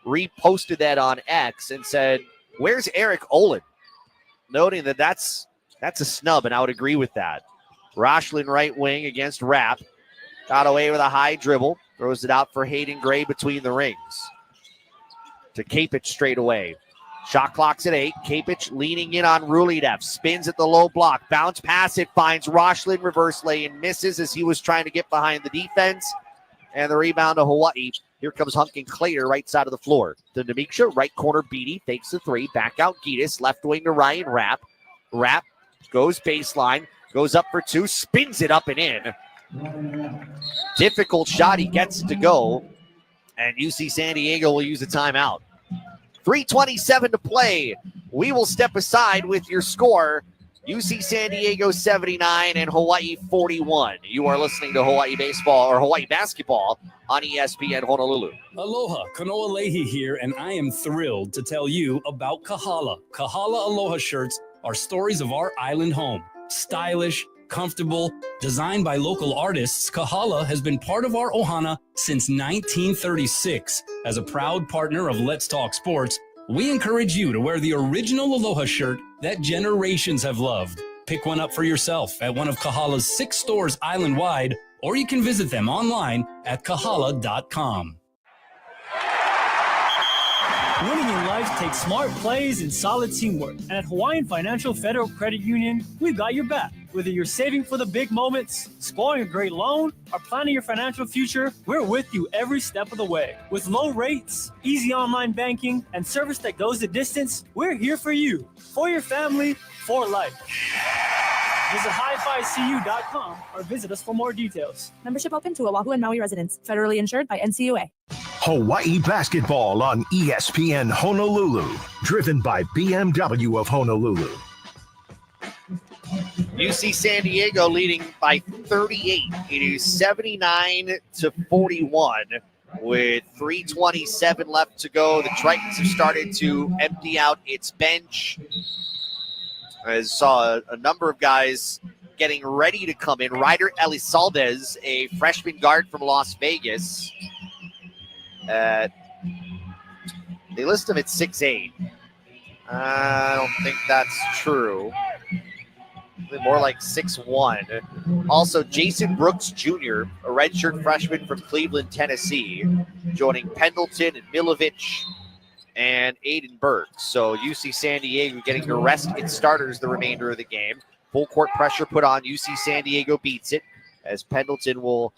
reposted that on X and said, "Where's Eric Olin?" Noting that that's a snub, and I would agree with that. Rochlin right wing against Rapp. Got away with a high dribble. Throws it out for Hayden Gray between the rings. To Kapich straight away. Shot clock's at 8. Kapich leaning in on Ruliadev. Spins at the low block. Bounce pass. It finds Rochlin. Reverse lay and misses as he was trying to get behind the defense. And the rebound to Hawaii. Here comes Hunkin Clater, right side of the floor. To Nemiksha, right corner, Beatty. Fakes the three. Back out Giedis. Left wing to Ryan Rapp. Rapp goes baseline. Goes up for two. Spins it up and in. Difficult shot. He gets it to go. And UC San Diego will use a timeout. 3:27 to play. We will step aside with your score. UC San Diego 79 and Hawaii 41. You are listening to Hawaii baseball or Hawaii basketball on ESPN Honolulu. Aloha, Kanoa Leahy here, and I am thrilled to tell you about Kahala. Kahala Aloha shirts are stories of our island home. Stylish, comfortable, designed by local artists, Kahala has been part of our Ohana since 1936. As a proud partner of Let's Talk Sports, we encourage you to wear the original Aloha shirt that generations have loved. Pick one up for yourself at one of Kahala's 6 stores island-wide, or you can visit them online at kahala.com. Winning in life takes smart plays and solid teamwork. And at Hawaiian Financial Federal Credit Union, we've got your back. Whether you're saving for the big moments, scoring a great loan, or planning your financial future, we're with you every step of the way. With low rates, easy online banking, and service that goes the distance, we're here for you, for your family, for life. Visit highficu.com or visit us for more details. Membership open to Oahu and Maui residents. Federally insured by NCUA. Hawaii basketball on ESPN Honolulu. Driven by BMW of Honolulu. UC San Diego leading by 38. It is 79-41 with 3:27 left to go. The Tritons have started to empty out its bench. I saw a number of guys getting ready to come in. Ryder Elizalde, a freshman guard from Las Vegas. They list him at 6'8". I don't think that's true. More like 6'1". Also, Jason Brooks Jr., a redshirt freshman from Cleveland, Tennessee, joining Pendleton and Milovic and Aiden Burke. So UC San Diego getting to rest its starters the remainder of the game. Full court pressure put on. UC San Diego beats it as Pendleton will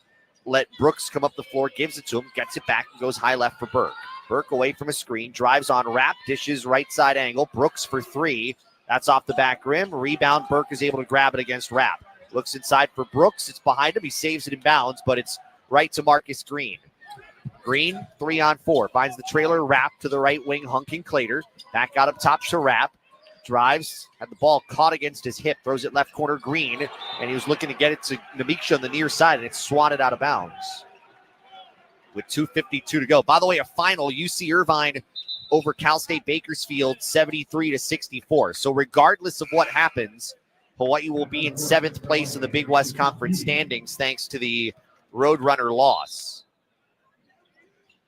let Brooks come up the floor, gives it to him, gets it back, and goes high left for Burke. Burke away from a screen, drives on Rapp, dishes right side angle. Brooks for 3. That's off the back rim. Rebound, Burke is able to grab it against Rapp. Looks inside for Brooks. It's behind him. He saves it in bounds, but it's right to Marcus Green. Green, 3-on-4. Finds the trailer. Rapp to the right wing. Hunkin Clater. Back out up top to Rapp. Drives. Had the ball caught against his hip. Throws it left corner Green. And he was looking to get it to Nemiksha on the near side, and it's swatted out of bounds. With 2:52 to go. By the way, a final. UC Irvine over Cal State Bakersfield, 73-64. So regardless of what happens, Hawaii will be in 7th place in the Big West Conference standings thanks to the Roadrunner loss.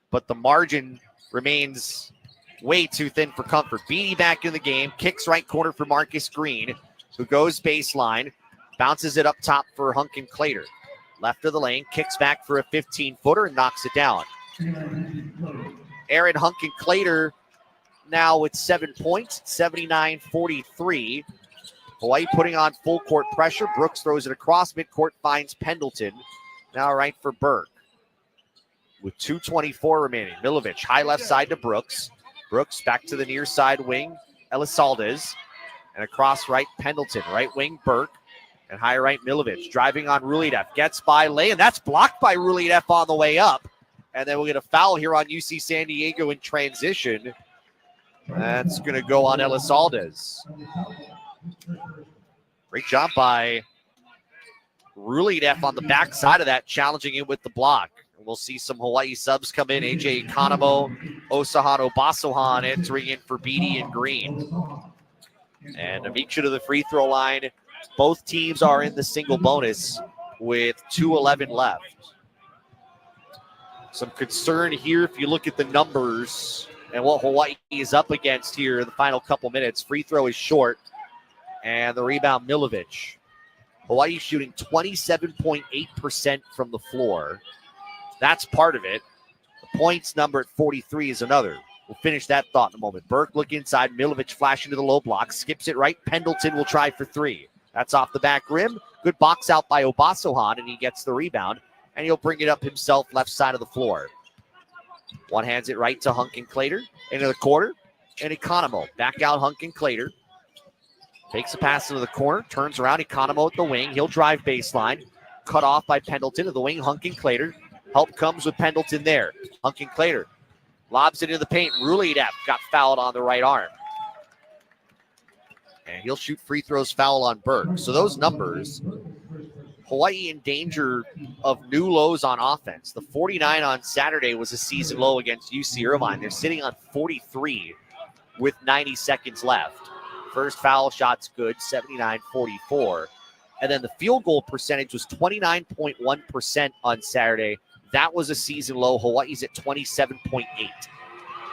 But the margin remains way too thin for comfort. Beatty back in the game, kicks right corner for Marcus Green, who goes baseline, bounces it up top for Hunkin Clater. Left of the lane, kicks back for a 15-footer and knocks it down. Aaron Hunkin Clater now with 7 points, 79-43. Hawaii putting on full court pressure. Brooks throws it across midcourt, finds Pendleton. Now right for Burke. With 2:24 remaining. Milovic, high left side to Brooks. Brooks back to the near side wing. Elizalde. And across right, Pendleton. Right wing, Burke. And high right, Milovic. Driving on Ruliadev. Gets by Lay, and that's blocked by Ruliadev on the way up. And then we'll get a foul here on UC San Diego in transition. That's going to go on Elizalde. Great job by Rulideff on the backside of that, challenging him with the block. We'll see some Hawaii subs come in. AJ Economo, Osahano Basohan entering in for Beatty and Green. And Amiksha to the free throw line. Both teams are in the single bonus with 2:11 left. Some concern here if you look at the numbers and what Hawaii is up against here in the final couple minutes. Free throw is short, and the rebound, Milovic. Hawaii shooting 27.8% from the floor. That's part of it. The points number at 43 is another. We'll finish that thought in a moment. Burke look inside. Milovic flashing to the low block. Skips it right. Pendleton will try for three. That's off the back rim. Good box out by Obasohan, and he gets the rebound. And he'll bring it up himself left side of the floor. One hands it right to Hunkin Clater. Into the corner. And Economo. Back out Hunkin Clater. Takes a pass into the corner. Turns around. Economo at the wing. He'll drive baseline. Cut off by Pendleton. To the wing, Hunkin Clater. Help comes with Pendleton there. Hunkin Clater lobs it into the paint. Rulideff got fouled on the right arm. And he'll shoot free throws foul on Burke. So those numbers, Hawaii in danger of new lows on offense. The 49 on Saturday was a season low against UC Irvine. They're sitting on 43 with 90 seconds left. First foul shot's good, 79-44. And then the field goal percentage was 29.1% on Saturday. That was a season low. Hawaii's at 27.8.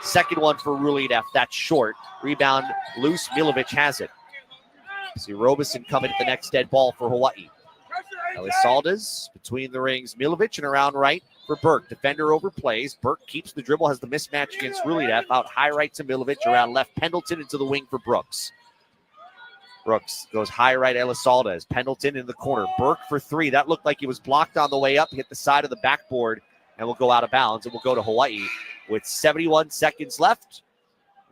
Second one for Rulideff. That's short. Rebound loose. Milovic has it. See Robeson coming at the next dead ball for Hawaii. Elisaldez between the rings. Milovic and around right for Burke. Defender overplays. Burke keeps the dribble. Has the mismatch against Rulideff. Out high right to Milovic. Around left. Pendleton into the wing for Brooks. Brooks goes high right, Elisaldez. Pendleton in the corner. Burke for three. That looked like he was blocked on the way up. Hit the side of the backboard and will go out of bounds. And will go to Hawaii with 71 seconds left.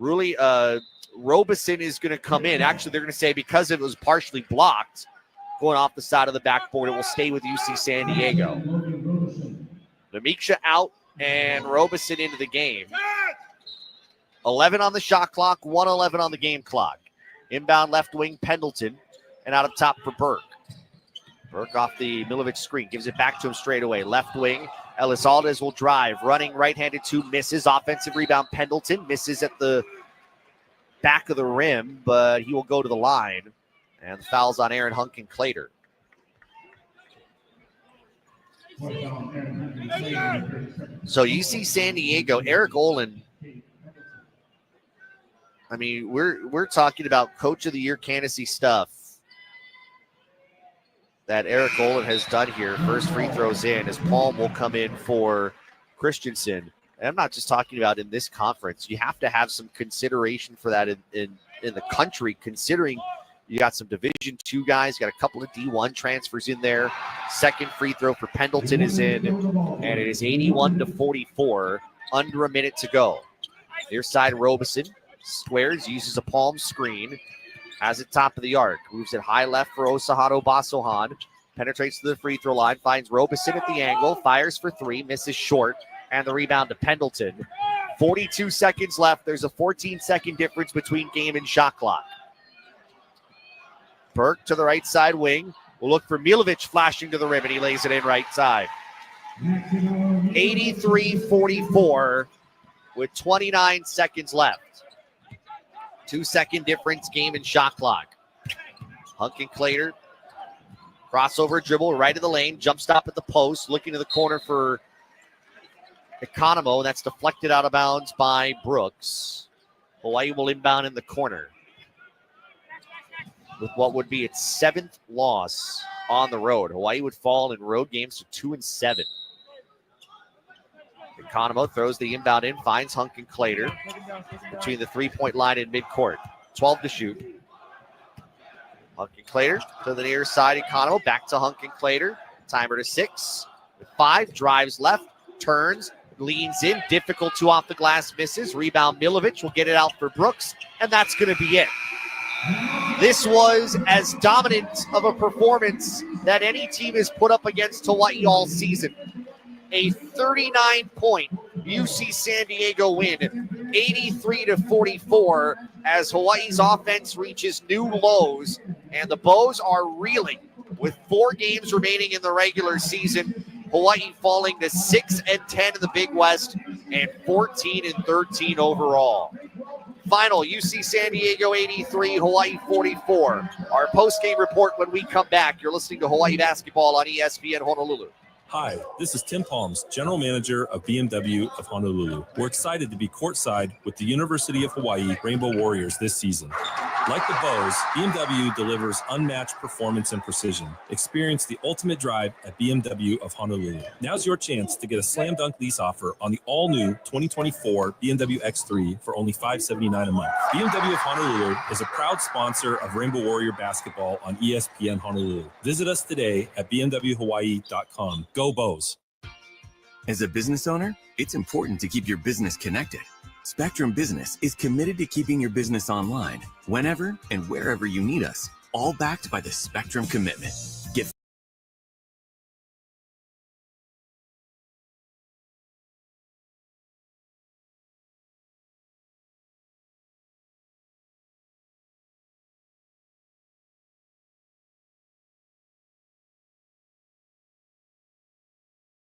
Robeson is going to come in. Actually, they're going to say because it was partially blocked, going off the side of the backboard, it will stay with UC San Diego. Amiksha out and Robeson into the game. 11 on the shot clock, 1:11 on the game clock. Inbound left wing, Pendleton, and out up top for Burke. Burke off the Milovic screen, gives it back to him straight away. Left wing, Elisaldez will drive. Running right-handed two, misses. Offensive rebound, Pendleton, misses at the back of the rim, but he will go to the line. And the foul's on Aaron Hunkin Clater. So UC San Diego, Eric Olin. I mean, we're talking about Coach of the Year candidacy stuff that Eric Olin has done here. First free throws in as Palm will come in for Christensen. And I'm not just talking about in this conference. You have to have some consideration for that in the country, considering you got some Division II guys, got a couple of D1 transfers in there. Second free throw for Pendleton is in, and it is 81-44, under a minute to go. Near side, Robeson squares, uses a palm screen, has it top of the arc, moves it high left for Osahano Basohan, penetrates to the free throw line, finds Robeson at the angle, fires for three, misses short, and the rebound to Pendleton. 42 seconds left. There's a 14-second difference between game and shot clock. Burke to the right side wing. We'll look for Milovic flashing to the rim, and he lays it in right side. 83-44 with 29 seconds left. 2-second difference, game and shot clock. Hunkin Clater, crossover dribble, right of the lane, jump stop at the post, looking to the corner for Economo, and that's deflected out of bounds by Brooks. Hawaii will inbound in the corner with what would be its 7th loss on the road. Hawaii would fall in road games to 2-7. Economo throws the inbound in, finds Hunkin Clater between the three-point line and midcourt. 12 to shoot. Hunkin Clater to the near side. Economo back to Hunkin Clater. Timer to 6. With 5, drives left, turns, leans in. Difficult to off the glass, misses. Rebound Milovic will get it out for Brooks, and that's going to be it. This was as dominant of a performance that any team has put up against Hawaii all season. A 39-point UC San Diego win, 83-44, as Hawaii's offense reaches new lows, and the Bows are reeling with 4 games remaining in the regular season. Hawaii falling to 6-10 in the Big West and 14-13 overall. Final, UC San Diego 83, Hawaii 44. Our post-game report when we come back. You're listening to Hawaii Basketball on ESPN Honolulu. Hi, this is Tim Palms, General Manager of BMW of Honolulu. We're excited to be courtside with the University of Hawaii Rainbow Warriors this season. Like the Bows, BMW delivers unmatched performance and precision. Experience the ultimate drive at BMW of Honolulu. Now's your chance to get a slam dunk lease offer on the all-new 2024 BMW X3 for only $579 a month. BMW of Honolulu is a proud sponsor of Rainbow Warrior basketball on ESPN Honolulu. Visit us today at bmwhawaii.com. Go Bows. As a business owner, it's important to keep your business connected. Spectrum Business is committed to keeping your business online, whenever and wherever you need us, all backed by the Spectrum Commitment. Get